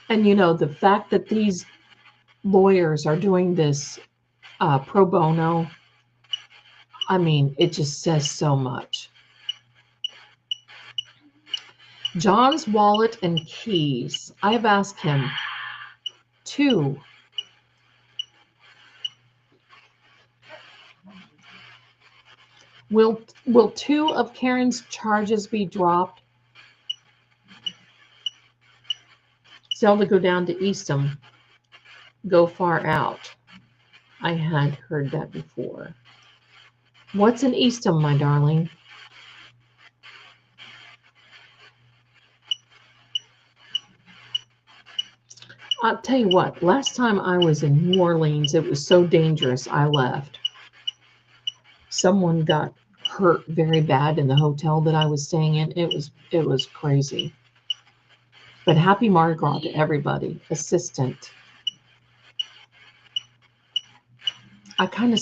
And you know, the fact that these lawyers are doing this pro bono, I mean, it just says so much. John's wallet and keys. I've asked him to Will 2 of Karen's charges be dropped? Zelda, go down to Eastham. Go far out. I had heard that before. What's an Eastham, my darling? I'll tell you what, last time I was in New Orleans, it was so dangerous, I left. Someone got hurt very bad in the hotel that I was staying in. It was crazy. But happy Mardi Gras to everybody. Assistant. I kind of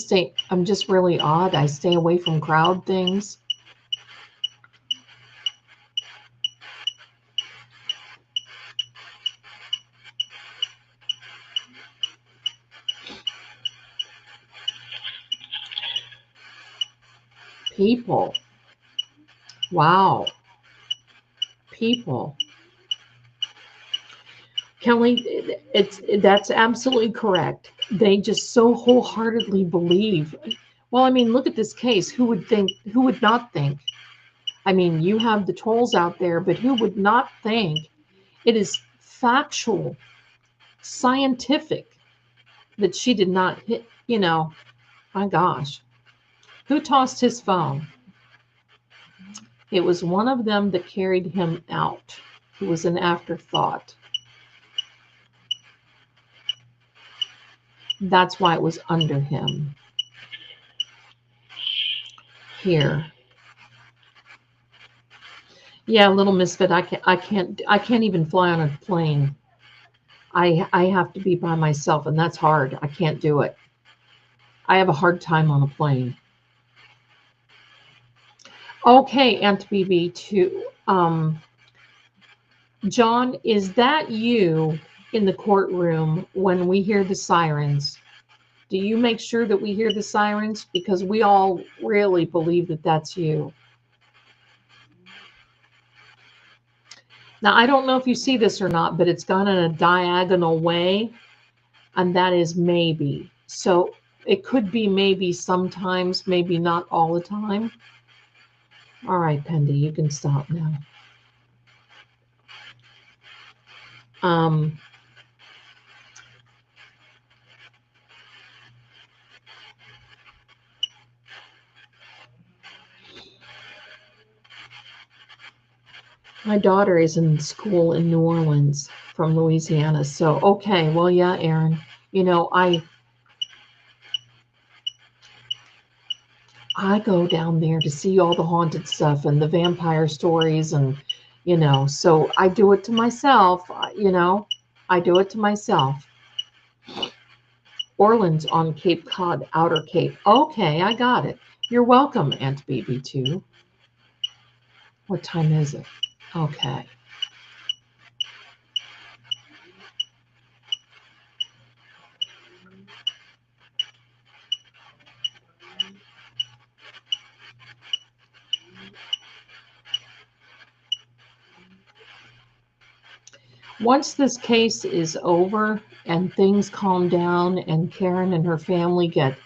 I'm just really odd. I stay away from crowd things. People. Wow. People. Kelly, that's absolutely correct. They just so wholeheartedly believe. Well, I mean, look at this case. Who would not think? I mean, you have the trolls out there, but who would not think it is factual, scientific that she did not hit, my gosh. Who tossed his phone? It was one of them that carried him out. It was an afterthought. That's why it was under him. Here. Yeah, little misfit. I can't even fly on a plane. I have to be by myself, and that's hard. I can't do it. I have a hard time on a plane. Okay, Aunt BB, too. John, is that you in the courtroom when we hear the sirens? Do you make sure that we hear the sirens? Because we all really believe that that's you. Now, I don't know if you see this or not, but it's gone in a diagonal way, and that is maybe. So it could be maybe sometimes, maybe not all the time. All right, Pendy, you can stop now. Um, my daughter is in school in New Orleans from Louisiana. So, okay, well, yeah, Aaron, you know, I go down there to see all the haunted stuff and the vampire stories and so I do it to myself, I do it to myself. Orleans on Cape Cod, Outer Cape. Okay, I got it. You're welcome, Aunt BB2. What time is it? Okay. Once this case is over and things calm down and Karen and her family get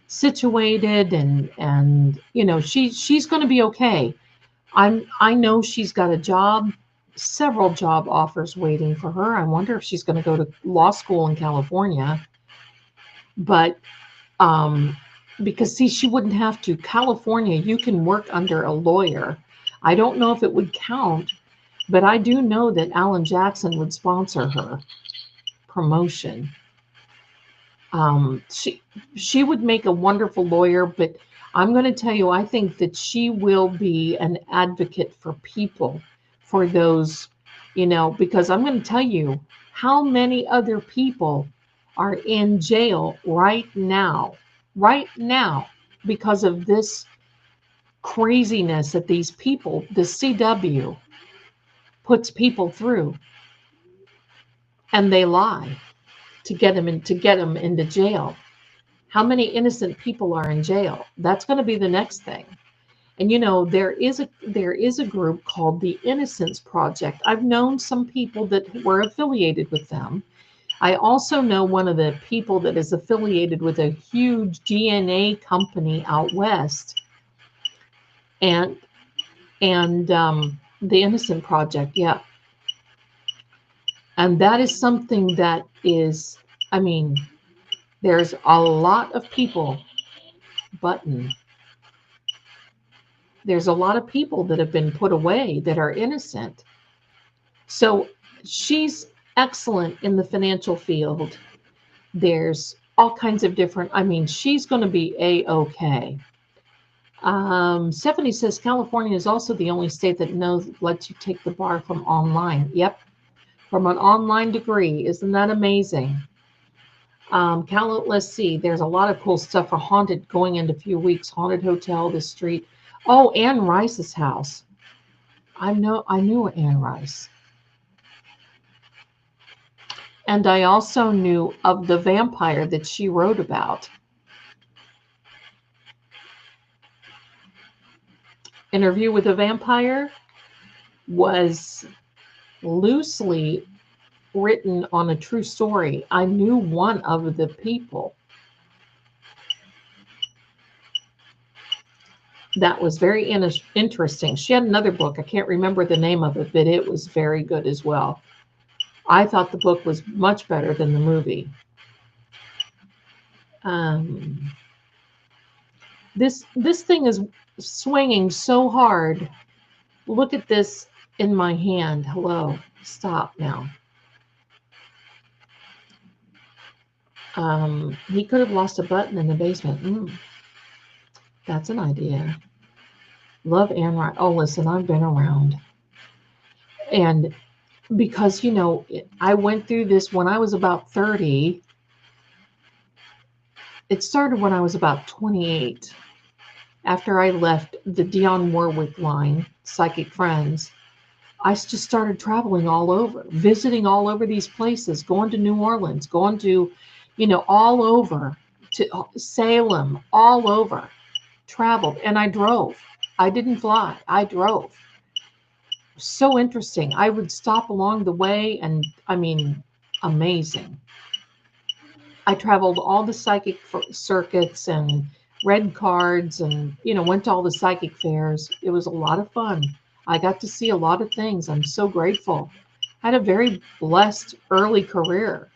situated and she's going to be okay. I know she's got a job, several job offers waiting for her. I wonder if she's going to go to law school in California. But because see, she wouldn't have to. California, you can work under a lawyer. I don't know if it would count, but I do know that Alan Jackson would sponsor her promotion. She would make a wonderful lawyer, but I'm going to tell you, I think that she will be an advocate for people, for those, because I'm going to tell you how many other people are in jail right now, because of this craziness that these people, the CW, puts people through, and they lie to get them into jail. How many innocent people are in jail? That's going to be the next thing. And there is a group called the Innocence Project. I've known some people that were affiliated with them. I also know one of the people that is affiliated with a huge DNA company out west, and the Innocent Project, yeah. And that is something that is, I mean, there's a lot of people, button. There's a lot of people that have been put away that are innocent. So she's excellent in the financial field. There's all kinds of different, she's going to be A-okay. Stephanie says California is also the only state that lets you take the bar from online. Yep, from an online degree. Isn't that amazing? Let's see. There's a lot of cool stuff for haunted going into a few weeks. Haunted Hotel, the street. Oh, Anne Rice's house. I knew Anne Rice. And I also knew of the vampire that she wrote about. Interview with a Vampire was loosely written on a true story. I knew one of the people. That was very interesting. She had another book. I can't remember the name of it, but it was very good as well. I thought the book was much better than the movie. This thing is swinging so hard. Look at this in my hand. Hello. Stop now. He could have lost a button in the basement. That's an idea. Love Anne Rice. Oh, listen, I've been around. And because, you know, I went through this when I was about 30. It started when I was about 28. After I left the Dionne Warwick line, Psychic Friends, I just started traveling all over, visiting all over these places, going to New Orleans, going to, you know, all over, to Salem, all over, traveled. And I drove. I didn't fly, I drove. So interesting. I would stop along the way, and I mean, amazing. I traveled all the psychic circuits and read cards, and, you know, went to all the psychic fairs. It was a lot of fun. I got to see a lot of things. I'm so grateful. I had a very blessed early career.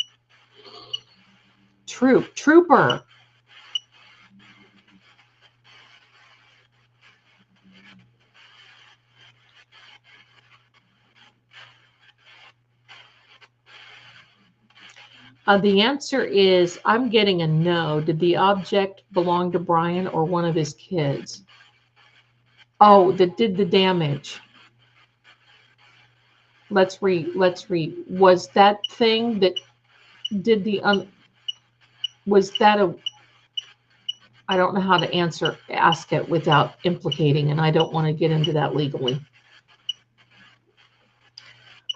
Trooper. The answer is, I'm getting a no. Did the object belong to Brian or one of his kids? Oh, that did the damage. Let's read. Was that thing that did the was that a, I don't know how to ask it without implicating, and I don't want to get into that legally.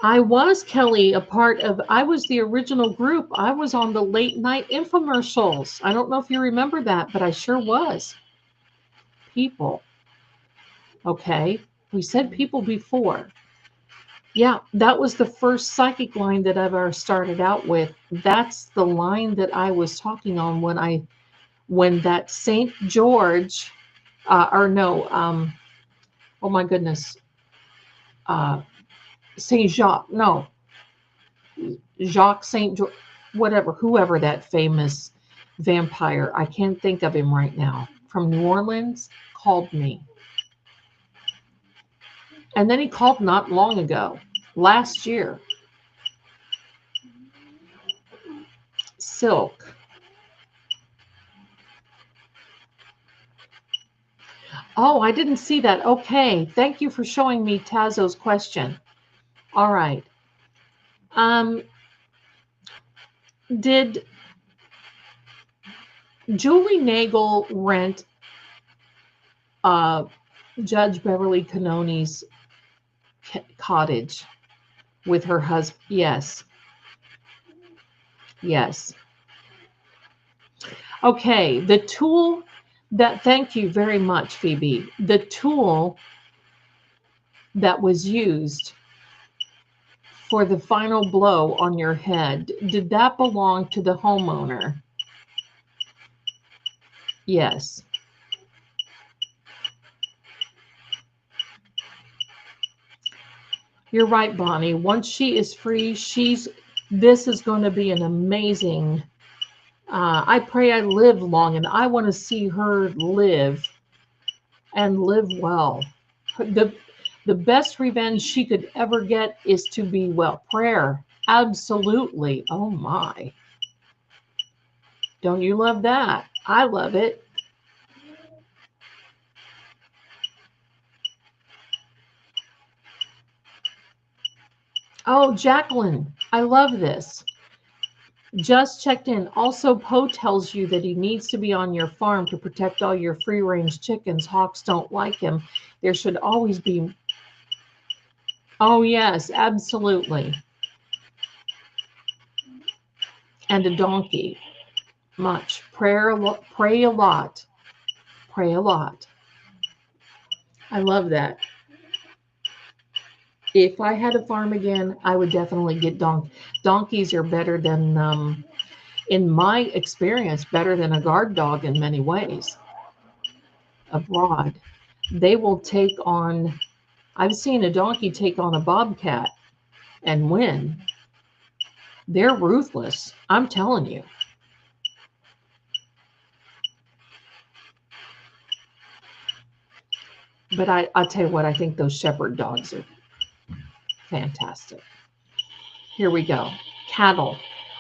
I was, Kelly, I was the original group. I was on the late night infomercials. I don't know if you remember that, but I sure was. People. Okay. We said people before. Yeah, that was the first psychic line that I've ever started out with. That's the line that I was talking on when that St. George, oh my goodness, St. Jacques, no, Jacques St. George, whoever that famous vampire, I can't think of him right now, from New Orleans, called me. And then he called not long ago, last year. Silk. Oh, I didn't see that. Okay. Thank you for showing me Tazo's question. All right. Did Julie Nagel rent Judge Beverly Cannoni's cottage with her husband? Yes. Yes. Okay. The tool that, thank you very much, Phoebe. The tool that was used for the final blow on your head, did that belong to the homeowner? Yes. You're right, Bonnie. Once she is free, this is going to be an amazing, I pray I live long, and I want to see her live and live well. The best revenge she could ever get is to be well. Prayer. Absolutely. Oh my. Don't you love that? I love it. Oh, Jacqueline, I love this. Just checked in. Also, Poe tells you that he needs to be on your farm to protect all your free-range chickens. Hawks don't like him. There should always be. Oh, yes, absolutely. And a donkey. Much. Pray a lot. Pray a lot. I love that. If I had a farm again, I would definitely get donkeys are better than, in my experience, better than a guard dog in many ways. Abroad, they will take on, I've seen a donkey take on a bobcat and win. They're ruthless, I'm telling you. But I'll tell you what, I think those shepherd dogs are fantastic. Here we go. Cattle.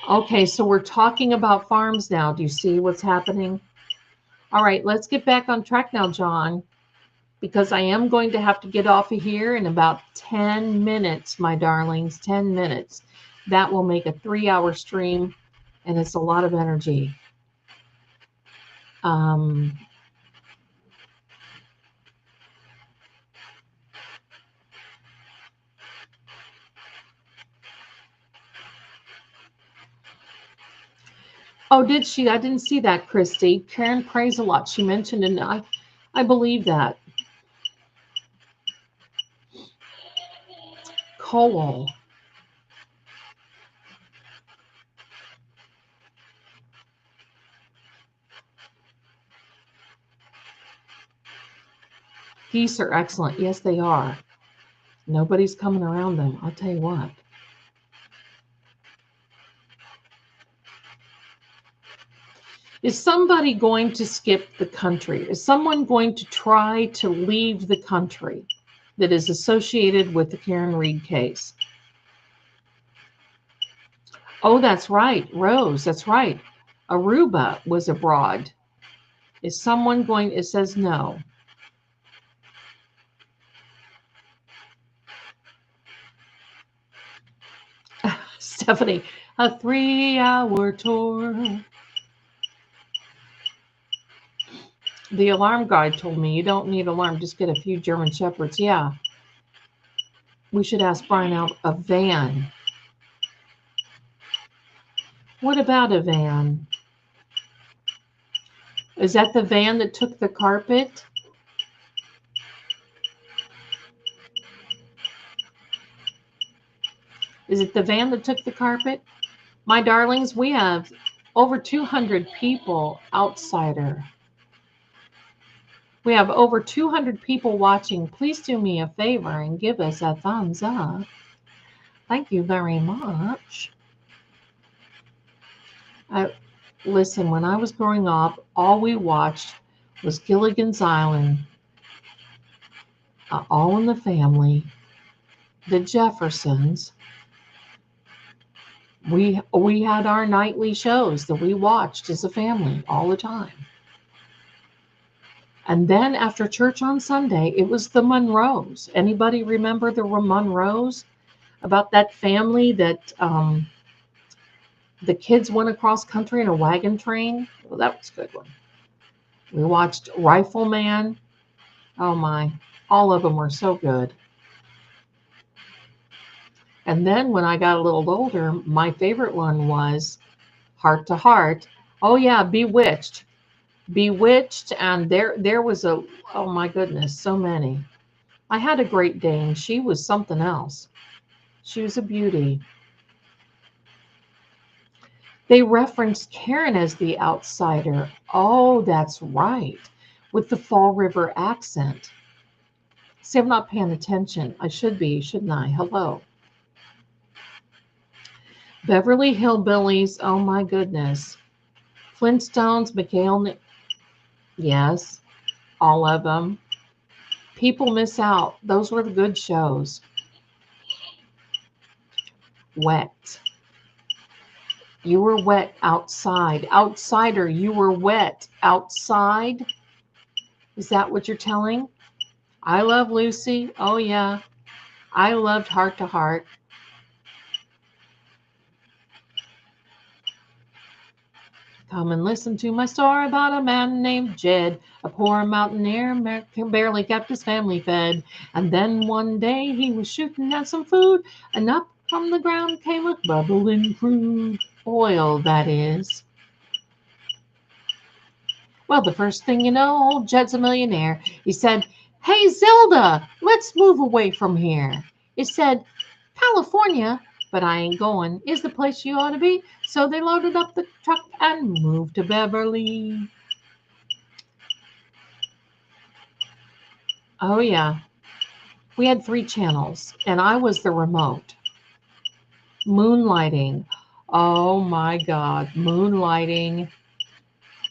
Okay, so we're talking about farms now. Do you see what's happening? All right, let's get back on track now, John. because I am going to have to get off of here in about 10 minutes, my darlings, 10 minutes. That will make a 3-hour stream, and it's a lot of energy. Oh, did she? I didn't see that, Christy. Karen prays a lot. She mentioned, and I believe that. Cole. Geese are excellent. Yes, they are. Nobody's coming around them. I'll tell you what. Is somebody going to skip the country? Is someone going to try to leave the country that is associated with the Karen Reed case? Oh, that's right. Rose, that's right. Aruba was abroad. Is someone going? It says no. Stephanie, a 3-hour tour. The alarm guide told me you don't need alarm, just get a few German Shepherds. Yeah. We should ask Brian out a van. What about a van? Is that the van that took the carpet? Is it the van that took the carpet? My darlings, we have over 200 people outsider. We have over 200 people watching. Please do me a favor and give us a thumbs up. Thank you very much. Listen, when I was growing up, all we watched was Gilligan's Island, All in the Family, The Jeffersons. We had our nightly shows that we watched as a family all the time. And then after church on Sunday, it was the Monroes. Anybody remember the Monroes? About that family that the kids went across country in a wagon train? Well, that was a good one. We watched Rifleman. Oh my, all of them were so good. And then when I got a little older, my favorite one was Heart to Heart. Oh yeah, Bewitched. Bewitched, and there was a, oh my goodness, so many. I had a Great Dane. She was something else. She was a beauty. They referenced Karen as the outsider. Oh, that's right, with the Fall River accent. See, I'm not paying attention. I should be, shouldn't I? Hello. Beverly Hillbillies. Oh my goodness. Flintstones, McHale. Yes, all of them. People miss out. Those were the good shows. Wet. You were wet outside. Outsider, you were wet outside. Is that what you're telling? I Love Lucy. Oh, yeah. I loved Heart to Heart. Come and listen to my story about a man named Jed, a poor mountaineer, barely kept his family fed. And then one day he was shooting at some food, and up from the ground came a bubbling crude oil, that is. Well, the first thing you know, old Jed's a millionaire. He said, "Hey, Zelda, let's move away from here." It said, "California, but I ain't going, is the place you ought to be." So they loaded up the truck and moved to Beverly. Oh, yeah. We had 3 channels, and I was the remote. Moonlighting. Oh, my God. Moonlighting.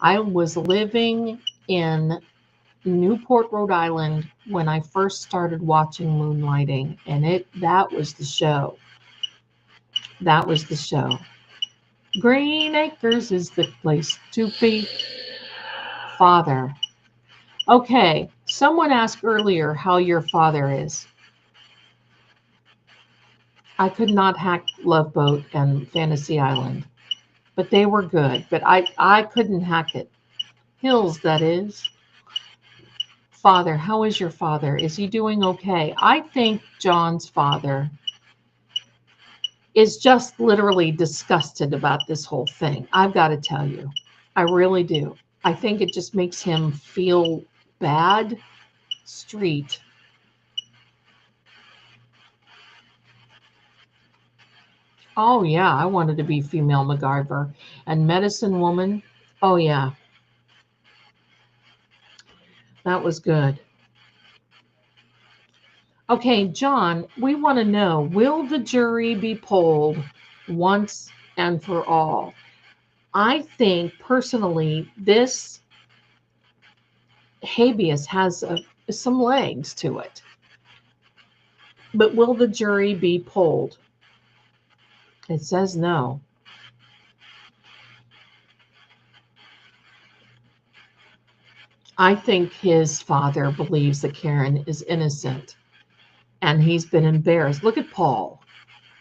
I was living in Newport, Rhode Island when I first started watching Moonlighting, and that was the show. That was the show. Green Acres is the place to be. Father. Okay, Someone asked earlier how your father is. I could not hack Love Boat and Fantasy Island, but they were good. But I couldn't hack it. Hills, that is. Father, how is your father? Is he doing okay? I think John's father is just literally disgusted about this whole thing. I've got to tell you, I really do. I think it just makes him feel bad. Street. Oh, yeah, I wanted to be female MacGyver. And Medicine Woman. Oh, yeah, that was good. Okay, John, we want to know, will the jury be polled once and for all? I think personally, this habeas has some legs to it. But will the jury be polled? It says no. I think his father believes that Karen is innocent and he's been embarrassed. Look at Paul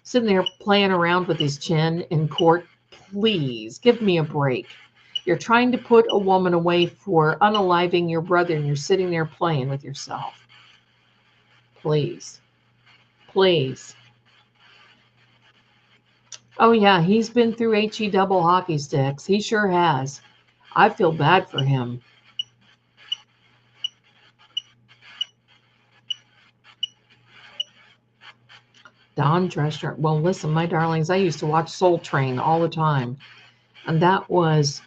sitting there playing around with his chin in court. Please give me a break. You're trying to put a woman away for unaliving your brother and you're sitting there playing with yourself. Please. Please. Oh, yeah, he's been through HE double hockey sticks. He sure has. I feel bad for him. Don Drescher. Well, listen, my darlings, I used to watch Soul Train all the time. And that was,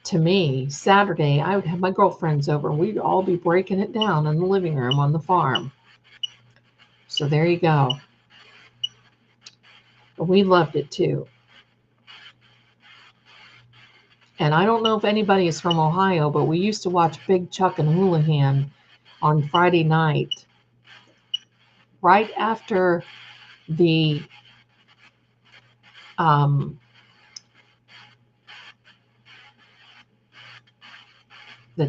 to me, Saturday, I would have my girlfriends over and we'd all be breaking it down in the living room on the farm. So there you go. We loved it too. And I don't know if anybody is from Ohio, but we used to watch Big Chuck and Houlihan on Friday night, right after the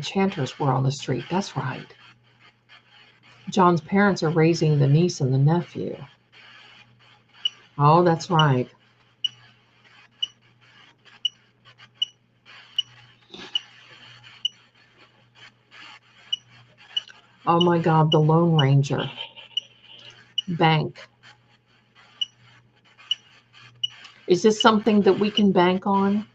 chanters were on the street. That's right. John's parents are raising the niece and the nephew. Oh, that's right. Oh my God, the Lone Ranger. Bank. Is this something that we can bank on?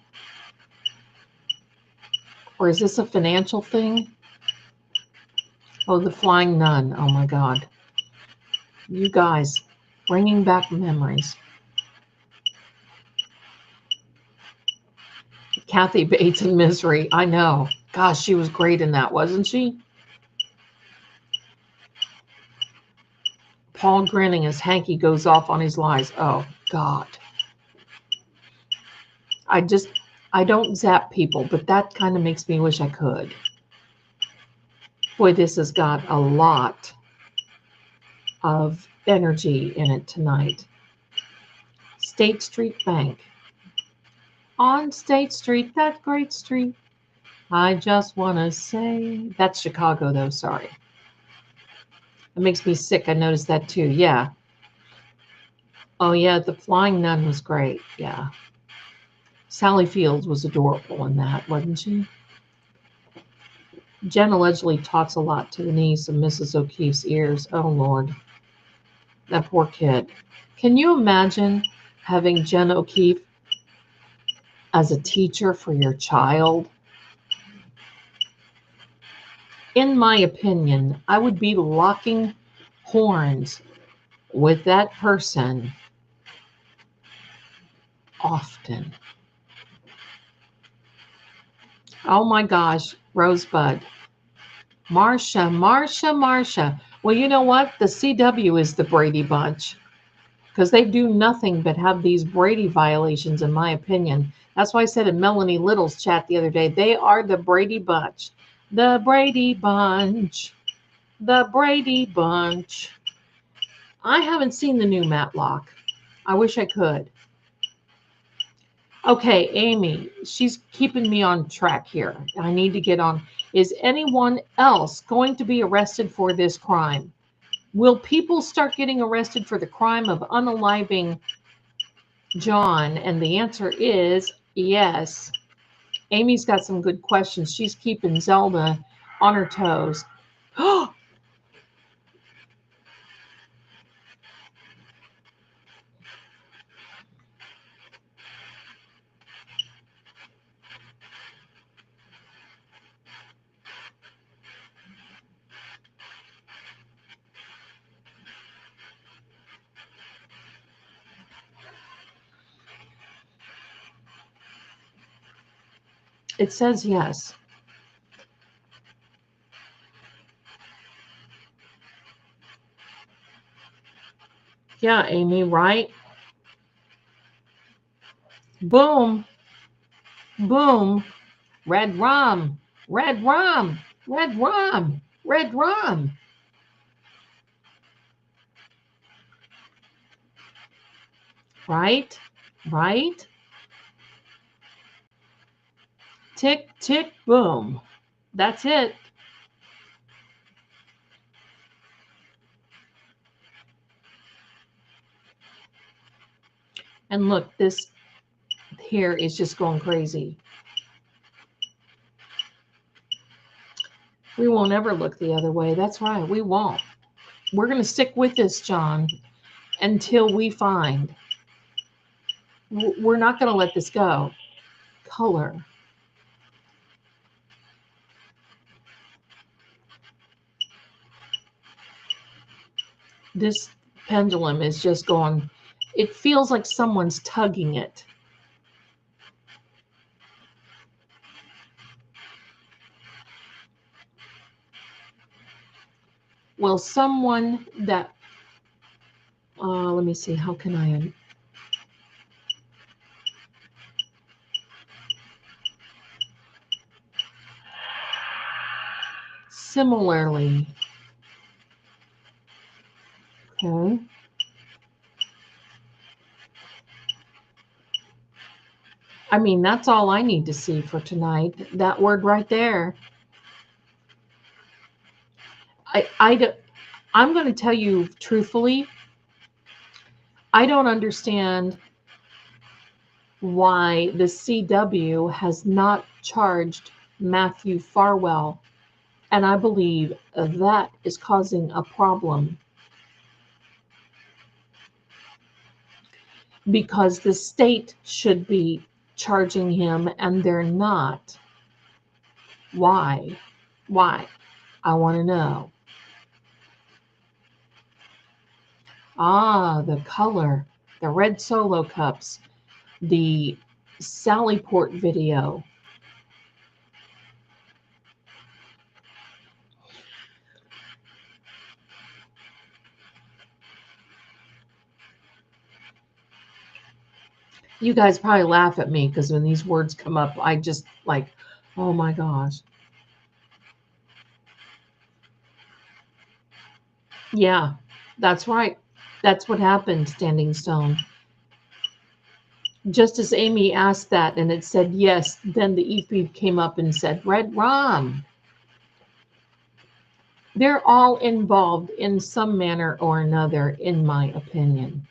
Or is this a financial thing? Oh, the Flying Nun. Oh my God. You guys, bringing back memories. Kathy Bates in Misery. I know. Gosh, she was great in that, wasn't she? Paul grinning as Hanky goes off on his lies. Oh, God. I don't zap people, but that kind of makes me wish I could. Boy, this has got a lot of energy in it tonight. State Street Bank. On State Street, that great street. I just want to say. That's Chicago, though, sorry. It makes me sick. I noticed that, too. Yeah. Oh, yeah, the Flying Nun was great. Yeah. Sally Fields was adorable in that, wasn't she? Jen allegedly talks a lot to the niece of Mrs. O'Keefe's ears. Oh, Lord. That poor kid. Can you imagine having Jen O'Keefe as a teacher for your child? In my opinion, I would be locking horns with that person often. Oh my gosh, Rosebud. Marsha. Well, you know what? The CW is the Brady Bunch because they do nothing but have these Brady violations, in my opinion. That's why I said in Melanie Little's chat the other day, they are the Brady Bunch. The Brady Bunch. The Brady Bunch. I haven't seen the new Matlock. I wish I could. Okay, Amy, she's keeping me on track here. I need to get on. Is anyone else going to be arrested for this crime? Will people start getting arrested for the crime of unaliving John? And the answer is yes. Amy's got some good questions. She's keeping Zelda on her toes. It says yes. Yeah, Amy, right? Boom, boom. Red rum, red rum, red rum, red rum. Right? Right? Tick, tick, boom. That's it. And look, this here is just going crazy. We won't ever look the other way. That's right. We won't. We're going to stick with this, John, until we find. We're not going to let this go. Color. This pendulum is just going, it feels like someone's tugging it. Well, someone that, let me see, how can I? Similarly, okay. I mean, that's all I need to see for tonight. That word right there. I'm going to tell you truthfully, I don't understand why the CW has not charged Matthew Farwell. And I believe that is causing a problem. Because the state should be charging him and they're not. Why? Why? I want to know. Ah, the color, the red Solo cups, the Sallyport video. You guys probably laugh at me because when these words come up, I just like, oh my gosh. Yeah, that's right. That's what happened, Standing Stone. Just as Amy asked that and it said yes, then the EP came up and said, Red Rum. They're all involved in some manner or another, in my opinion.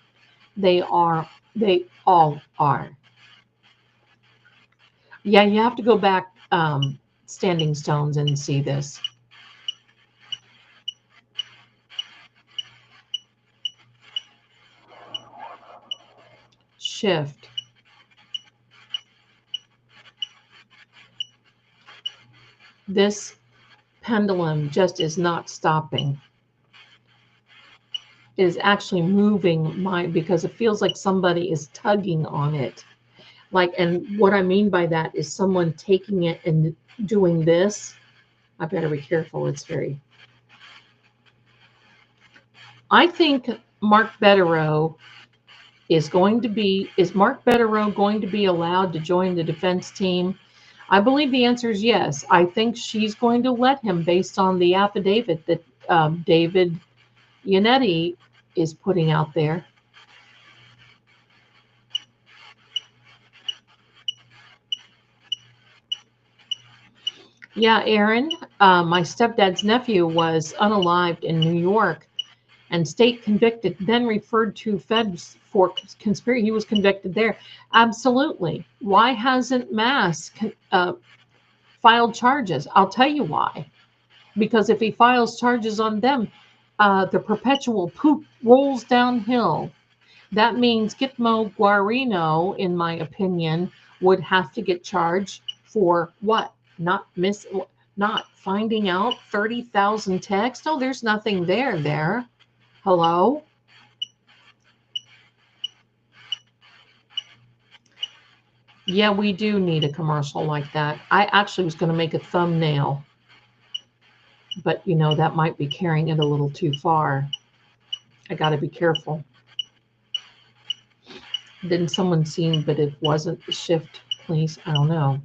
They all are. Yeah, you have to go back, Standing Stones, and see this. Shift. This pendulum just is not stopping. It is actually moving because it feels like somebody is tugging on it. And what I mean by that is someone taking it and doing this. I better be careful. It's very. I think Mark Betterow is Mark Betterow going to be allowed to join the defense team? I believe the answer is yes. I think she's going to let him based on the affidavit that David Yannetti is putting out there. Yeah, Aaron, my stepdad's nephew was unalived in New York and state convicted, then referred to feds for conspiracy. He was convicted there. Absolutely. Why hasn't Mass filed charges? I'll tell you why. Because if he files charges on them, the perpetual poop rolls downhill. That means Gitmo Guarino, in my opinion, would have to get charged for what? Not finding out 30,000 texts. Oh, there's nothing there. Hello? Yeah, we do need a commercial like that. I actually was going to make a thumbnail, but that might be carrying it a little too far. I got to be careful. Didn't someone see, but it wasn't the shift, please? I don't know.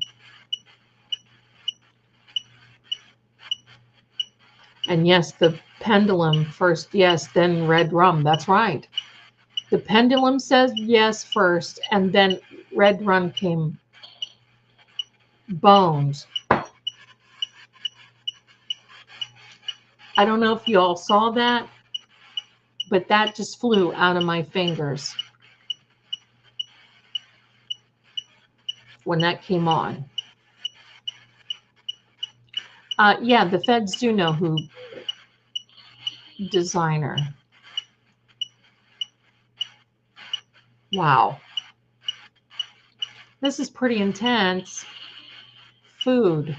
And yes, the pendulum first, yes, then red rum. That's right. The pendulum says yes first, and then red rum came. Bones. I don't know if you all saw that, but that just flew out of my fingers when that came on. Yeah, the feds do know who designer. Wow. This is pretty intense. Food.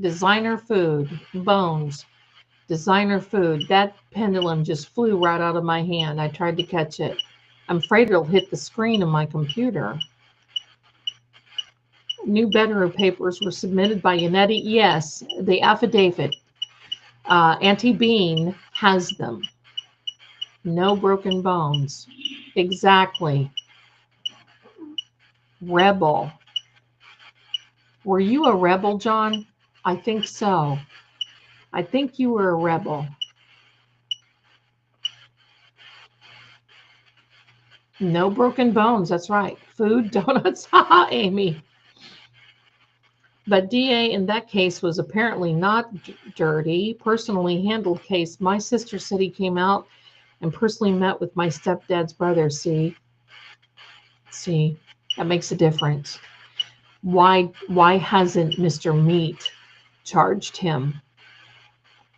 Designer food. Bones. Designer food. That pendulum just flew right out of my hand. I tried to catch it. I'm afraid it'll hit the screen of my computer. New Bedrow papers were submitted by Yannetti. Yes, the affidavit. Auntie Bean has them. No broken bones. Exactly. Rebel. Were you a rebel, John? I think so. I think you were a rebel. No broken bones. That's right. Food, donuts. Haha, Amy. But DA in that case was apparently not dirty. Personally handled case. My sister said he came out and personally met with my stepdad's brother. See, that makes a difference. Why hasn't Mr. Meat charged him?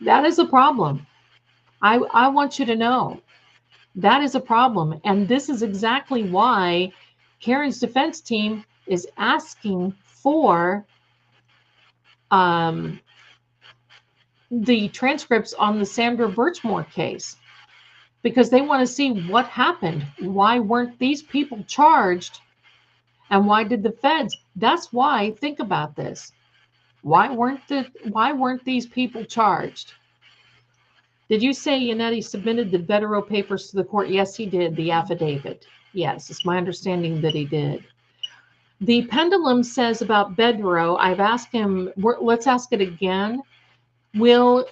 That is a problem. I want you to know that is a problem. And this is exactly why Karen's defense team is asking for the transcripts on the Sandra Birchmore case, because they want to see what happened. Why weren't these people charged? And why did the feds? That's why, think about this. Why weren't these people charged? Did you say Yannetti submitted the Bedrow papers to the court? Yes, he did, the affidavit. Yes, it's my understanding that he did. The pendulum says about Bedrow, I've asked him, let's ask it again. Will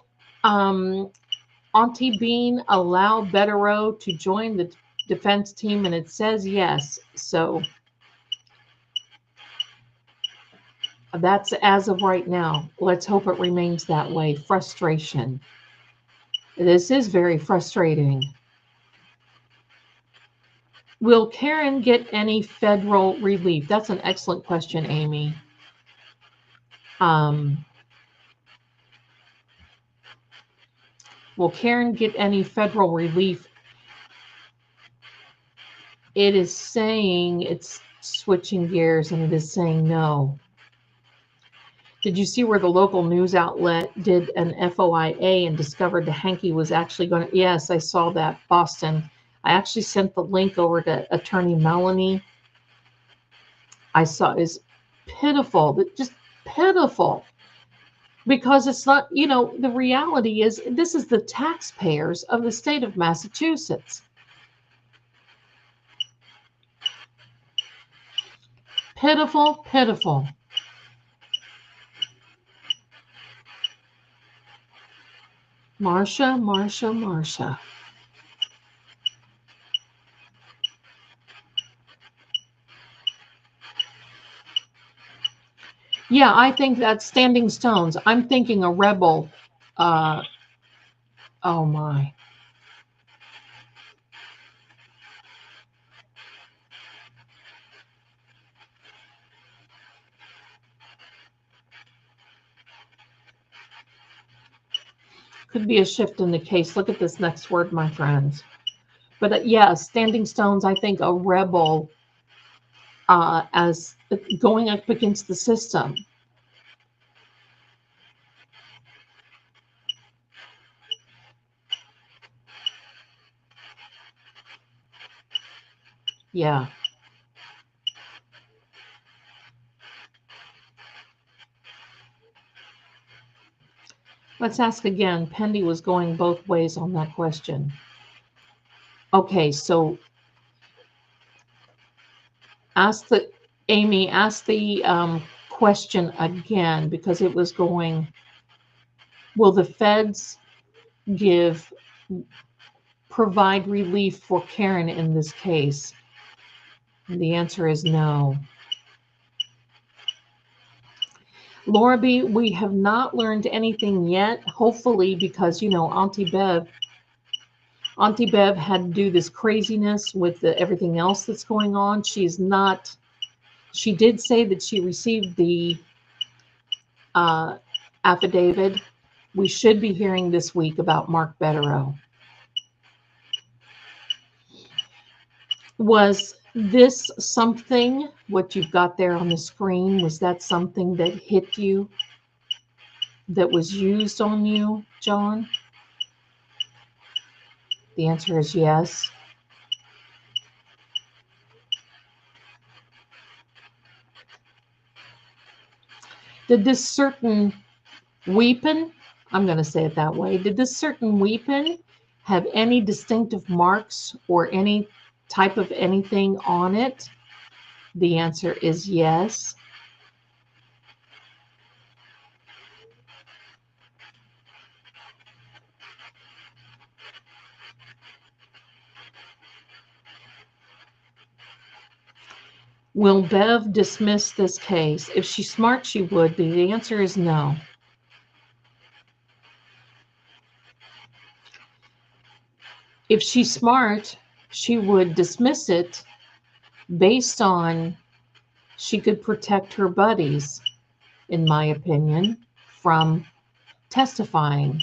Auntie Bean allow Bedrow to join the defense team? And it says yes. So that's as of right now. Let's hope it remains that way. Frustration. This is very frustrating. Will Karen get any federal relief? That's an excellent question, Amy. Will Karen get any federal relief? It is saying, it's switching gears, and it is saying no. Did you see where the local news outlet did an FOIA and discovered the hanky was actually going to? Yes, I saw that, Boston. I actually sent the link over to Attorney Melanie. I saw is pitiful, but just pitiful. Because it's not, the reality is this is the taxpayers of the state of Massachusetts. Pitiful, pitiful. Marsha. Yeah, I think that's Standing Stones. I'm thinking a rebel. Oh my. Could be a shift in the case. Look at this next word, my friends. But yeah, Standing Stones, I think a rebel as going up against the system. Yeah. Let's ask again. Pendy was going both ways on that question. Okay, so Amy, ask the question again because it was going, will the feds provide relief for Karen in this case? And the answer is no. Laura B., we have not learned anything yet, hopefully, because, Auntie Bev had to do this craziness with everything else that's going on. She did say that she received the affidavit. We should be hearing this week about Mark Betterow. Was this something, what you've got there on the screen, was that something that hit you, that was used on you, John? The answer is yes. Did this certain weapon, I'm going to say it that way, did this certain weapon have any distinctive marks or any type of anything on it? The answer is yes. Will Bev dismiss this case? If she's smart, she would, but the answer is no. If she's smart, she would dismiss it based on she could protect her buddies, in my opinion, from testifying.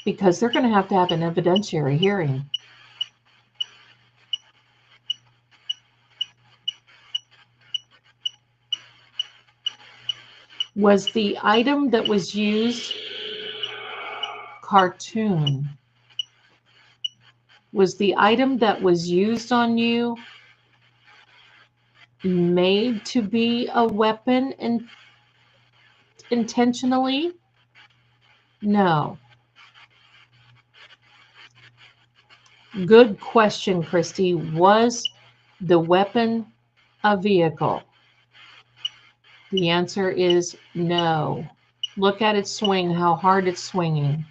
Because they're going to have an evidentiary hearing. Was the item that was used cartoon? Was the item that was used on you made to be a weapon intentionally? No. Good question, Christy. Was the weapon a vehicle? The answer is no. Look at it swing, how hard it's swinging.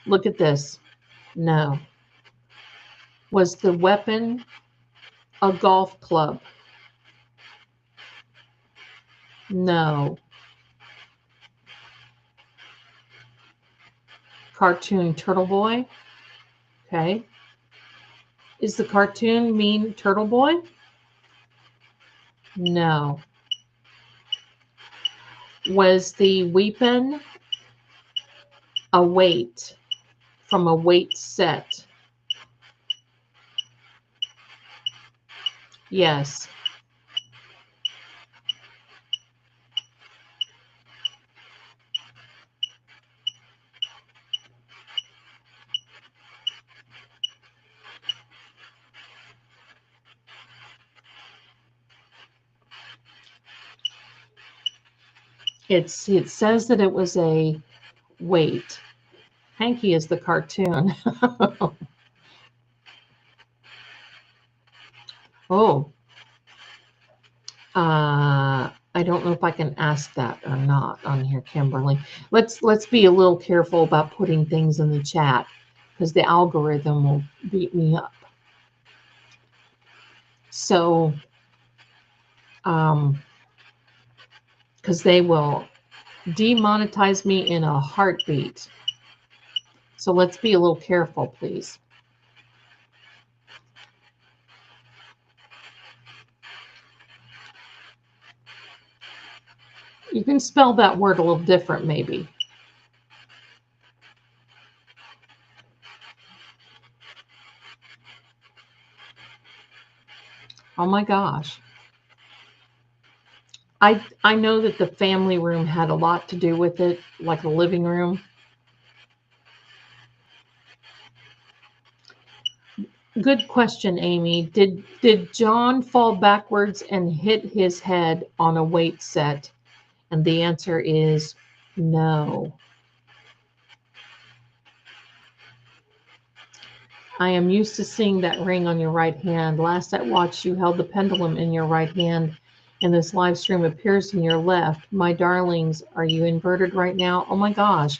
Look at this. No. Was the weapon a golf club? No. Cartoon Turtle Boy? Okay. Is the cartoon mean Turtle Boy? No. Was the weapon a weight from a weight set? Yes. It says that it was a weight. Hanky is the cartoon. Oh. I don't know if I can ask that or not on here, Kimberly. Let's be a little careful about putting things in the chat because the algorithm will beat me up. So because they will demonetize me in a heartbeat. So let's be a little careful, please. You can spell that word a little different, maybe. Oh my gosh. I know that the family room had a lot to do with it, like the living room. Good question, Amy. Did John fall backwards and hit his head on a weight set? And the answer is no. I am used to seeing that ring on your right hand. Last I watched, you held the pendulum in your right hand, and this live stream appears in your left. My darlings, are you inverted right now? Oh my gosh.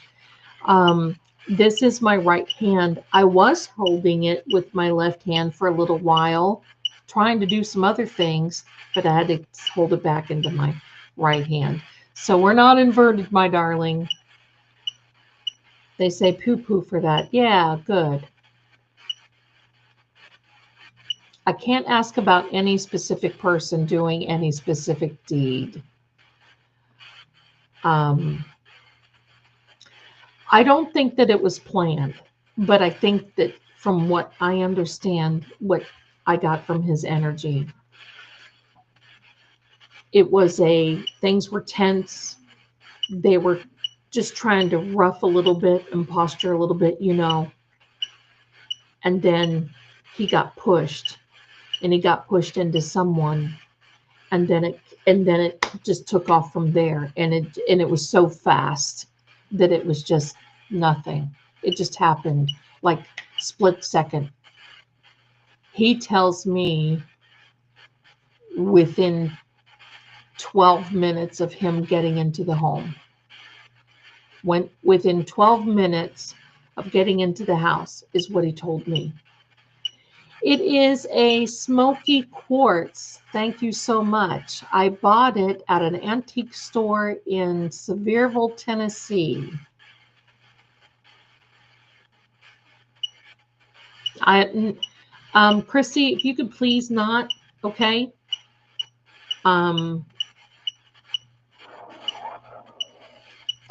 This is my right hand. I was holding it with my left hand for a little while, trying to do some other things, but I had to hold it back into my right hand. So we're not inverted, my darling. They say poo-poo for that. Yeah, good. I can't ask about any specific person doing any specific deed. I don't think that it was planned, but I think that from what I understand, what I got from his energy, it was things were tense. They were just trying to rough a little bit and posture a little bit, and then he got pushed, and he got pushed into someone, and then it just took off from there, and it was so fast that it was just nothing. It just happened like split second. He tells me within 12 minutes of him getting into the home, within 12 minutes of getting into the house is what he told me. It is a smoky quartz. Thank you so much. I bought it at an antique store in Sevierville, Tennessee. Chrissy, if you could please not, okay?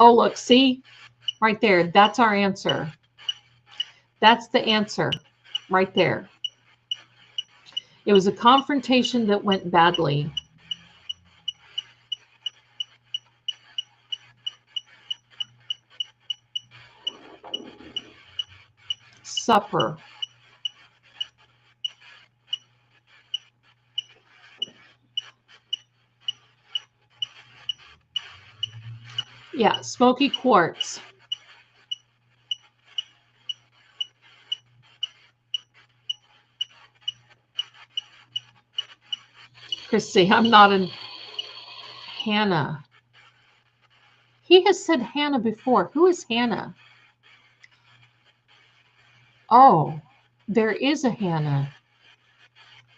Oh, look, see? Right there. That's our answer. That's the answer right there. It was a confrontation that went badly. Supper. Yeah, smoky quartz. Chrissy, I'm not in Hannah. He has said Hannah before. Who is Hannah? Oh, there is a Hannah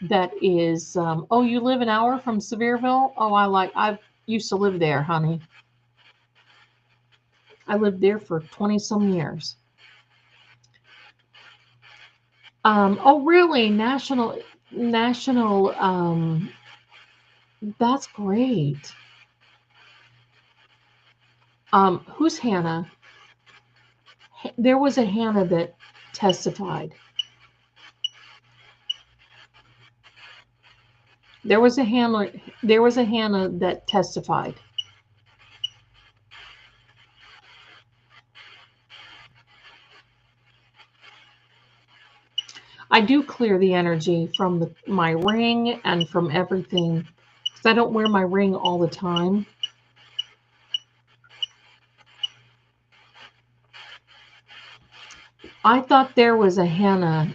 that is, oh, you live an hour from Sevierville? Oh, I used to live there, honey. I lived there for 20 some years. Oh, really? National, that's great. Who's Hannah? There was a Hannah that testified. There was a Hannah that testified. I do clear the energy from my ring and from everything, because I don't wear my ring all the time. I thought there was a Hannah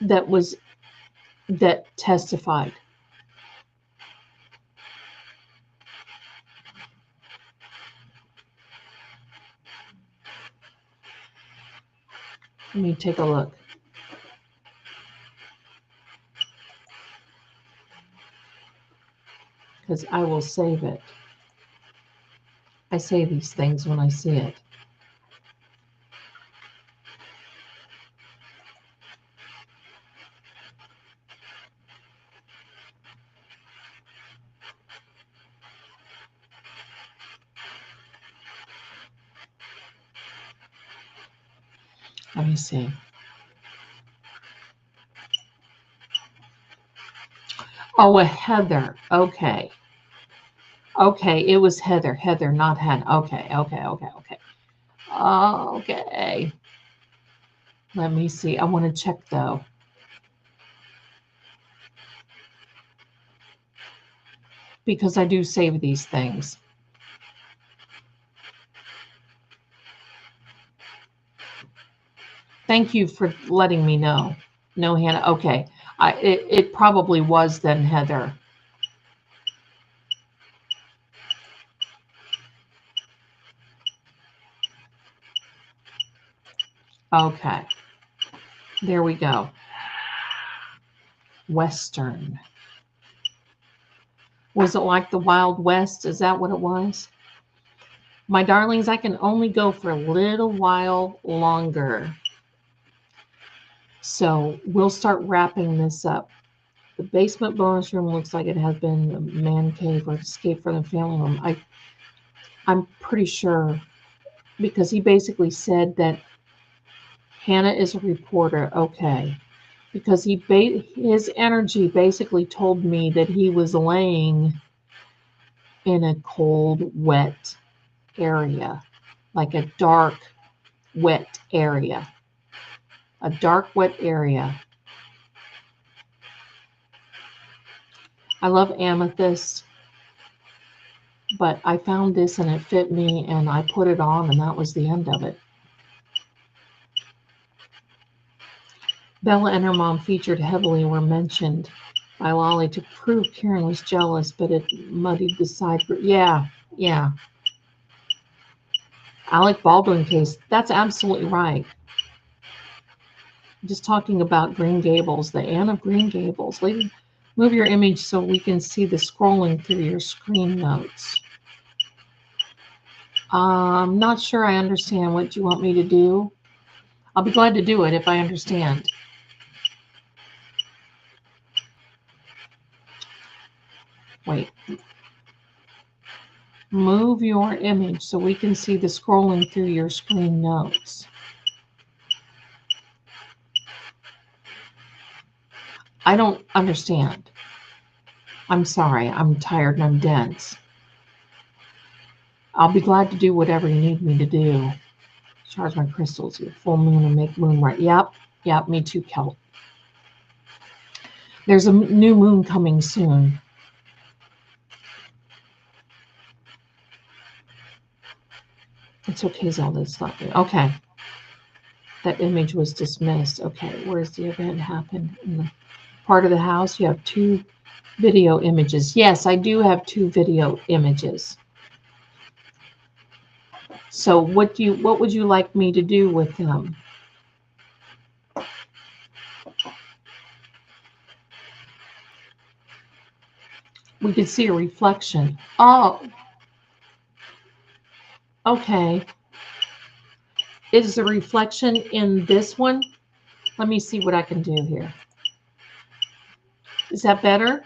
that testified. Let me take a look. because I will save it. I say these things when I see it. Let me see. Oh, a Heather. Okay. Okay, it was Heather. Heather, not Hen. Okay. Okay. Let me see. I want to check though. Because I do save these things. Thank you for letting me know. No, Hannah. Okay. It probably was then Heather. Okay. There we go. Western. Was it like the Wild West? Is that what it was? My darlings, I can only go for a little while longer. So we'll start wrapping this up. The basement bonus room looks like it has been a man cave or escape from the family room. I'm pretty sure because he basically said that Hannah is a reporter. Okay. Because his energy basically told me that he was laying in a cold, wet area, like a dark, wet area. A dark, wet area. I love amethyst, but I found this and it fit me and I put it on and that was the end of it. Bella and her mom featured heavily were mentioned by Lolly to prove Karen was jealous, but it muddied the side. Yeah. Alec Baldwin case, that's absolutely right. Just talking about Green Gables, the Anne of Green Gables. Lady, move your image so we can see the scrolling through your screen notes. I'm not sure I understand what you want me to do. I'll be glad to do it if I understand. Wait. Move your image so we can see the scrolling through your screen notes. I don't understand. I'm sorry. I'm tired and I'm dense. I'll be glad to do whatever you need me to do. Charge my crystals. Your full moon and make moon right. Yep. Me too, Kel. There's a new moon coming soon. It's okay, Zelda. It's not good. Okay. That image was dismissed. Okay. Where's the event happen? In the part of the house, you have 2 video images. Yes, I do have 2 video images. So what would you like me to do with them? We could see a reflection. Oh, okay. Is the reflection in this one? Let me see what I can do here. Is that better?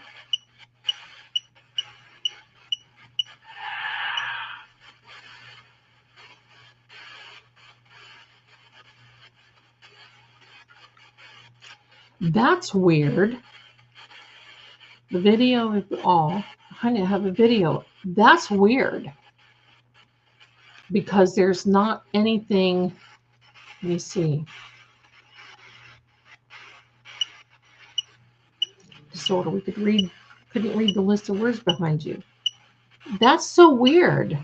That's weird. The video is all. I have a video. That's weird. Because there's not anything. Let me see. Disorder. We couldn't read the list of words behind you. That's so weird.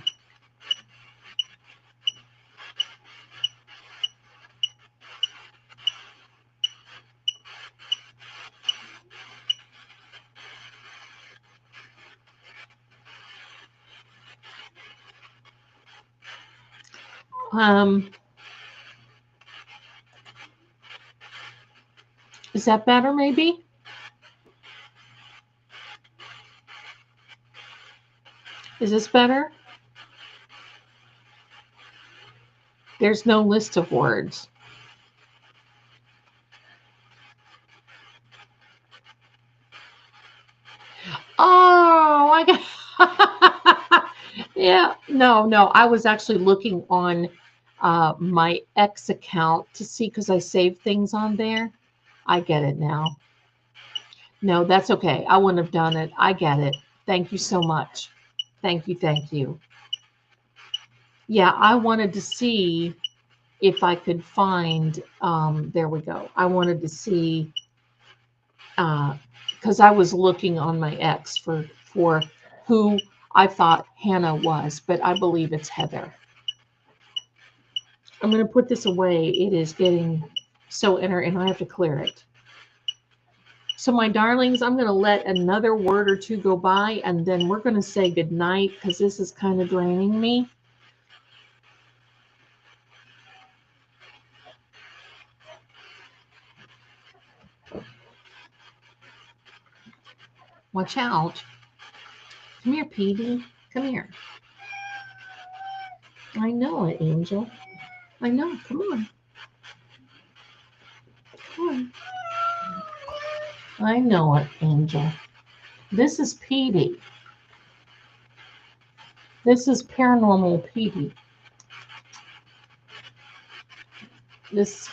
Is that better maybe? Is this better? There's no list of words. Oh, I got. Yeah, no. I was actually looking on my X account to see because I saved things on there. I get it now. No, that's okay. I wouldn't have done it. I get it. Thank you so much. Thank you. Thank you. Yeah, I wanted to see if I could find, there we go. I wanted to see, because I was looking on my X for who I thought Hannah was, but I believe it's Heather. I'm going to put this away. It is getting so and I have to clear it. So my darlings, I'm going to let another word or two go by, and then we're going to say goodnight because this is kind of draining me. Watch out. Come here, Petey. Come here. I know it, Angel. I know. Come on. Come on. I know it, Angel. This is Petey. This is paranormal Petey. This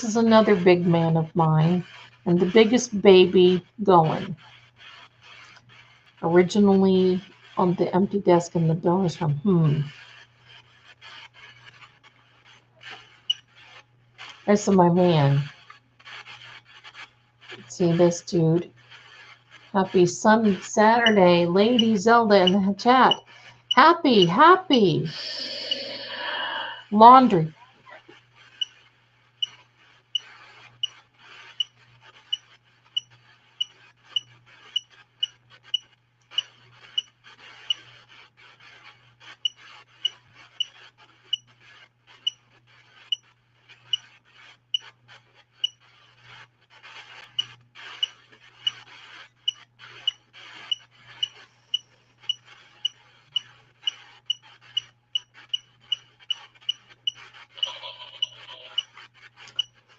is another big man of mine, and the biggest baby going. Originally on the empty desk in the donors room. This is my man. See this dude. Happy Saturday, Lady Zelda in the chat. Happy. Laundry.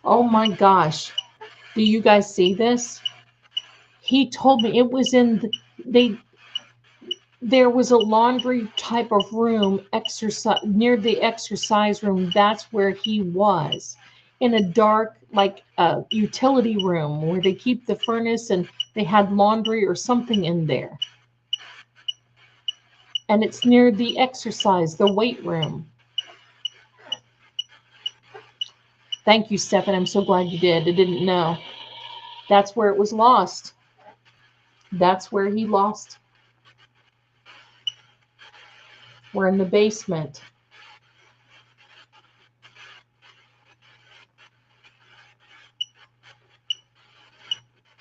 Oh my gosh. Do you guys see this? He told me it was in there was a laundry type of room near the exercise room. That's where he was, in a dark like utility room where they keep the furnace, and they had laundry or something in there. And it's near the weight room. Thank you, Stephan. I'm so glad you did. I didn't know. That's where it was lost. That's where he lost. We're in the basement.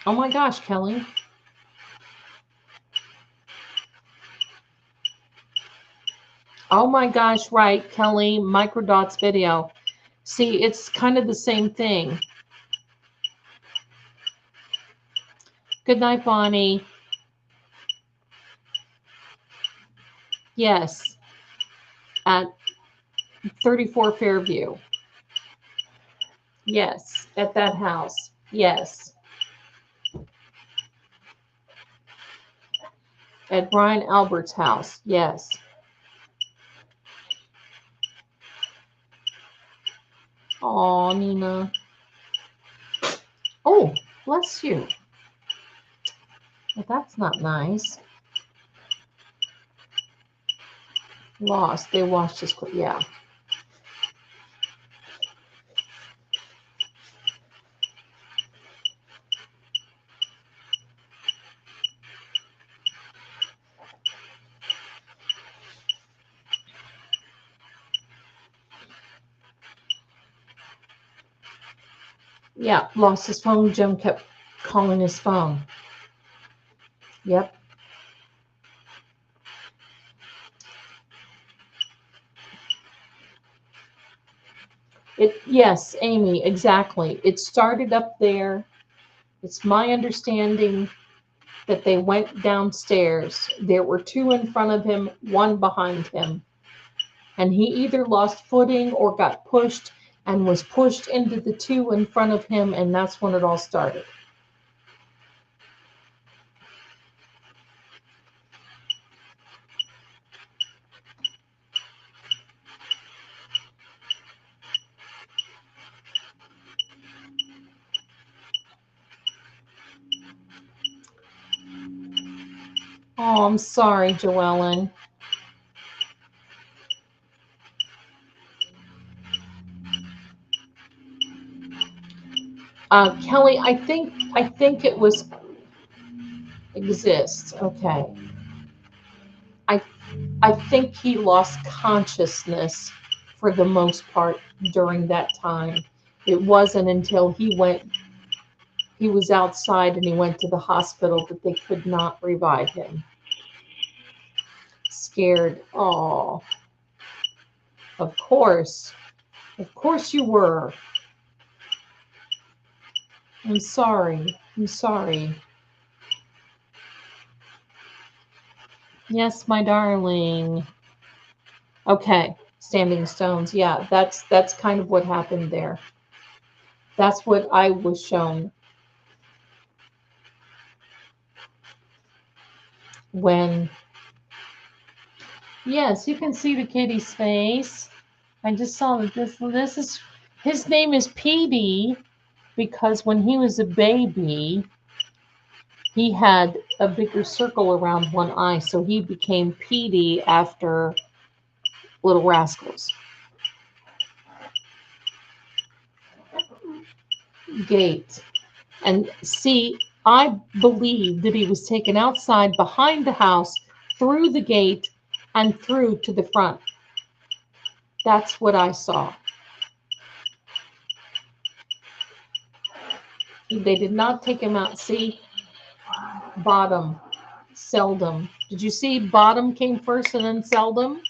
Oh my gosh, Kelly. Oh my gosh, right, Kelly, Microdots video. See, it's kind of the same thing. Good night, Bonnie. Yes, at 34 Fairview. Yes, at that house. Yes. At Brian Albert's house. Yes. Oh, Nina. Oh, bless you. Well, that's not nice. Lost. They washed his clothes. Yeah. Yeah, lost his phone. Jim kept calling his phone. Yep. Yes, Amy, exactly. It started up there. It's my understanding that they went downstairs. There were two in front of him, one behind him. And he either lost footing or got pushed and was pushed into the two in front of him, and that's when it all started. Oh, I'm sorry, Joellen. Kelly, I think it was exists. Okay. I think he lost consciousness for the most part during that time. It wasn't until he was outside and he went to the hospital that they could not revive him. Scared. Oh, of course you were. I'm sorry. Yes, my darling. Okay, standing stones. Yeah, that's kind of what happened there. That's what I was shown when. Yes, you can see the kitty's face. I just saw that this is his name is PD because when he was a baby, he had a bigger circle around one eye, so he became PD after Little Rascals. Gate. And see, I believe that he was taken outside behind the house, through the gate, and through to the front. That's what I saw. They did not take him out. See, bottom, seldom. Did you see bottom came first and then seldom?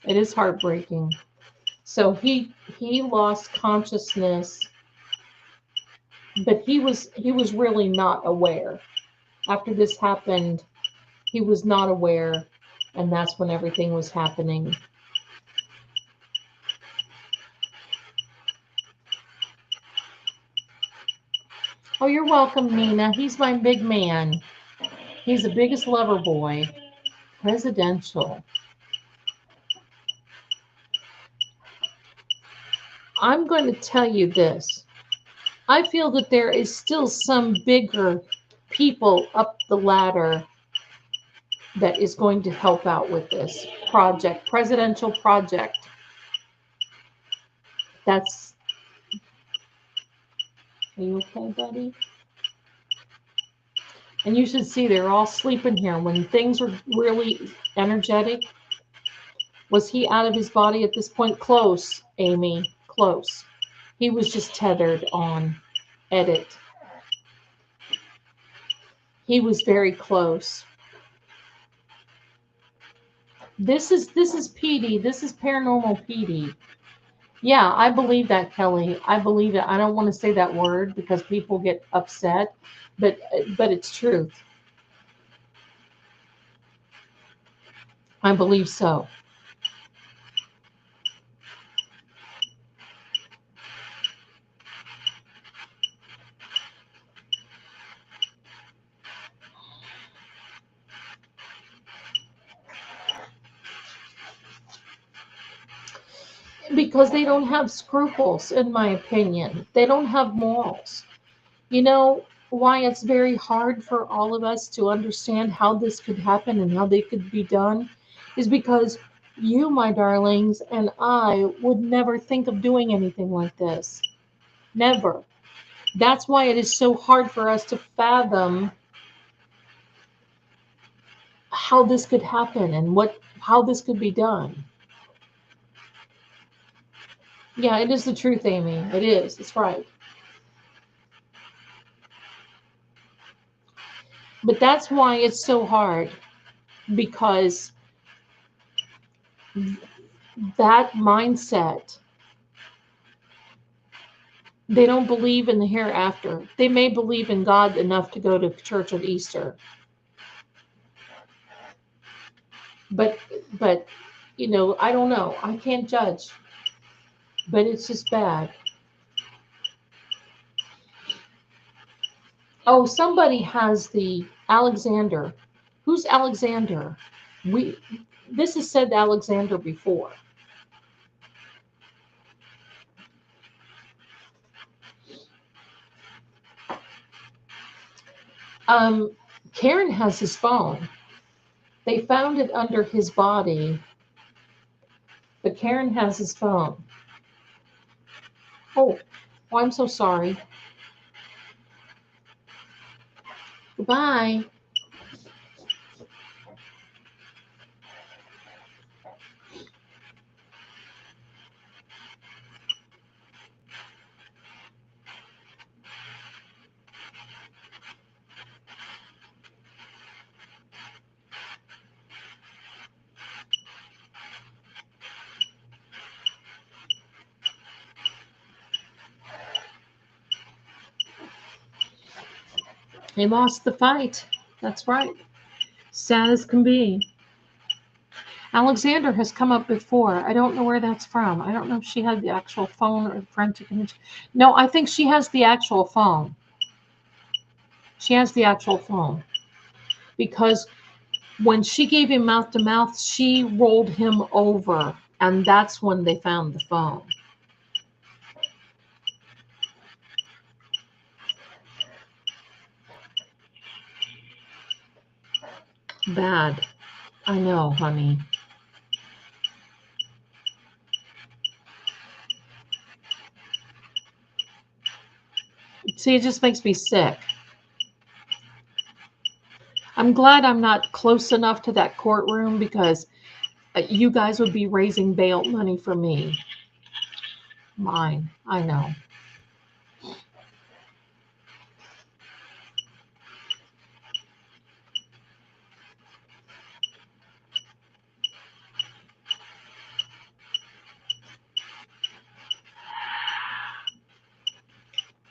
It is heartbreaking. So he lost consciousness, but he was really not aware. After this happened, he was not aware, and that's when everything was happening. Oh, you're welcome, Nina. He's my big man. He's the biggest lover boy. Presidential. I'm going to tell you this. I feel that there is still some bigger people up the ladder that is going to help out with this project, presidential project. That's. Are you okay, buddy? And you should see they're all sleeping here. When things were really energetic, was he out of his body at this point? Close, Amy, close. He was just tethered on edit. He was very close. This is PD. This is paranormal PD. Yeah, I believe that, Kelly. I believe it. I don't want to say that word because people get upset, but it's truth. I believe so. Because they don't have scruples, in my opinion. They don't have morals. You know why it's very hard for all of us to understand how this could happen and how they could be done is because you, my darlings, and I would never think of doing anything like this. Never. That's why it is so hard for us to fathom how this could happen and how this could be done. Yeah, it is the truth, Amy. It is. It's right. But that's why it's so hard, because that mindset, they don't believe in the hereafter. They may believe in God enough to go to church at Easter. But you know, I don't know. I can't judge. But it's just bad. Oh, somebody has the Alexander. Who's Alexander? This has said Alexander before. Karen has his phone. They found it under his body, but Karen has his phone. Oh, I'm so sorry. Goodbye. He lost the fight. That's right. Sad as can be. Alexander has come up before. I don't know where that's from. I don't know if she had the actual phone or forensic image. No, I think she has the actual phone. She has the actual phone. Because when she gave him mouth to mouth, she rolled him over. And that's when they found the phone. Bad. I know, honey. See, it just makes me sick. I'm glad I'm not close enough to that courtroom because you guys would be raising bail money for me. Mine. I know.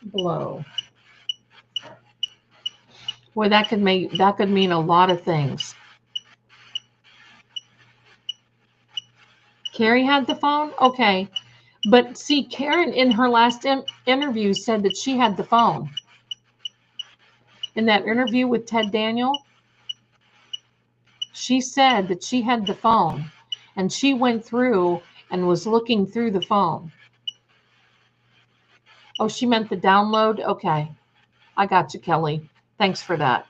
Blow. Boy, that could mean a lot of things. Carrie had the phone? Okay. But see, Karen in her last interview said that she had the phone. In that interview with Ted Daniel, she said that she had the phone and she went through and was looking through the phone. Oh, she meant the download? Okay. I got you, Kelly. Thanks for that.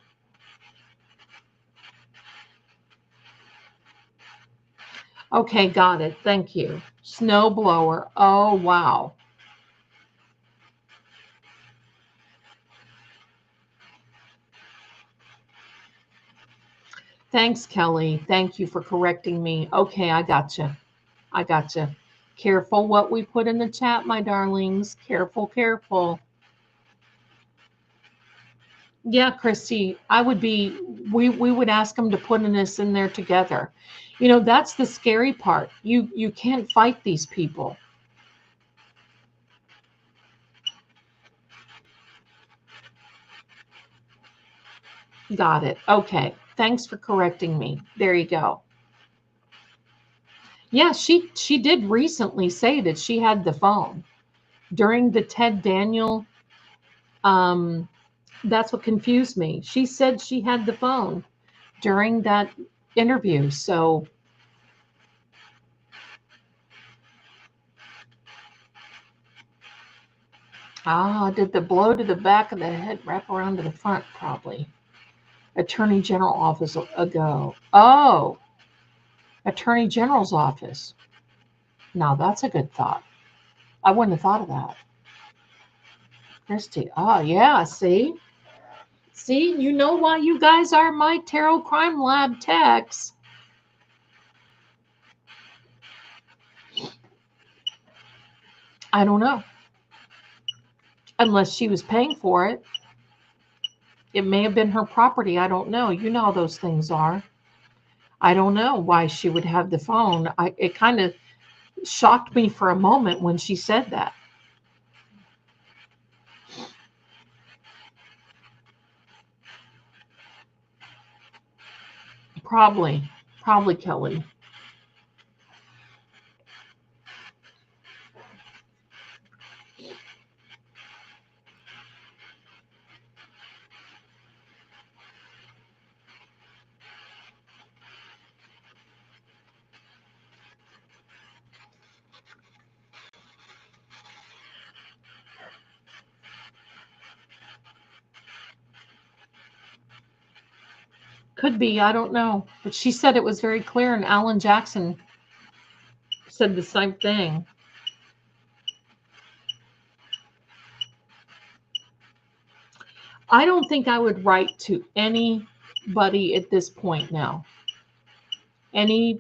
Okay, got it. Thank you. Snowblower. Oh, wow. Thanks, Kelly. Thank you for correcting me. Okay, I gotcha. I gotcha. Careful what we put in the chat, my darlings. Careful, careful. Yeah, Christy, we would ask them to put this in there together. You know, that's the scary part. You can't fight these people. Got it. Okay. Thanks for correcting me. There you go. Yeah, she did recently say that she had the phone during the Ted Daniel. That's what confused me. She said she had the phone during that interview. So did the blow to the back of the head wrap around to the front? Probably. Attorney General office ago. Oh, Attorney General's office. Now that's a good thought. I wouldn't have thought of that. Christy. Oh, yeah. See, you know why you guys are my Tarot Crime Lab techs. I don't know. Unless she was paying for it. It may have been her property. I don't know. You know how those things are. I don't know why she would have the phone. It kind of shocked me for a moment when she said that. Probably, Kelly. Could be, I don't know. But she said it was very clear, and Alan Jackson said the same thing. I don't think I would write to anybody at this point now. Any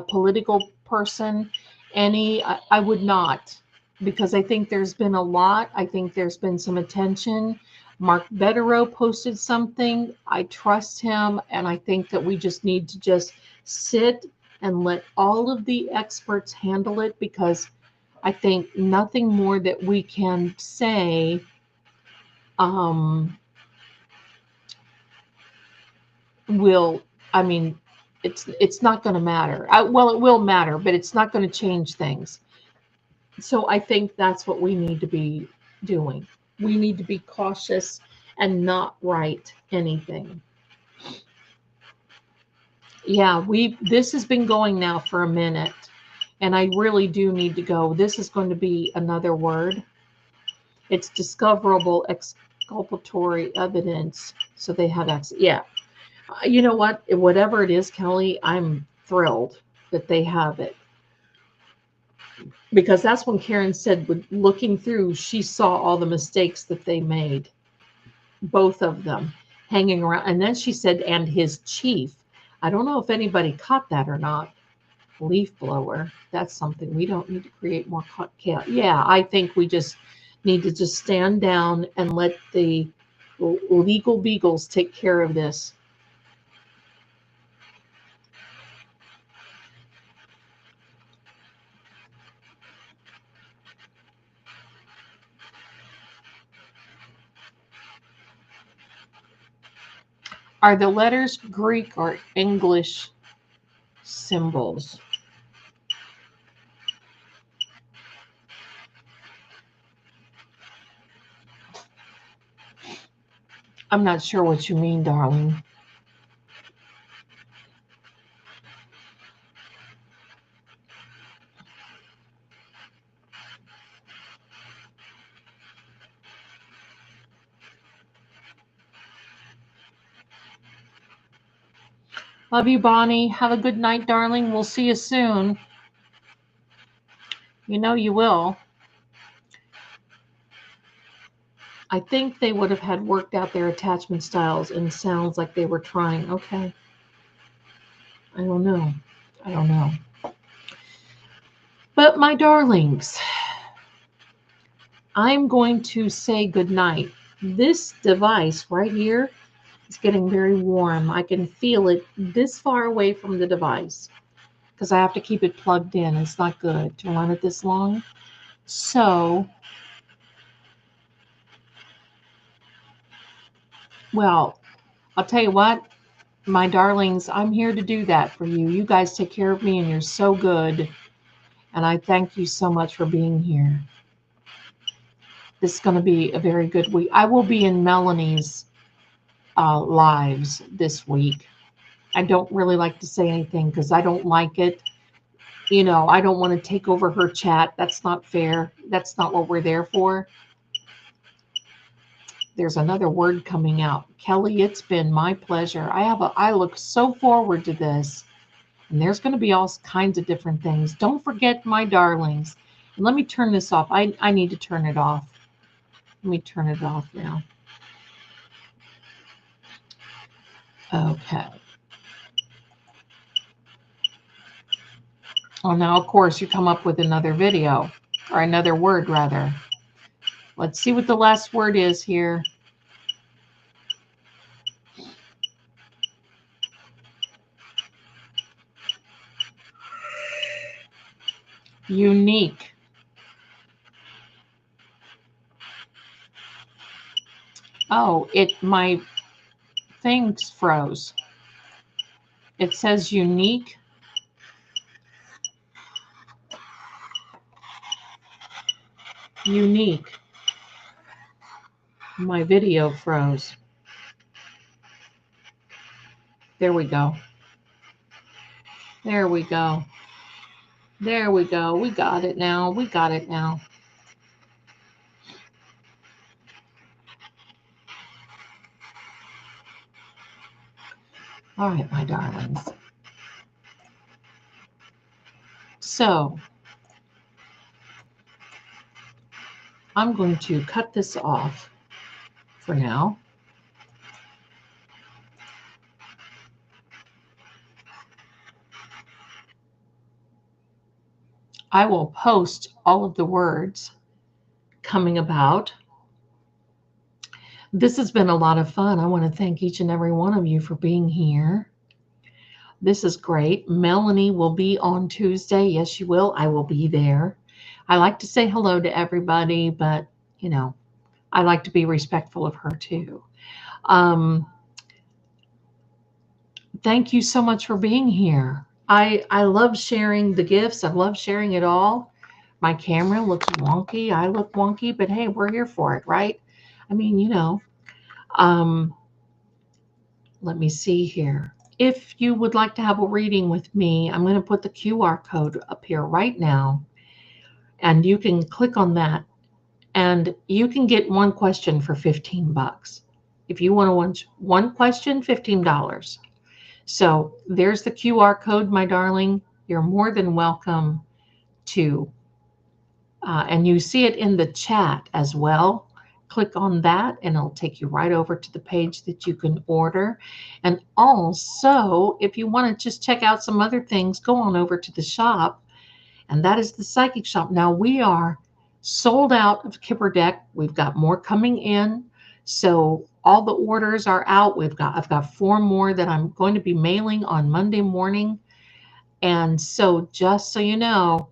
political person, I would not, because I think there's been a lot. I think there's been some attention. Mark Betterow posted something. I trust him, and I think that we just need to just sit and let all of the experts handle it, because I think nothing more that we can say will, I mean, it's not going to matter. Well, it will matter, but it's not going to change things. So I think that's what we need to be doing. We need to be cautious and not write anything. Yeah, this has been going now for a minute, and I really do need to go. This is going to be another word. It's discoverable exculpatory evidence. So they have access. Yeah. You know what? Whatever it is, Kelly, I'm thrilled that they have it. Because that's when Karen said, looking through, she saw all the mistakes that they made. Both of them hanging around. And then she said, and his chief. I don't know if anybody caught that or not. Leaf blower. That's something we don't need to create more chaos. Yeah, I think we just need to just stand down and let the legal beagles take care of this. Are the letters Greek or English symbols? I'm not sure what you mean, darling. Love you, Bonnie. Have a good night, darling. We'll see you soon. You know you will. I think they would have had worked out their attachment styles, and sounds like they were trying. Okay. I don't know. I don't know. But my darlings, I'm going to say good night. This device right here is getting very warm. I can feel it this far away from the device because I have to keep it plugged in. It's not good to run it this long. So, well, I'll tell you what, my darlings, I'm here to do that for you. You guys take care of me, and you're so good. And I thank you so much for being here. This is going to be a very good week. I will be in Melanie's lives this week. I don't really like to say anything because I don't like it. You know, I don't want to take over her chat. That's not fair. That's not what we're there for. There's another word coming out. Kelly, it's been my pleasure. I look so forward to this. And there's going to be all kinds of different things. Don't forget, my darlings. And let me turn this off. I need to turn it off. Let me turn it off now. Okay. Well, now, of course, you come up with another video, or another word, rather. Let's see what the last word is here. Unique. Oh, my thing froze. It says unique. Unique. My video froze. There we go. There we go. There we go. We got it now. We got it now. All right, my darlings. So I'm going to cut this off for now. I will post all of the words coming about. This has been a lot of fun. I want to thank each and every one of you for being here. This is great. Melanie will be on Tuesday. Yes, she will. I will be there. I like to say hello to everybody, but, you know, I like to be respectful of her too. Thank you so much for being here. I love sharing the gifts. I love sharing it all. My camera looks wonky. I look wonky, but hey, we're here for it, right? I mean, you know, let me see here. If you would like to have a reading with me, I'm going to put the QR code up here right now, and you can click on that, and you can get one question for $15. If you want to watch one question, $15. So there's the QR code, my darling. You're more than welcome to, and you see it in the chat as well. Click on that and it'll take you right over to the page that you can order. And also, if you want to just check out some other things, go on over to the shop, and that is the Psychic Shop. Now we are sold out of Kipper Deck. We've got more coming in. So all the orders are out. I've got 4 more that I'm going to be mailing on Monday morning. And so just so you know,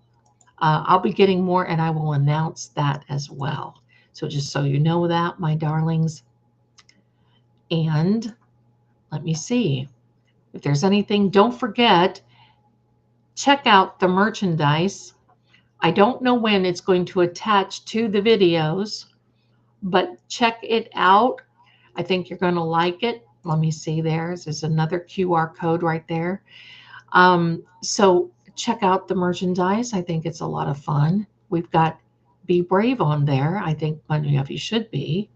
I'll be getting more, and I will announce that as well. So just so you know that, my darlings. And let me see if there's anything. Don't forget, check out the merchandise. I don't know when it's going to attach to the videos, but check it out. I think you're going to like it. Let me see. There's another QR code right there. So check out the merchandise. I think it's a lot of fun. We've got Be Brave on there. I think many of you should be.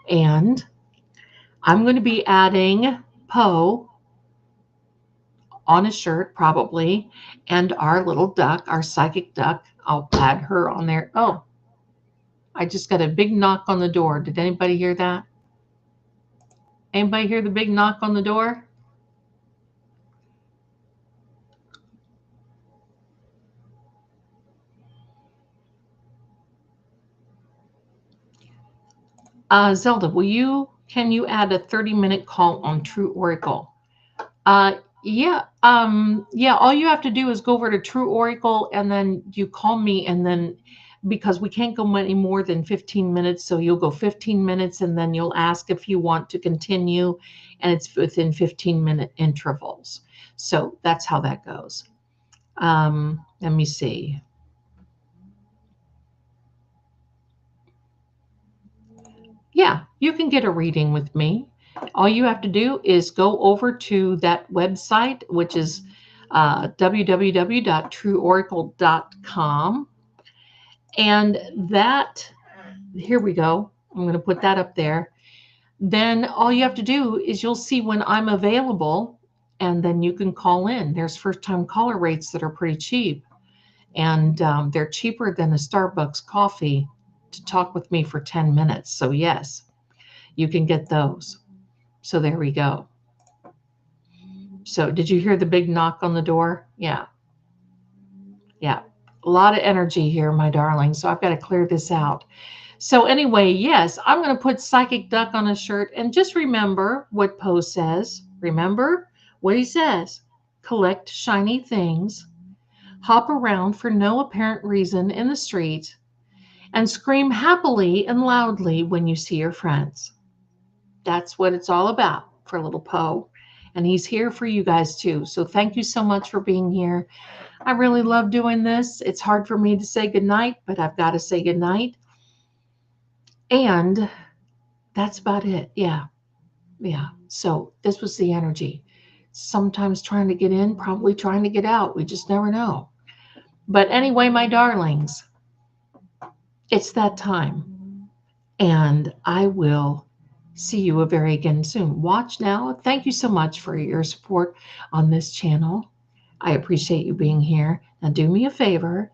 And I'm going to be adding Poe on a shirt probably, and our little duck, our psychic duck. I'll add her on there. Oh, I just got a big knock on the door. Did anybody hear that? Anybody hear the big knock on the door? Zelda, can you add a 30-minute call on True Oracle? Yeah, all you have to do is go over to True Oracle, and then you call me, and then because we can't go any more than 15 minutes, so you'll go 15 minutes, and then you'll ask if you want to continue, and it's within 15-minute intervals. So that's how that goes. Let me see. Yeah, you can get a reading with me. All you have to do is go over to that website, which is www.trueoracle.com. And that, here we go. I'm going to put that up there. Then all you have to do is you'll see when I'm available, and then you can call in. There's first-time caller rates that are pretty cheap, and they're cheaper than a Starbucks coffee to talk with me for 10 minutes. So yes, you can get those. So there we go. So did you hear the big knock on the door? Yeah. Yeah. A lot of energy here, my darling. So I've got to clear this out. So anyway, yes, I'm going to put Psychic Duck on a shirt. And just remember what Poe says. Remember what he says. Collect shiny things. hop around for no apparent reason in the street, and scream happily and loudly when you see your friends. That's what it's all about for little Poe. And he's here for you guys too. So thank you so much for being here. I really love doing this. It's hard for me to say goodnight, but I've got to say goodnight. And that's about it. Yeah. Yeah. So this was the energy. Sometimes trying to get in, probably trying to get out. We just never know. But anyway, my darlings, it's that time. And I will see you very again soon. Watch now. Thank you so much for your support on this channel. I appreciate you being here. Now do me a favor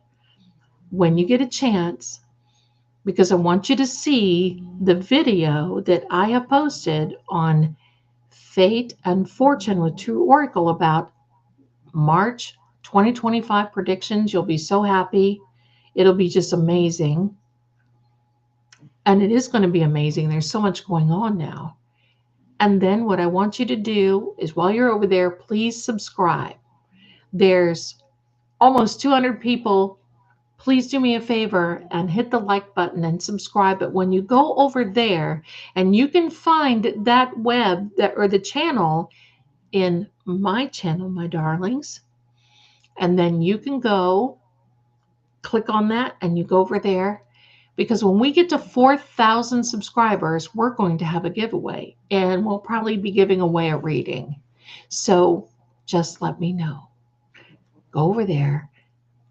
when you get a chance, because I want you to see the video that I have posted on Fate and Fortune with True Oracle about March 2025 predictions. You'll be so happy. It'll be just amazing. And it is going to be amazing. There's so much going on now. And then what I want you to do is while you're over there, please subscribe. There's almost 200 people. Please do me a favor and hit the like button and subscribe. But when you go over there, and you can find that web or the channel in my channel, my darlings, and then you can go click on that and you go over there. Because when we get to 4,000 subscribers, we're going to have a giveaway, and we'll probably be giving away a reading. So just let me know. Go over there,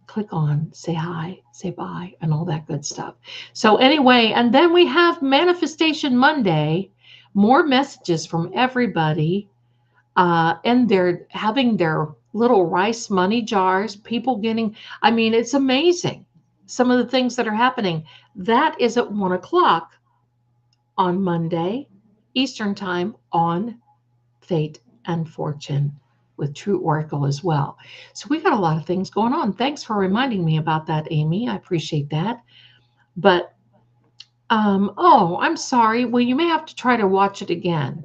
click on, say hi, say bye, and all that good stuff. So anyway, and then we have Manifestation Monday, more messages from everybody, and they're having their little rice money jars, people getting, I mean, it's amazing. Some of the things that are happening. That is at 1 o'clock on Monday, Eastern Time, on Fate and Fortune with True Oracle as well. So we got a lot of things going on. Thanks for reminding me about that, Amy. I appreciate that. But, oh, I'm sorry. Well, you may have to try to watch it again.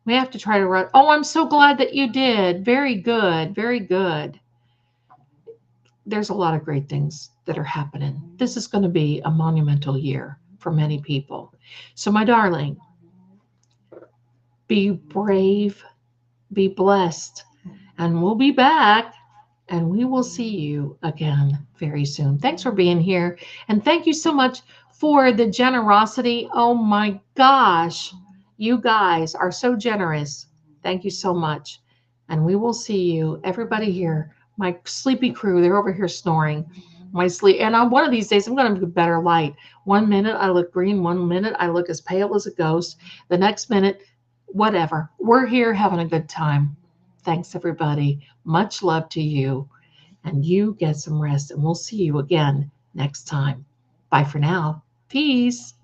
May have to try to run. Oh, I'm so glad that you did. Very good. Very good. There's a lot of great things that are happening. This is going to be a monumental year for many people. So my darling, be brave, be blessed, and we'll be back, and we will see you again very soon. Thanks for being here, and thank you so much for the generosity. Oh my gosh, you guys are so generous. Thank you so much, and we will see you, everybody here. My sleepy crew, they're over here snoring. My sleep, and on one of these days, I'm going to do better light. 1 minute I look green, 1 minute I look as pale as a ghost. The next minute, whatever. We're here having a good time. Thanks, everybody. Much love to you, and you get some rest, and we'll see you again next time. Bye for now. Peace.